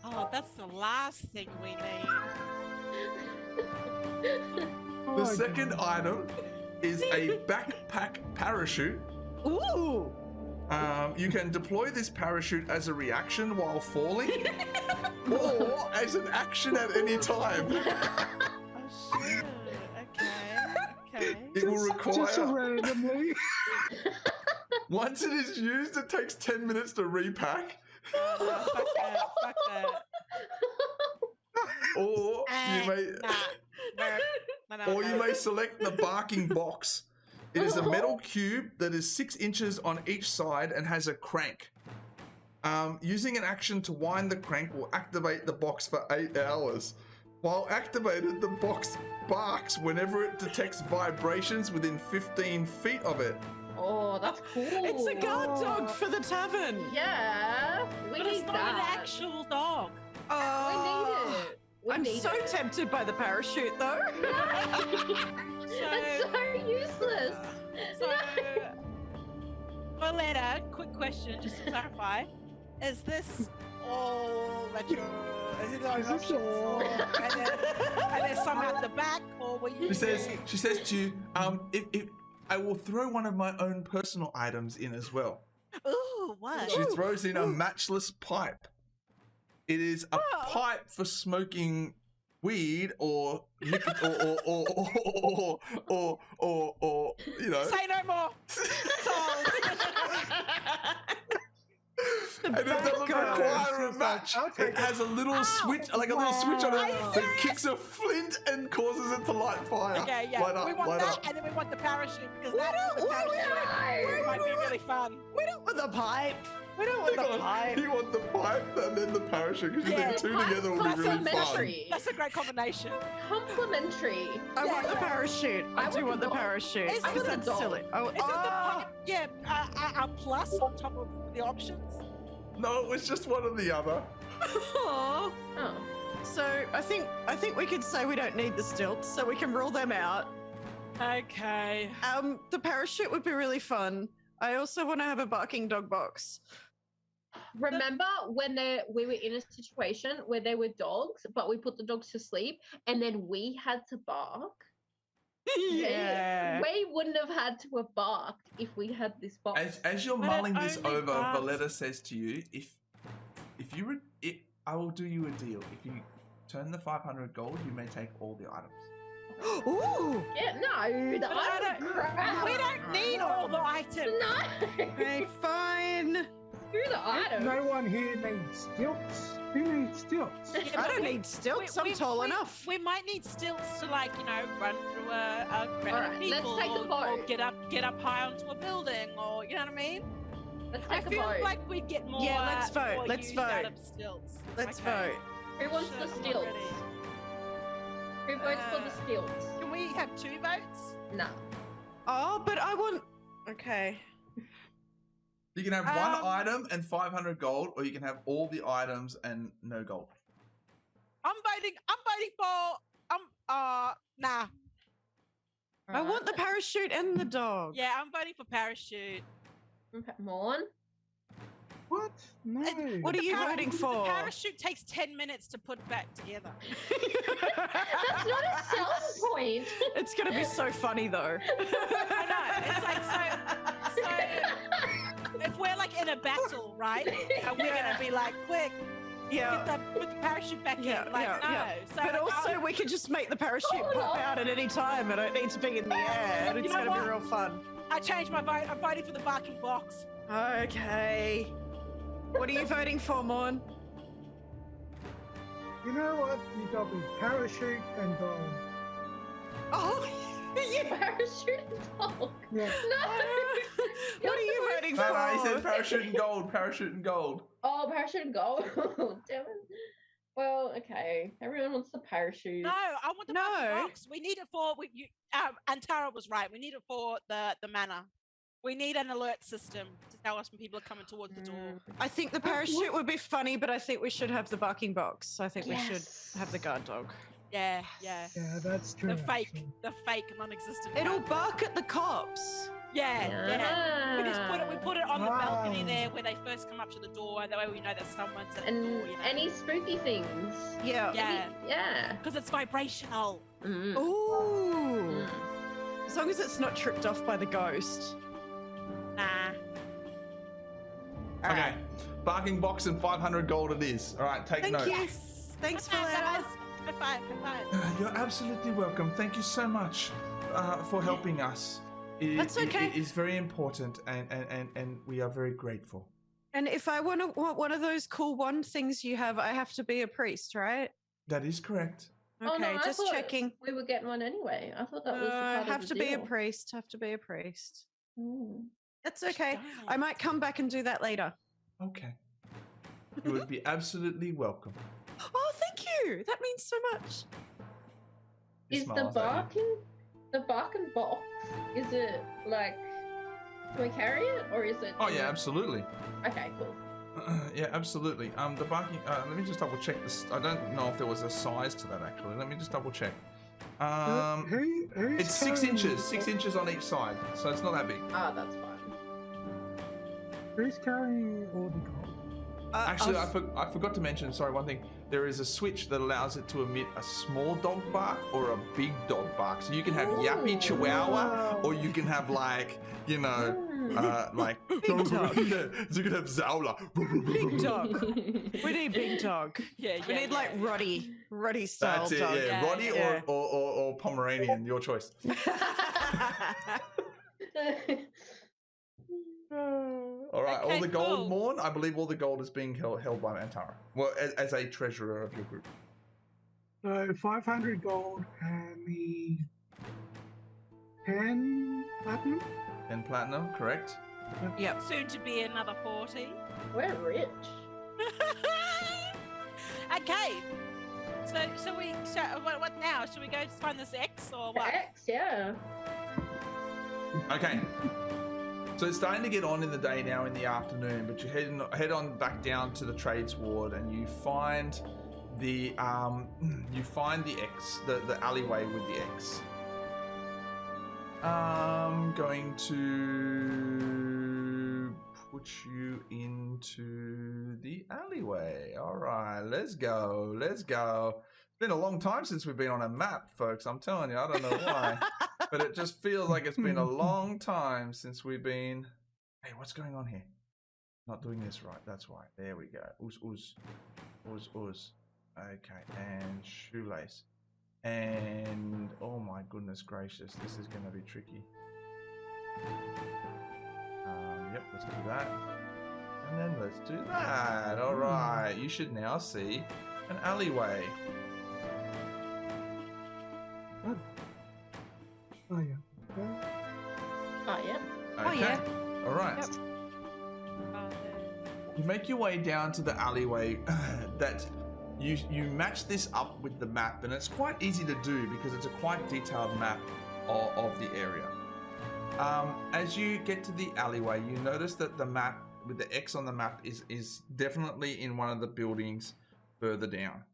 Speaker 2: Oh, that's the last thing we need.
Speaker 1: The second item is a backpack parachute.
Speaker 4: Ooh.
Speaker 1: You can deploy this parachute as a reaction while falling, or as an action at any time.
Speaker 2: Oh shit. Okay.
Speaker 1: It will require.
Speaker 3: Just randomly.
Speaker 1: Once it is used, it takes 10 minutes to repack.
Speaker 2: No, fuck that.
Speaker 1: Or you may select the barking box. It is a metal cube that is 6 inches on each side and has a crank. Using an action to wind the crank will activate the box for 8 hours. While activated, the box barks whenever it detects vibrations within 15 feet of it.
Speaker 5: Oh, that's cool.
Speaker 4: It's a guard dog for the tavern.
Speaker 5: Yeah, we
Speaker 2: But
Speaker 5: need
Speaker 2: it's not
Speaker 5: that.
Speaker 2: an actual dog.
Speaker 5: We need it.
Speaker 4: I'm so tempted by the parachute, though.
Speaker 5: That's so useless.
Speaker 2: So, Violetta, quick question, just to clarify: is this all that you're? Is it like
Speaker 3: Is this all?
Speaker 2: and there's some at the back, or were you?
Speaker 1: She says to you, if I will throw one of my own personal items in as well.
Speaker 2: Ooh. Ooh, what?
Speaker 1: She throws in a matchless pipe. It is a pipe for smoking weed or you know.
Speaker 2: Say no more.
Speaker 1: And it doesn't require a match. It has a little switch, like a little switch on it that kicks a flint and causes it to light fire.
Speaker 2: Okay, yeah.
Speaker 1: Light up,
Speaker 2: we want
Speaker 1: light
Speaker 2: that,
Speaker 1: up.
Speaker 2: and then we want the parachute because that might be really fun.
Speaker 4: We don't want the pipe. We don't want the pipe.
Speaker 1: You want the pipe and then the parachute because you think two together will be really fun.
Speaker 2: That's a great combination.
Speaker 5: Complimentary.
Speaker 4: I want the parachute. I do want the parachute.
Speaker 2: Isn't
Speaker 4: Because that's silly. Oh,
Speaker 2: Isn't the pipe, a plus on top of the options?
Speaker 1: No, it was just one or the other.
Speaker 4: oh. So I think we could say we don't need the stilts, so we can rule them out.
Speaker 2: Okay.
Speaker 4: The parachute would be really fun. I also want to have a barking dog box.
Speaker 5: Remember when we were in a situation where there were dogs, but we put the dogs to sleep, and then we had to bark?
Speaker 4: Yeah.
Speaker 5: We wouldn't have had to have barked if we had this box.
Speaker 1: As you're mulling this over, Valletta says to you, I will do you a deal. If you turn the 500 gold, you may take all the items.
Speaker 4: Ooh.
Speaker 5: Yeah, no, the items crap.
Speaker 2: We don't need all the items.
Speaker 5: No.
Speaker 4: Okay, fine.
Speaker 5: Screw the items.
Speaker 3: No one here needs stilts. Who needs stilts?
Speaker 4: I don't need stilts. I'm tall enough.
Speaker 2: We might need stilts to, like, run through a crowd
Speaker 5: Alright,
Speaker 2: of people,
Speaker 5: let's take a
Speaker 2: or
Speaker 5: vote.
Speaker 2: get up high onto a building, or you know what I mean.
Speaker 5: Let's
Speaker 2: I
Speaker 5: take a
Speaker 2: feel
Speaker 5: vote.
Speaker 2: like we'd get more.
Speaker 4: Yeah, let's vote,
Speaker 2: more
Speaker 4: let's
Speaker 2: use out
Speaker 4: vote.
Speaker 2: of stilts.
Speaker 4: Let's
Speaker 2: Okay.
Speaker 4: vote.
Speaker 5: Who wants
Speaker 2: Shit,
Speaker 5: the
Speaker 2: I'm not
Speaker 5: stilts?
Speaker 2: ready.
Speaker 5: Who votes for the stilts?
Speaker 2: Can we have 2 votes?
Speaker 5: No.
Speaker 4: Oh, but I want. Okay.
Speaker 1: You can have one item and 500 gold, or you can have all the items and no gold.
Speaker 2: I'm voting for. Nah.
Speaker 4: I want the parachute and the dog.
Speaker 2: Yeah, I'm voting for parachute.
Speaker 5: Okay, Morn.
Speaker 3: What? No.
Speaker 4: What are you voting
Speaker 2: The
Speaker 4: for?
Speaker 2: parachute takes 10 minutes to put back together.
Speaker 5: That's not a selling point.
Speaker 4: It's gonna be so funny though.
Speaker 2: I know. It's like so. If we're like in a battle, right? And we're gonna be like, quick,
Speaker 4: Yeah.
Speaker 2: put the parachute back
Speaker 4: Yeah,
Speaker 2: in. Like,
Speaker 4: yeah,
Speaker 2: no.
Speaker 4: yeah.
Speaker 2: So
Speaker 4: But also, we could just make the parachute pop out at any time. I don't need to be in the air. And it's
Speaker 2: know
Speaker 4: gonna
Speaker 2: what?
Speaker 4: be real fun.
Speaker 2: I changed my vote. I'm voting for the barking box.
Speaker 4: Okay. What are you voting for, Morn?
Speaker 3: You know what? You got me parachute and dog.
Speaker 4: Oh, yeah.
Speaker 5: Parachute and dog.
Speaker 3: Yeah.
Speaker 5: No.
Speaker 4: What are you voting for?
Speaker 1: No, he said parachute and gold, parachute and gold.
Speaker 5: Oh, parachute and gold. Damn it. Well, okay. Everyone wants the parachute.
Speaker 2: No, I want the barking box. We need it for. And Tara was right. We need it for the manor. We need an alert system to tell us when people are coming towards the door.
Speaker 4: I think the parachute would be funny, but I think we should have the barking box. I think we should
Speaker 5: Yes.
Speaker 4: have the guard dog.
Speaker 2: Yeah, yeah.
Speaker 3: Yeah, that's true.
Speaker 2: The fake,
Speaker 3: actually.
Speaker 2: the fake non-existent.
Speaker 4: It'll
Speaker 2: one.
Speaker 4: bark at the cops.
Speaker 2: Yeah. We just put it on the balcony
Speaker 3: Wow.
Speaker 2: there where they first come up to the door, and that way we know that someone's at the
Speaker 5: And
Speaker 2: door.
Speaker 5: any spooky things.
Speaker 4: Yeah.
Speaker 2: Yeah,
Speaker 5: Yeah.
Speaker 2: because it's vibrational.
Speaker 5: Mm.
Speaker 4: Ooh.
Speaker 5: Mm.
Speaker 4: As long as it's not tripped off by the ghost.
Speaker 2: Nah.
Speaker 1: Okay, barking box and 500 gold it is. All right, take
Speaker 4: Thank
Speaker 1: note.
Speaker 4: you. Thanks,
Speaker 2: High
Speaker 4: Valletta.
Speaker 2: five, high five.
Speaker 1: You're absolutely welcome. Thank you so much for helping us.
Speaker 4: That's okay.
Speaker 1: It is very important, and we are very grateful.
Speaker 4: And if I want one of those cool wand things you have, I have to be a priest, right?
Speaker 1: That is correct.
Speaker 4: Okay,
Speaker 5: Oh, no, I
Speaker 4: just
Speaker 5: thought
Speaker 4: checking.
Speaker 5: We were getting one anyway. I thought that was the
Speaker 4: I
Speaker 5: part
Speaker 4: have
Speaker 5: of
Speaker 4: to
Speaker 5: the
Speaker 4: be a
Speaker 5: deal.
Speaker 4: priest. Have to be a priest.
Speaker 5: Mm.
Speaker 4: That's okay. I might come back and do that later.
Speaker 1: Okay. You would be absolutely welcome.
Speaker 4: Oh, thank you. That means so much.
Speaker 1: He
Speaker 5: Is the
Speaker 1: smiles at you.
Speaker 5: barking box, is it like, can we carry it or is it?
Speaker 1: Oh yeah, absolutely.
Speaker 5: Okay, cool.
Speaker 1: Yeah, absolutely. The barking. Let me just double check this. I don't know if there was a size to that actually. Let me just double check.
Speaker 3: Who's
Speaker 1: It's 6
Speaker 3: carrying-
Speaker 1: inches. 6 inches on each side, so it's not that big.
Speaker 5: Ah, that's fine.
Speaker 3: Who's carrying all the gold?
Speaker 1: Actually, I forgot to mention, sorry, one thing. There is a switch that allows it to emit a small dog bark or a big dog bark. So you can have yappy chihuahua, or you can have like, you know, like
Speaker 4: Big dog.
Speaker 1: Yeah, so you can have Zowla.
Speaker 4: Big dog. We need big dog. We need like Roddy style
Speaker 1: That's it,
Speaker 4: dog.
Speaker 1: yeah. Roddy or Pomeranian, your choice. All right,
Speaker 2: Okay,
Speaker 1: all the gold,
Speaker 2: cool.
Speaker 1: Morn. I believe all the gold is being held by Antara. Well, as a treasurer of your group.
Speaker 3: So 500 gold and the 10 platinum.
Speaker 1: 10 platinum, correct?
Speaker 4: Yep.
Speaker 2: Soon to be another 40.
Speaker 5: We're rich.
Speaker 2: Okay. So what now? Should we go to find this X or what?
Speaker 5: X, yeah.
Speaker 1: Okay. So it's starting to get on in the day now in the afternoon, but you head on back down to the trades ward, and you find the X, the alleyway with the X. I'm going to put you into the alleyway. All right, let's go. It's been a long time since we've been on a map, folks. I'm telling you, I don't know why. But it just feels like it's been a long time since we've been... Hey, what's going on here? Not doing this right, that's why. There we go. Uz. Okay, and shoelace. And, oh my goodness gracious, this is going to be tricky. Yep, let's do that. And then let's do that. All right, you should now see an alleyway.
Speaker 3: Oh yeah.
Speaker 5: Oh, yeah.
Speaker 1: Okay.
Speaker 4: Oh, yeah.
Speaker 1: All right.
Speaker 4: Yep.
Speaker 1: You make your way down to the alleyway that you match this up with the map, and it's quite easy to do because it's a quite detailed map of the area. As you get to the alleyway, you notice that the map with the X on the map is definitely in one of the buildings further down.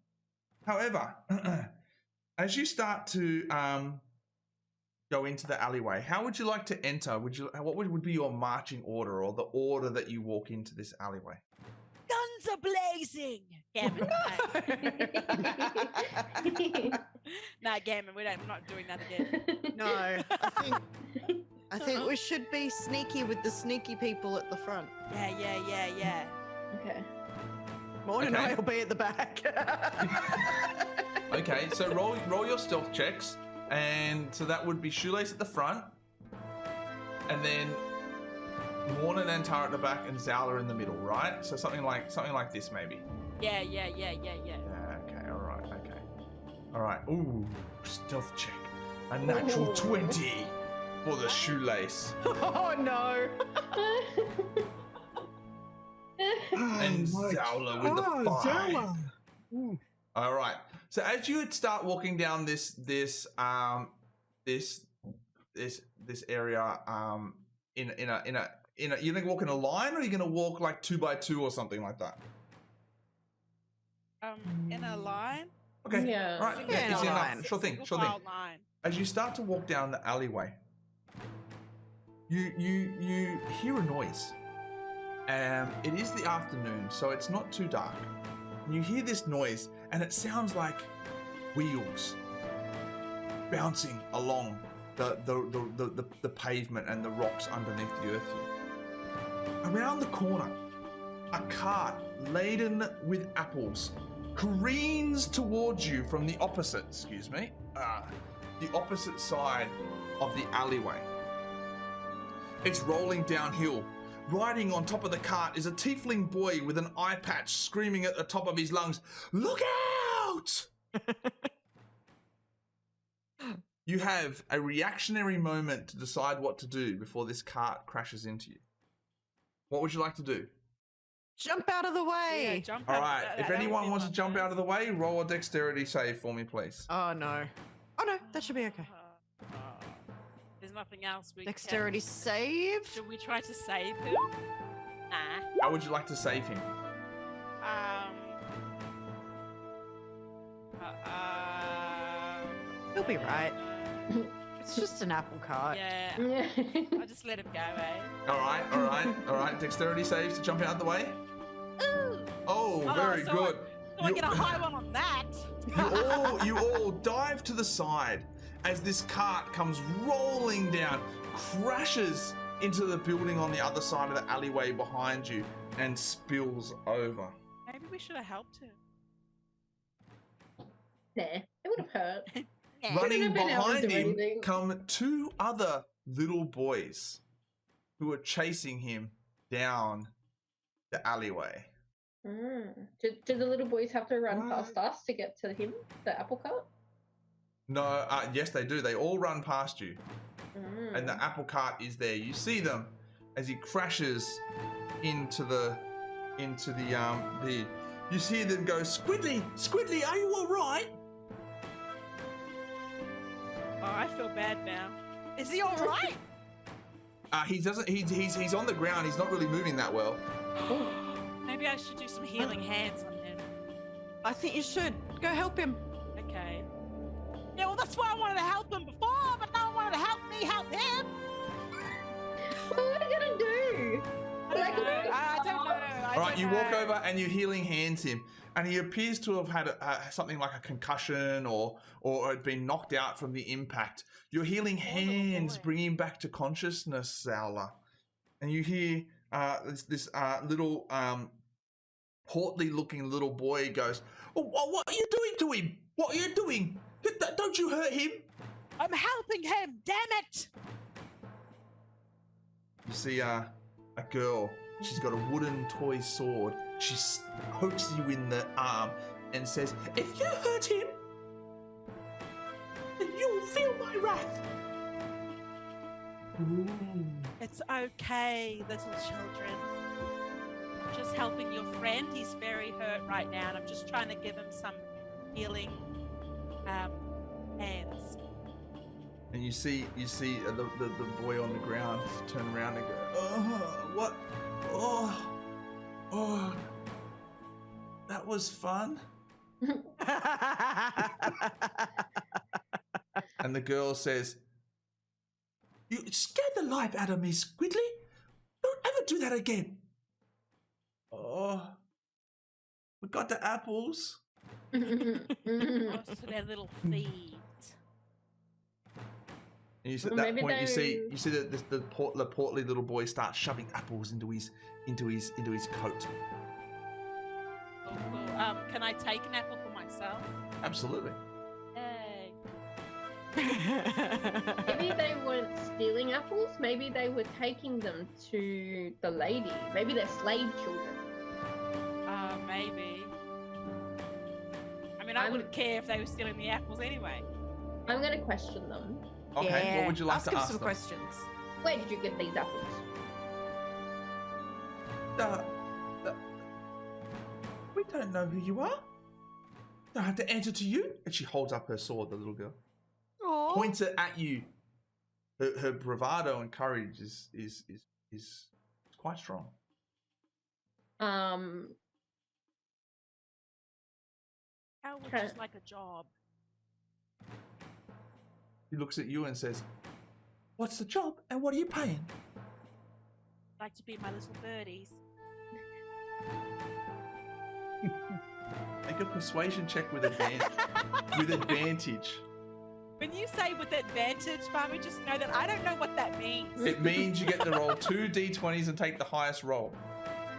Speaker 1: However, as you start to go into the alleyway, how would you like to enter? What would be your marching order, or the order that you walk into this alleyway?
Speaker 2: Guns are blazing. Gammon. Nah, Gammon, we're not doing that again.
Speaker 4: No, I think we should be sneaky with the sneaky people at the front.
Speaker 2: Yeah.
Speaker 5: Okay.
Speaker 4: Morn and
Speaker 1: Okay.
Speaker 4: I will be at the back.
Speaker 1: Okay, so roll your stealth checks, and so that would be Shoelace at the front, and then Morn and Antara at the back, and Zowla in the middle, right? So something like this, maybe.
Speaker 2: Yeah.
Speaker 1: Yeah. Okay. All right. Ooh, stealth check. A natural 20 for the Shoelace.
Speaker 4: Oh no!
Speaker 1: And Zowla with the 5.
Speaker 3: Zowla.
Speaker 1: All right. So as you start walking down this area, in a you're gonna walk in a line, or are you gonna walk like 2 by 2 or something like that?
Speaker 2: In a line.
Speaker 1: Okay.
Speaker 5: Yeah.
Speaker 1: Right.
Speaker 4: Yeah, in a
Speaker 1: easy enough.
Speaker 4: line.
Speaker 1: Sure thing.
Speaker 2: Line.
Speaker 1: As you start to walk down the alleyway, you hear a noise. It is the afternoon, so it's not too dark. And you hear this noise, and it sounds like wheels bouncing along the pavement and the rocks underneath the earth here. Around the corner, a cart laden with apples careens towards you from the opposite, the opposite side of the alleyway. It's rolling downhill. Riding on top of the cart is a tiefling boy with an eye patch, screaming at the top of his lungs, "Look out!" You have a reactionary moment to decide what to do before this cart crashes into you. What would you like to do?
Speaker 4: Jump out of the way!
Speaker 2: Yeah, jump
Speaker 1: All
Speaker 2: out.
Speaker 1: right, if anyone wants to jump out of the way, roll a dexterity save for me, please.
Speaker 4: Oh no. Oh no, that should be okay.
Speaker 2: There's nothing else we
Speaker 4: Dexterity
Speaker 2: can...
Speaker 4: save?
Speaker 2: Should we try to save him? Nah.
Speaker 1: How would you like to save him?
Speaker 4: He'll be right. It's just an apple cart.
Speaker 2: Yeah. I'll just let him go, eh?
Speaker 1: All right. Dexterity saves to jump out of the way.
Speaker 2: Ooh!
Speaker 1: very good.
Speaker 2: So I get a high one on that.
Speaker 1: You all dive to the side as this cart comes rolling down, crashes into the building on the other side of the alleyway behind you, and spills over.
Speaker 2: Maybe we should have helped him.
Speaker 5: Nah, it would have hurt.
Speaker 1: Running behind him come two other little boys who are chasing him down the alleyway.
Speaker 5: Do the little boys have to run past us to get to him, the apple cart?
Speaker 1: No, yes they do. They all run past you. And the apple cart is there. You see them as he crashes into the you see them go, Squidly, are you all right?
Speaker 2: Oh, I feel bad now. Is he all right?
Speaker 1: He doesn't. He's on the ground. He's not really moving that well.
Speaker 2: Maybe I should do some healing hands on him.
Speaker 4: I think you should. Go help him.
Speaker 2: Okay. Yeah, well, that's why I wanted to help him before, but no one wanted to help me help him.
Speaker 5: What are you gonna do?
Speaker 2: I don't know.
Speaker 1: All right, you walk over and you healing hands him, and he appears to have had something like a concussion or had been knocked out from the impact. Your healing hands bring him back to consciousness, Zowla, and you hear this little portly-looking little boy goes, "Oh, what are you doing to him? What are you doing? Don't you hurt him?"
Speaker 2: I'm helping him. Damn it!
Speaker 1: You see a girl. She's got a wooden toy sword. She pokes you in the arm and says, "If you hurt him, then you'll feel my wrath."
Speaker 3: Ooh.
Speaker 2: It's okay, little children. I'm just helping your friend. He's very hurt right now, and I'm just trying to give him some healing hands.
Speaker 1: And you see the boy on the ground turn around and go, "Oh, what? Oh, that was fun." And the girl says, "You scared the life out of me, Squidly. Don't ever do that again." "Oh, we got the apples."
Speaker 2: Oh, so they're little thieves.
Speaker 1: And at that point, you see that the portly little boy starts shoving apples into his coat.
Speaker 2: Oh, cool. Can I take an apple for myself?
Speaker 1: Absolutely.
Speaker 2: Yay.
Speaker 5: Maybe they weren't stealing apples. Maybe they were taking them to the lady. Maybe they're slave children.
Speaker 2: Maybe. I mean, I wouldn't care if they were stealing the apples anyway.
Speaker 5: I'm going to question them.
Speaker 1: Okay,
Speaker 4: Yeah.
Speaker 1: what would you like to
Speaker 4: him
Speaker 1: ask
Speaker 4: some
Speaker 1: them?
Speaker 4: questions.
Speaker 5: Where did you get these apples?
Speaker 1: We don't know who you are. Don't have to answer to you. And she holds up her sword, the little girl.
Speaker 4: Aww.
Speaker 1: Points it at you. Her bravado and courage is quite strong.
Speaker 2: How would
Speaker 5: Okay.
Speaker 2: just like a job?
Speaker 1: He looks at you and says, "What's the job and what are you paying?"
Speaker 2: I'd like to be my little birdies.
Speaker 1: Make a persuasion check with advantage.
Speaker 2: When you say with advantage, Farmy, just know that I don't know what that means.
Speaker 1: It means you get to roll 2 d20s and take the highest roll.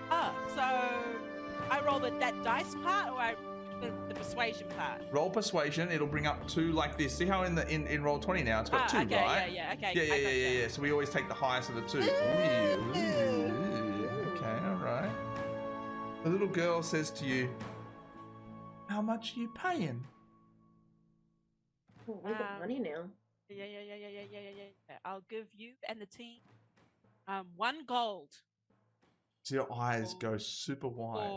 Speaker 2: Oh, so I roll that dice part or the persuasion part?
Speaker 1: Roll persuasion. It'll bring up 2 like this. See how in roll 20 now it's got 2,
Speaker 2: okay,
Speaker 1: right?
Speaker 2: Okay.
Speaker 1: Yeah. So we always take the highest of the 2. Ooh, okay, all right. The little girl says to you, "How much are you paying?"
Speaker 5: Oh, we got money now.
Speaker 2: Yeah. I'll give you and the team 1 gold.
Speaker 1: So your eyes go super wide.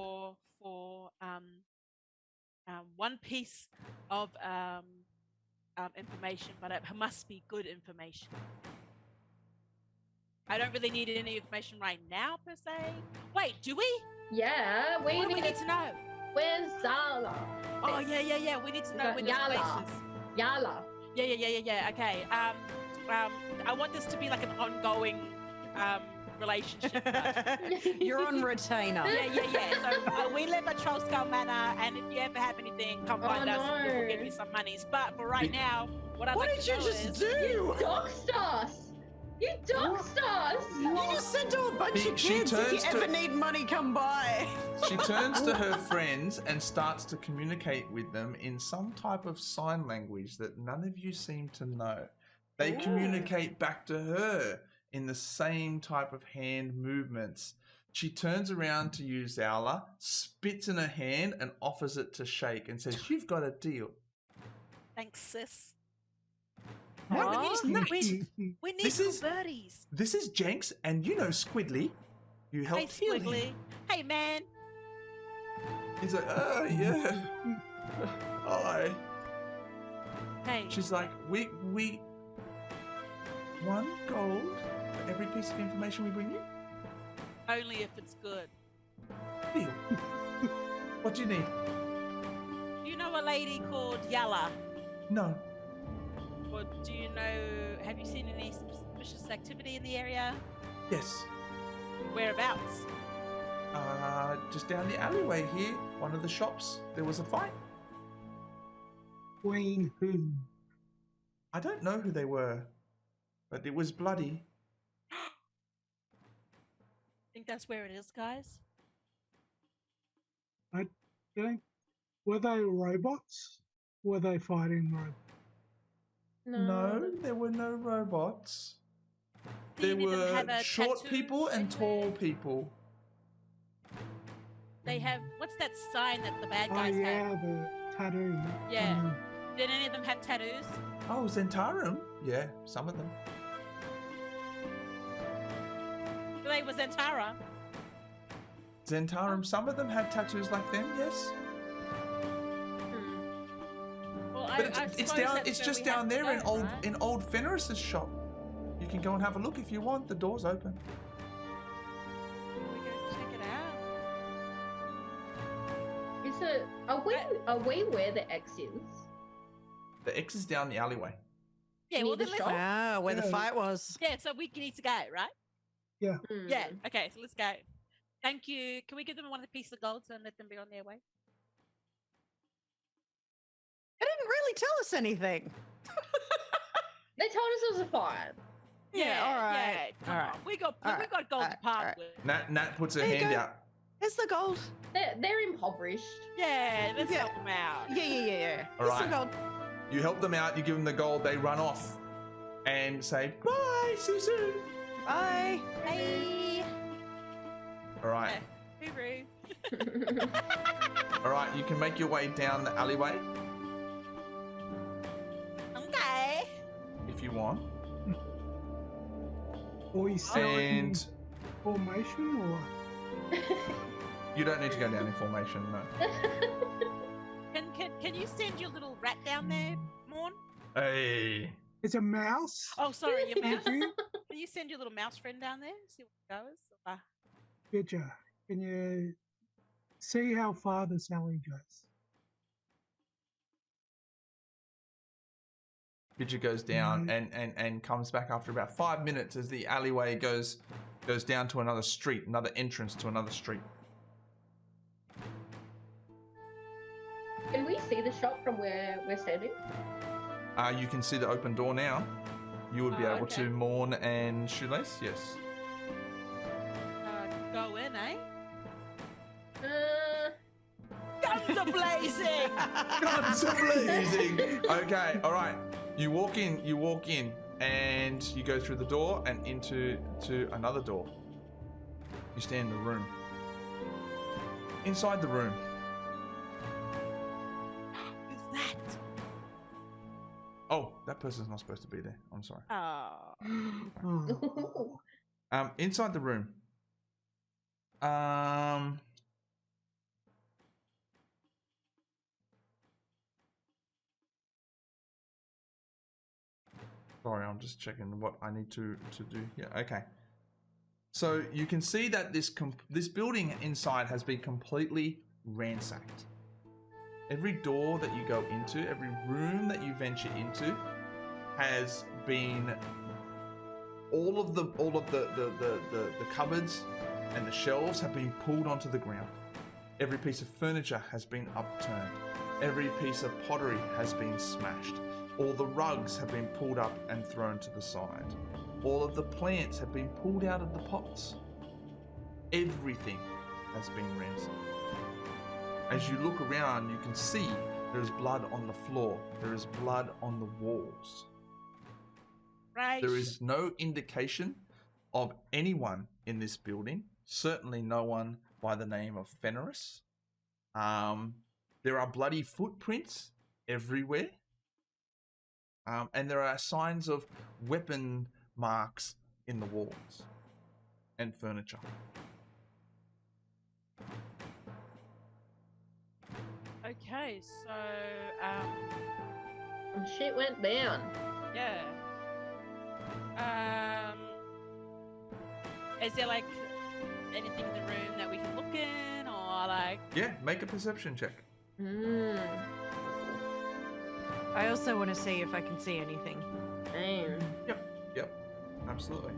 Speaker 2: For 1 piece of information, but it must be good information. I don't really need any information right now, per se. Wait, do we?
Speaker 5: Yeah,
Speaker 2: What do we need to know?
Speaker 5: Where's Zala?
Speaker 2: Oh, yeah. We need to know where this place is.
Speaker 5: Yala.
Speaker 2: Yeah. Okay. I want this to be like an ongoing relationship.
Speaker 4: You're on retainer.
Speaker 2: Yeah. So we live at Troll Skull Manor, and if you ever have anything, come find us and we'll give you some monies. But for right now, what did you just do?
Speaker 5: You doxed us! You doxed us!
Speaker 4: You just said to a bunch of kids, if you ever need money, come by.
Speaker 1: She turns to her friends and starts to communicate with them in some type of sign language that none of you seem to know. They communicate back to her in the same type of hand movements. She turns around to you, Zowla, spits in her hand and offers it to Shake and says, "You've got a deal."
Speaker 2: Thanks, sis.
Speaker 3: What?
Speaker 2: We need some birdies.
Speaker 1: This is Jenks, and you know Squidly. You helped heal him.
Speaker 2: Squiggly. Hey, man.
Speaker 1: He's like, "Oh, yeah. Hi."
Speaker 2: Hey.
Speaker 1: She's like, we 1 gold for every piece of information we bring you?
Speaker 2: Only if it's good.
Speaker 1: Deal. What do you need?
Speaker 2: Do you know a lady called Yala?
Speaker 1: No.
Speaker 2: Or do you know, have you seen any suspicious activity in the area?
Speaker 1: Yes.
Speaker 2: Whereabouts?
Speaker 1: Just down the alleyway here, one of the shops, there was a fight.
Speaker 3: Between who?
Speaker 1: I don't know who they were, but it was bloody.
Speaker 2: Think that's where it is, guys?
Speaker 3: I don't. Were they robots? Were they fighting robots?
Speaker 1: No, there were no robots.
Speaker 2: Do
Speaker 1: There
Speaker 2: any of them
Speaker 1: were
Speaker 2: have a
Speaker 1: short
Speaker 2: tattoo
Speaker 1: people and
Speaker 2: anywhere?
Speaker 1: tall people.
Speaker 2: They have, what's that sign that the bad
Speaker 3: Oh
Speaker 2: guys
Speaker 3: yeah,
Speaker 2: have?
Speaker 3: the tattoo.
Speaker 2: Yeah. Did any of them have tattoos?
Speaker 1: Oh, Zentarum? Yeah, some of them.
Speaker 2: They were Zentara.
Speaker 1: Zentarum, some of them had tattoos like them, yes.
Speaker 2: Well,
Speaker 1: But
Speaker 2: I
Speaker 1: it's
Speaker 2: suppose
Speaker 1: down.
Speaker 2: that's
Speaker 1: It's
Speaker 2: where
Speaker 1: just
Speaker 2: we have
Speaker 1: down
Speaker 2: to
Speaker 1: there
Speaker 2: go,
Speaker 1: in
Speaker 2: right?
Speaker 1: old Fenris's shop. You can go and have a look if you want. The door's open.
Speaker 2: We go check it out.
Speaker 5: Is it? Are we where the X is?
Speaker 1: The X is down the alleyway.
Speaker 2: Yeah,
Speaker 5: Near
Speaker 2: well,
Speaker 5: the
Speaker 2: then let's...
Speaker 5: shop?
Speaker 4: Ah, where the
Speaker 3: Yeah.
Speaker 4: fight was.
Speaker 2: Yeah, so we need to go, right?
Speaker 3: Yeah.
Speaker 2: Yeah, okay, so let's go. Thank you. Can we give them one piece of gold and let them be on their way?
Speaker 4: They didn't really tell us anything.
Speaker 5: They told us it was a fight.
Speaker 4: Yeah, all right.
Speaker 2: Yeah, come
Speaker 4: all right.
Speaker 2: on. We got
Speaker 4: all
Speaker 2: we got gold
Speaker 4: right,
Speaker 2: to part
Speaker 4: all right.
Speaker 2: with.
Speaker 1: Nat puts her
Speaker 4: There you
Speaker 1: hand
Speaker 4: go.
Speaker 1: out.
Speaker 4: Here's the gold.
Speaker 5: They're impoverished.
Speaker 2: Yeah, let's
Speaker 4: Yeah.
Speaker 2: help them out.
Speaker 4: Yeah.
Speaker 1: All
Speaker 4: Here's some
Speaker 1: right.
Speaker 4: gold.
Speaker 1: You help them out. You give them the gold. They run off and say bye. See you soon.
Speaker 4: Bye.
Speaker 2: Hey.
Speaker 1: All right.
Speaker 2: Yeah. Hooroo.
Speaker 1: All right. You can make your way down the alleyway
Speaker 2: Okay.
Speaker 1: if you want.
Speaker 3: Or you set in
Speaker 1: And
Speaker 3: formation, or
Speaker 1: you don't need to go down in formation. No.
Speaker 2: Can you send your little rat down there, Morn?
Speaker 1: Hey.
Speaker 3: it's a mouse.
Speaker 2: Oh, sorry, your mouse.
Speaker 3: Mhm.
Speaker 2: Can you send your little mouse friend down there? See what goes.
Speaker 3: Picture. Can you see how far this alley goes?
Speaker 1: Bidger goes down and comes back after about 5 minutes as the alleyway goes down to another street, another entrance to another street.
Speaker 5: Can we see the shop from where we're standing?
Speaker 1: You can see the open door now. You would be
Speaker 2: Oh,
Speaker 1: able
Speaker 2: okay.
Speaker 1: to Morn and Shoelace, yes.
Speaker 2: Go in, eh?
Speaker 5: Uh,
Speaker 2: Guns are blazing.
Speaker 1: Guns are blazing. Okay, all right. You walk in, and you go through the door and into another door. You stand in the room. Inside the room,
Speaker 2: Who's that?
Speaker 1: oh, that person's not supposed to be there. I'm sorry.
Speaker 2: Oh.
Speaker 3: Oh,
Speaker 1: Inside the room. Sorry, I'm just checking what I need to do here. Okay. So you can see that this building inside has been completely ransacked. Every door that you go into, every room that you venture into has been all of the cupboards and the shelves have been pulled onto the ground. Every piece of furniture has been upturned. Every piece of pottery has been smashed. All the rugs have been pulled up and thrown to the side. All of the plants have been pulled out of the pots. Everything has been ransacked. As you look around, you can see there is blood on the floor. There is blood on the walls.
Speaker 2: Right.
Speaker 1: There is no indication of anyone in this building. Certainly no one by the name of Fenris. There are bloody footprints everywhere. And there are signs of weapon marks in the walls and furniture.
Speaker 2: Okay, so
Speaker 5: shit went down.
Speaker 2: yeah. Is there like anything in the room that we can look in, or like?
Speaker 1: Yeah, make a perception check.
Speaker 4: I also want to see if I can see anything.
Speaker 1: Yep, absolutely.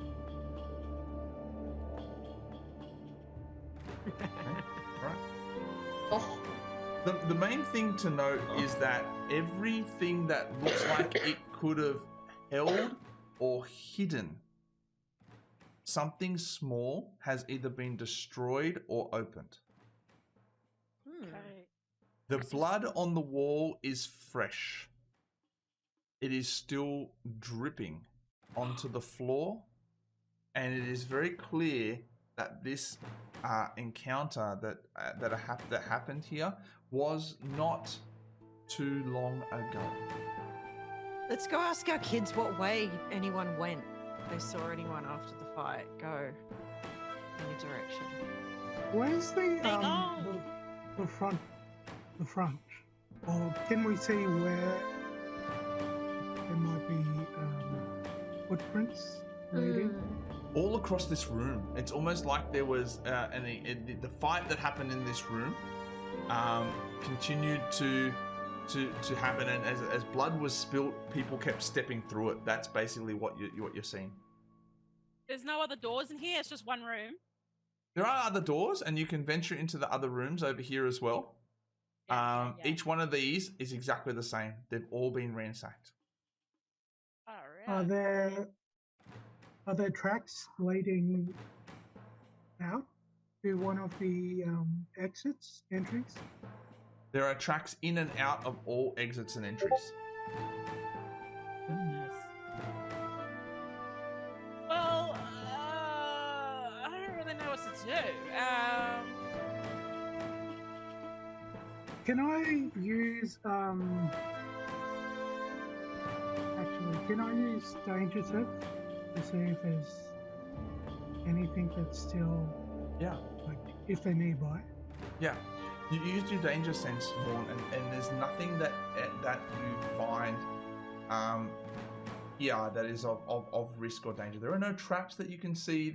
Speaker 1: Okay, right.
Speaker 5: Oh.
Speaker 1: The main thing to note is that everything that looks like it could have held or hidden something small has either been destroyed or opened.
Speaker 2: Okay.
Speaker 1: The blood on the wall is fresh. It is still dripping onto the floor, and it is very clear that this encounter that happened here was not too long ago.
Speaker 4: Let's go ask our kids what way anyone went. If they saw anyone after the fight go any direction.
Speaker 3: Where's the front? The front, or can we see where there might be footprints leading?
Speaker 1: All across this room, it's almost like there was the fight that happened in this room continued to happen, and as blood was spilt, people kept stepping through it. That's basically what you're seeing.
Speaker 2: There's no other doors in here. It's just one room.
Speaker 1: There are other doors, and you can venture into the other rooms over here as well.
Speaker 2: Yeah.
Speaker 1: Each one of these is exactly the same. They've all been ransacked.
Speaker 2: All right.
Speaker 3: Are there tracks leading out to one of the entries?
Speaker 1: There are tracks in and out of all exits and entries.
Speaker 2: Goodness. Well, I don't really know what to do.
Speaker 3: Can I use can I use danger sense to see if there's anything that's still like if they're nearby?
Speaker 1: Yeah. You use your danger sense, Morn, and there's nothing that you find that is of risk or danger. There are no traps that you can see.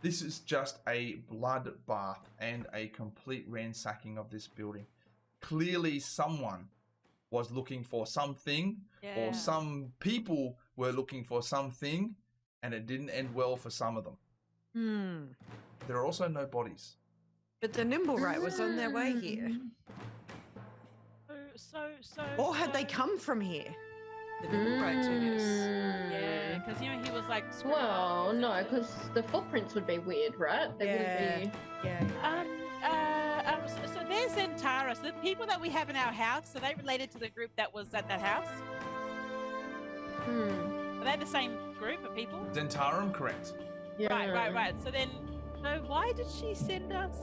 Speaker 1: This is just a bloodbath and a complete ransacking of this building. Clearly someone was looking for something, or some people were looking for something, and it didn't end well for some of them. There are also no bodies.
Speaker 4: But the Nimblewright was on their way here.
Speaker 2: So.
Speaker 4: Or had they come from here? The Nimblewright do this.
Speaker 2: Yeah, because he was like.
Speaker 5: Well, no, because the footprints would be weird, right? They wouldn't be.
Speaker 4: Yeah.
Speaker 2: So there's Zentara. So the people that we have in our house, are they related to the group that was at that house? Are they the same group of people?
Speaker 1: Zentarum, correct.
Speaker 5: Yeah.
Speaker 2: Right. So why did she send us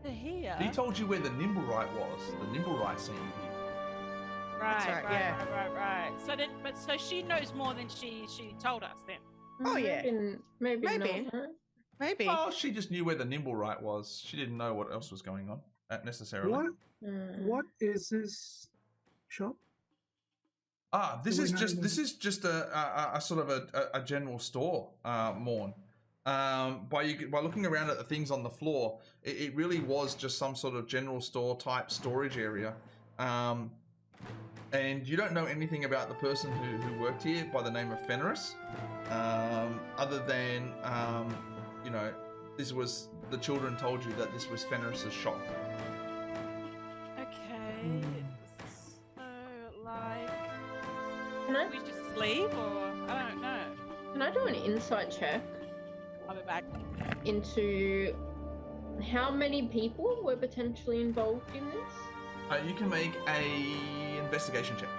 Speaker 2: to here?
Speaker 1: He told you where the Nimblewright was. The Nimblewright seen you here.
Speaker 2: Right. So she knows more than she told us then.
Speaker 4: Oh yeah.
Speaker 5: Maybe.
Speaker 4: Maybe. Maybe.
Speaker 1: Oh, she just knew where the Nimblewright was. She didn't know what else was going on necessarily.
Speaker 3: What is this shop?
Speaker 1: This is just a sort of a general store, Morn. By looking around at the things on the floor, it really was just some sort of general store type storage area. And you don't know anything about the person who worked here by the name of Fenris, other than, this was, the children told you that this was Fenris's shop.
Speaker 2: Okay. So, like, can we just leave, or I don't know.
Speaker 5: Can I do an insight check?
Speaker 2: I'll be back.
Speaker 5: Into how many people were potentially involved in this?
Speaker 1: You can make a investigation check.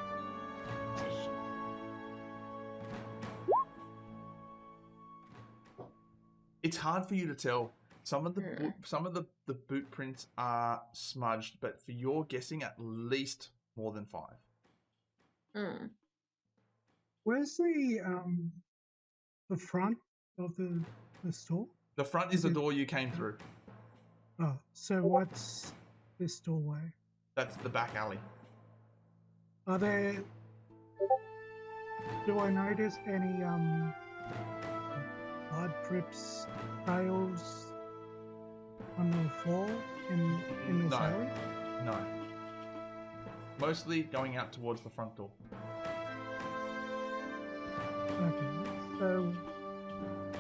Speaker 1: It's hard for you to tell. Some of the boot prints are smudged, but for your guessing, at least more than 5.
Speaker 3: Where's the front of the store?
Speaker 1: The front is the door you came through.
Speaker 3: Oh, so what's this doorway?
Speaker 1: That's the back alley.
Speaker 3: Are there? Do I notice any blood drips, trails on the floor in this alley?
Speaker 1: No. Mostly going out towards the front door.
Speaker 3: Okay. So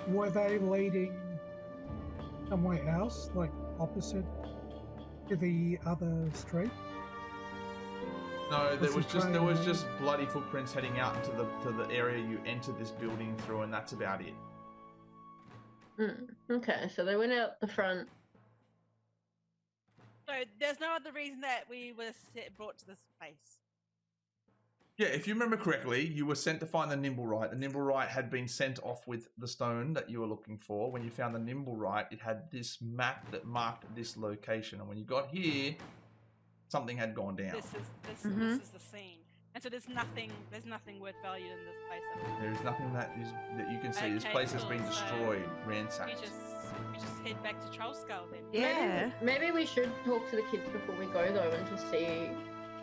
Speaker 3: were they leading somewhere else, like opposite to the other street?
Speaker 1: No, there was just bloody footprints heading out into the area you entered this building through, and that's about it.
Speaker 5: Okay, so they went out the front.
Speaker 2: So there's no other reason that we were brought to this place.
Speaker 1: Yeah, if you remember correctly, you were sent to find the Nimblewright. The Nimblewright had been sent off with the stone that you were looking for. When you found the Nimblewright, it had this map that marked this location, and when you got here, something had gone down.
Speaker 2: This is the scene, and so there's nothing worth value in this place at all.
Speaker 1: There is nothing that you can see. This place has been destroyed, ransacked.
Speaker 2: We just head back to Troll Skull then.
Speaker 4: Yeah.
Speaker 5: Maybe we should talk to the kids before we go though, and just see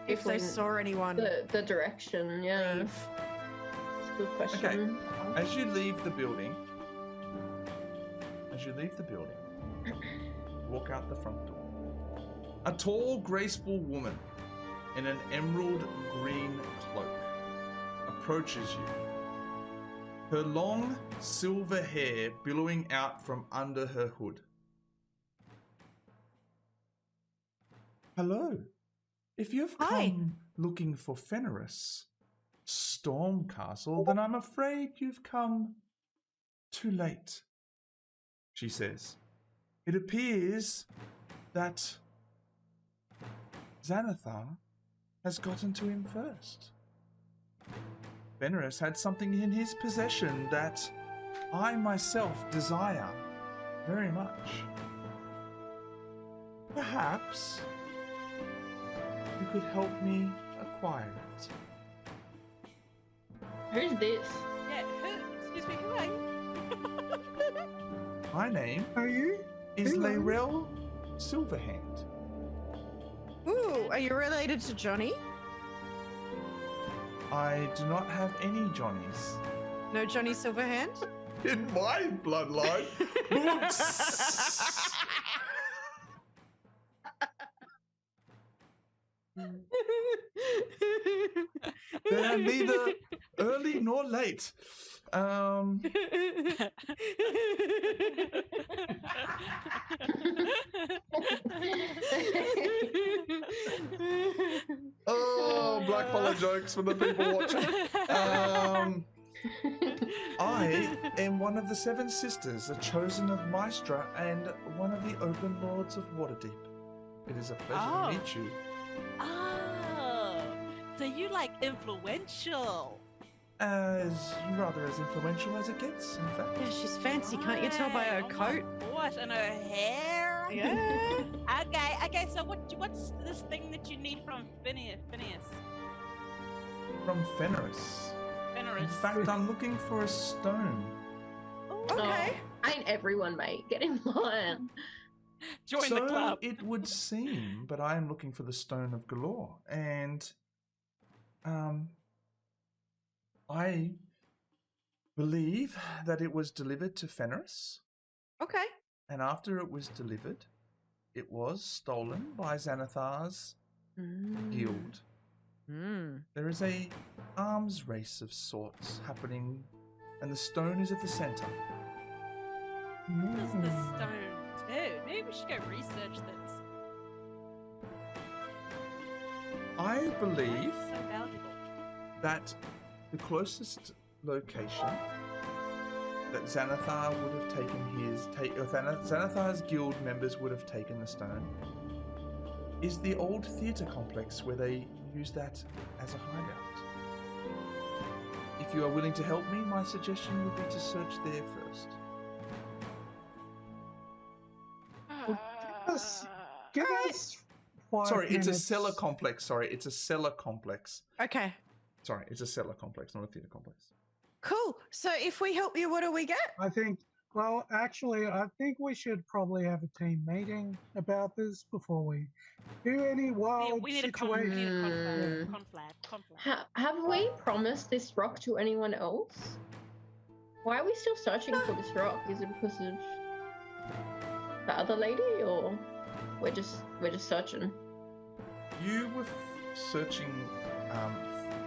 Speaker 4: if they saw anyone.
Speaker 5: The direction. Yeah.
Speaker 4: Leave.
Speaker 5: That's a good question.
Speaker 1: Okay. As you leave the building, walk out the front door. A tall, graceful woman in an emerald green cloak approaches you. Her long, silver hair billowing out from under her hood. Hello. If you've come looking for Fenris Stormcastle, then I'm afraid you've come too late, she says. It appears that Xanathar has gotten to him first. Fenris had something in his possession that I myself desire very much. Perhaps you could help me acquire it.
Speaker 5: Who's this?
Speaker 2: Yeah, excuse me, who are you?
Speaker 1: My name is Layrell Silverhand.
Speaker 4: Ooh, are you related to Johnny?
Speaker 1: I do not have any Johnnies.
Speaker 4: No Johnny Silverhand?
Speaker 1: In my bloodline? They are neither early nor late. Oh, black collar jokes for the people watching. I am one of the 7 sisters, a chosen of Maestra, and one of the open lords of Waterdeep. It is a pleasure to meet you.
Speaker 2: Oh, so you like influential?
Speaker 1: Rather as influential as it gets, in fact.
Speaker 4: Yeah, she's fancy, can't you tell by her coat?
Speaker 2: What, and her hair?
Speaker 4: Yeah.
Speaker 2: Okay, so what's this thing that you need from Phineas?
Speaker 1: From Fenris. In fact, I'm looking for a stone.
Speaker 4: Okay.
Speaker 5: Ain't everyone, mate. Get in line.
Speaker 2: Join the club.
Speaker 1: It would seem, but I am looking for the Stone of Galore, and I believe that it was delivered to Fenris.
Speaker 4: Okay.
Speaker 1: And after it was delivered, it was stolen by Xanathar's guild. There is a arms race of sorts happening, and the stone is at the center.
Speaker 2: What does the stone do? Maybe we should go research this.
Speaker 1: I believe
Speaker 2: So valuable.
Speaker 1: that the closest location that Xanathar would have taken Xanathar's guild members would have taken the stone is the old theatre complex where they use that as a hideout. If you are willing to help me, my suggestion would be to search there first.
Speaker 3: Give us 5
Speaker 1: Sorry, it's a
Speaker 3: minutes.
Speaker 1: cellar complex. Sorry, it's a cellar complex.
Speaker 4: Okay.
Speaker 1: Sorry, it's a cellar complex, not a theatre complex.
Speaker 4: Cool. So if we help you, what do we get?
Speaker 3: I think we should probably have a team meeting about this before we do any wild
Speaker 2: We need a
Speaker 3: situation.
Speaker 2: conflab.
Speaker 5: Have we promised this rock to anyone else? Why are we still searching for this rock? Is it because of the other lady, or we're just searching?
Speaker 1: You were searching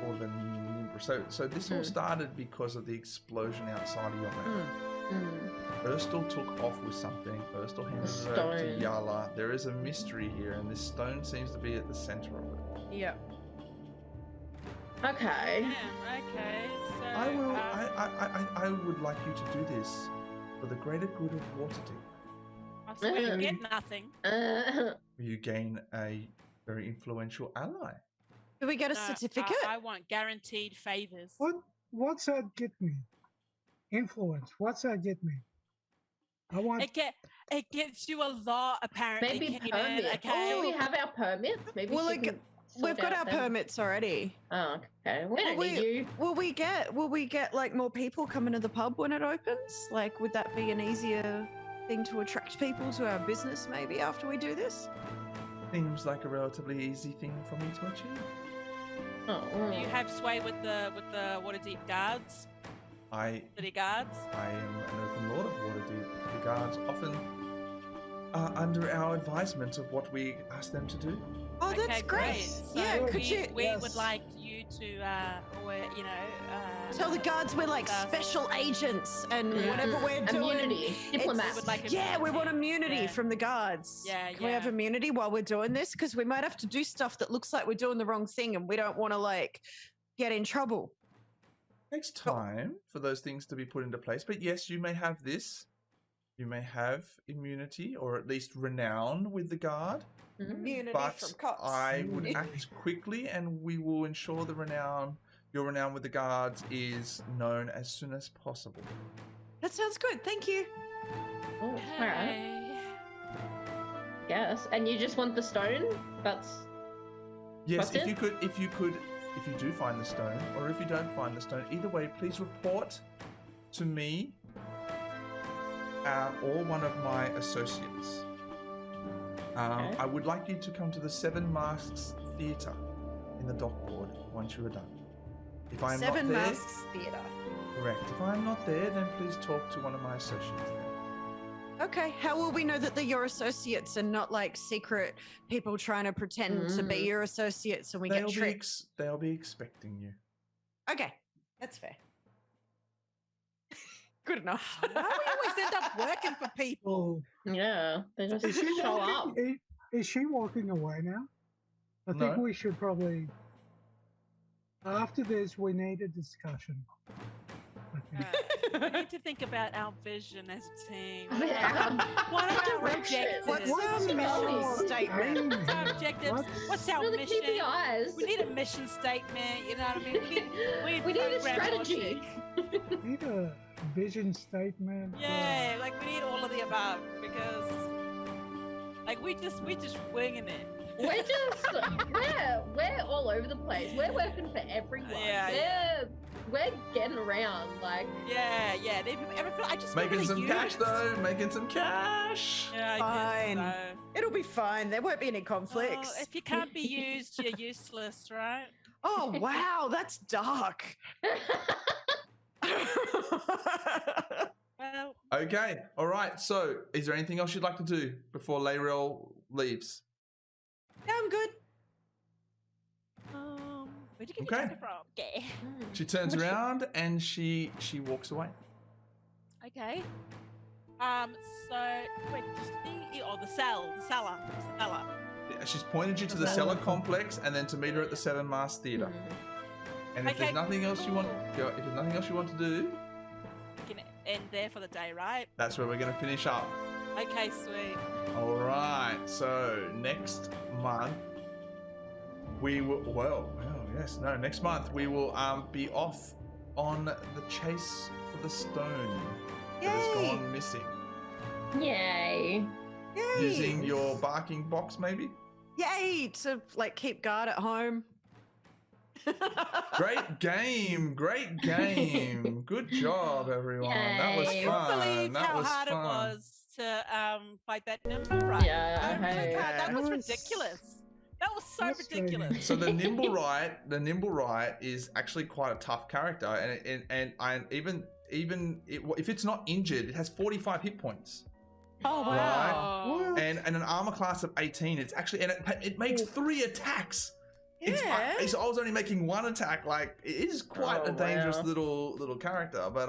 Speaker 1: for the Nimblewright. So this all started because of the explosion outside of your map. Erstal took off with something. Erstal handed it over to Yala. There is a mystery here, and this stone seems to be at the center of it.
Speaker 4: Yeah.
Speaker 5: Okay.
Speaker 2: Yeah, okay. So
Speaker 1: I would like you to do this for the greater good of Waterdeep.
Speaker 2: I swear you get nothing.
Speaker 1: You gain a very influential ally.
Speaker 4: Do we get a certificate?
Speaker 2: I want guaranteed favors.
Speaker 3: What's that get me? Influence. What's that get me? I want.
Speaker 2: It gets you a lot, apparently.
Speaker 5: Maybe
Speaker 2: Kenan,
Speaker 5: permits.
Speaker 2: okay?
Speaker 5: Do we have our permits? Maybe
Speaker 4: Well,
Speaker 5: she can
Speaker 4: we've got our
Speaker 5: them.
Speaker 4: permits already.
Speaker 5: Oh, okay. We don't need you.
Speaker 4: Will we get like more people coming to the pub when it opens? Like, would that be an easier thing to attract people to our business maybe after we do this?
Speaker 1: Seems like a relatively easy thing for me to achieve.
Speaker 5: Oh.
Speaker 2: Do you have sway with the Waterdeep guards? City guards?
Speaker 1: I am an open lord of Waterdeep. The guards often are under our advisement of what we ask them to do.
Speaker 4: Oh, that's
Speaker 2: Okay,
Speaker 4: great.
Speaker 2: So
Speaker 4: Yeah,
Speaker 2: we
Speaker 3: Yes.
Speaker 2: would like you to,
Speaker 4: Tell the guards we're like special agents and
Speaker 5: Yeah.
Speaker 4: whatever we're doing.
Speaker 5: Immunity. Diplomats.
Speaker 2: would like
Speaker 4: Yeah, we want immunity
Speaker 2: Yeah.
Speaker 4: from the guards.
Speaker 2: Yeah,
Speaker 4: Can we have immunity while we're doing this? Because we might have to do stuff that looks like we're doing the wrong thing and we don't want to like get in trouble.
Speaker 1: Takes time for those things to be put into place, but yes, you may have this. You may have immunity or at least renown with the guard,
Speaker 4: Immunity
Speaker 1: but
Speaker 4: from cops.
Speaker 1: I would act quickly, and we will ensure your renown with the guards is known as soon as possible.
Speaker 4: That sounds good. Thank you.
Speaker 5: Oh, all right. Yes. And you just want the stone? That's
Speaker 1: Yes,
Speaker 5: That's
Speaker 1: if you do find the stone, or if you don't find the stone, either way, please report to me or one of my associates.
Speaker 5: Okay.
Speaker 1: I would like you to come to the Seven Masks Theatre in the dockboard once you are done. If I am
Speaker 4: Seven
Speaker 1: not there,
Speaker 4: Masks Theatre.
Speaker 1: correct. If I am not there, then please talk to one of my associates there.
Speaker 4: Okay. How will we know that they're your associates and not like secret people trying to pretend to be your associates and we get tricked?
Speaker 1: They'll be expecting you.
Speaker 4: Okay. That's fair. Good enough.
Speaker 2: Why do we always end up working for people?
Speaker 3: Oh,
Speaker 5: yeah. They just
Speaker 3: is she
Speaker 5: show up.
Speaker 3: walking? Is she walking away now? I think
Speaker 1: No.
Speaker 3: we should probably. After this, we need a discussion. I think.
Speaker 2: We need to think about our vision as a team.
Speaker 5: Yeah.
Speaker 2: What are our
Speaker 5: Direction.
Speaker 2: objectives?
Speaker 4: What's
Speaker 3: What's
Speaker 4: our mission
Speaker 3: our
Speaker 4: statement?
Speaker 3: aim
Speaker 2: What's our
Speaker 3: here?
Speaker 2: objectives? What's our
Speaker 5: What are the
Speaker 2: mission?
Speaker 5: KPIs?
Speaker 2: We need a mission statement. You know what I mean?
Speaker 5: We need a
Speaker 2: program
Speaker 5: strategy.
Speaker 2: logic.
Speaker 3: Need a vision statement.
Speaker 2: Yeah, like we need all of the above because, like, we just winging it.
Speaker 5: We're just we're all over the place. We're working for everyone.
Speaker 2: Yeah,
Speaker 5: We're getting around like
Speaker 2: Yeah. I just feel
Speaker 1: Making
Speaker 2: really
Speaker 1: some cash
Speaker 2: used.
Speaker 1: though. Making some cash.
Speaker 2: Yeah, I
Speaker 4: Fine.
Speaker 2: guess so.
Speaker 4: It'll be fine. There won't be any
Speaker 2: Oh,
Speaker 4: conflicts.
Speaker 2: if you can't be used, you're useless, right?
Speaker 4: Oh, wow. That's dark.
Speaker 2: Well,
Speaker 1: Okay. All right. So, is there anything else you'd like to do before Layrel leaves?
Speaker 4: Yeah, I'm good.
Speaker 2: Where'd you get
Speaker 1: Okay.
Speaker 2: your jacket from? Okay.
Speaker 1: She turns around and she walks away.
Speaker 2: Okay. So wait, just the cellar.
Speaker 1: Yeah, she's pointed you to the cellar complex and then to meet her at the Seven Mast Theatre. And if there's nothing else you want, if there's nothing else you want to do,
Speaker 2: We can end there for the day, right?
Speaker 1: that's where we're going to finish up.
Speaker 2: Okay, sweet.
Speaker 1: All right. So next month we will. Next month we will be off on the chase for the stone that has gone missing.
Speaker 5: Yay.
Speaker 4: Yay!
Speaker 1: Using your barking box, maybe.
Speaker 4: Yay! To like keep guard at home.
Speaker 1: Great game. Good job, everyone. That was
Speaker 5: Yay.
Speaker 1: fun.
Speaker 2: I can't believe
Speaker 1: That
Speaker 2: how
Speaker 1: was
Speaker 2: hard
Speaker 1: fun.
Speaker 2: it was to fight that Nimblewright.
Speaker 5: Yeah,
Speaker 2: That was
Speaker 3: That was-
Speaker 2: ridiculous. That was so
Speaker 3: That's very
Speaker 2: ridiculous.
Speaker 1: So the Nimblewright is actually quite a tough character, and even if it's not injured, it has 45 hit points.
Speaker 4: Oh wow!
Speaker 2: Oh.
Speaker 1: And an armor class of 18. It's actually it makes 3 attacks.
Speaker 4: Yeah.
Speaker 1: So I was only making 1 attack. Like it is quite a dangerous little character, but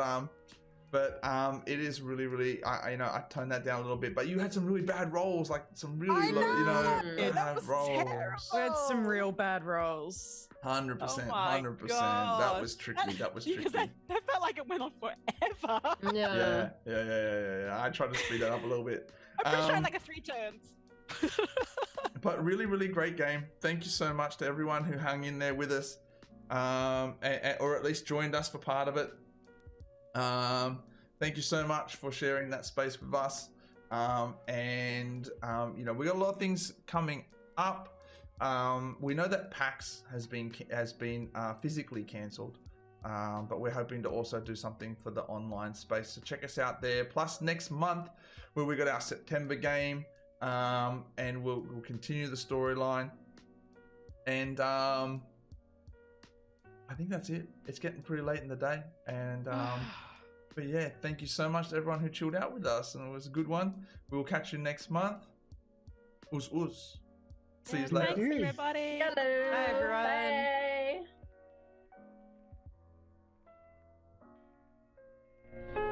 Speaker 1: it is really I toned that down a little bit. But you had some really bad rolls, like some really
Speaker 2: That
Speaker 1: bad
Speaker 2: was
Speaker 1: rolls.
Speaker 2: terrible.
Speaker 4: We had some real bad rolls.
Speaker 1: 100%,
Speaker 2: Oh my
Speaker 1: 100%. That
Speaker 2: gosh.
Speaker 1: was tricky. That was tricky.
Speaker 2: Because that felt like it went on forever.
Speaker 1: Yeah. I tried to speed that up a little bit.
Speaker 2: I'm pretty sure I had like 3 turns.
Speaker 1: But really great game. Thank you so much to everyone who hung in there with us, or at least joined us for part of it. Thank you so much for sharing that space with us. We got a lot of things coming up. We know that PAX has been physically cancelled, but we're hoping to also do something for the online space. So check us out there. Plus next month, where we got our September game, and we'll continue the storyline. And I think that's it. It's getting pretty late in the day, and but yeah, thank you so much to everyone who chilled out with us, and it was a good one. We will catch you next month. Us. See you later.
Speaker 2: Thanks, everybody.
Speaker 5: Hello.
Speaker 4: Bye, everyone.
Speaker 5: Bye.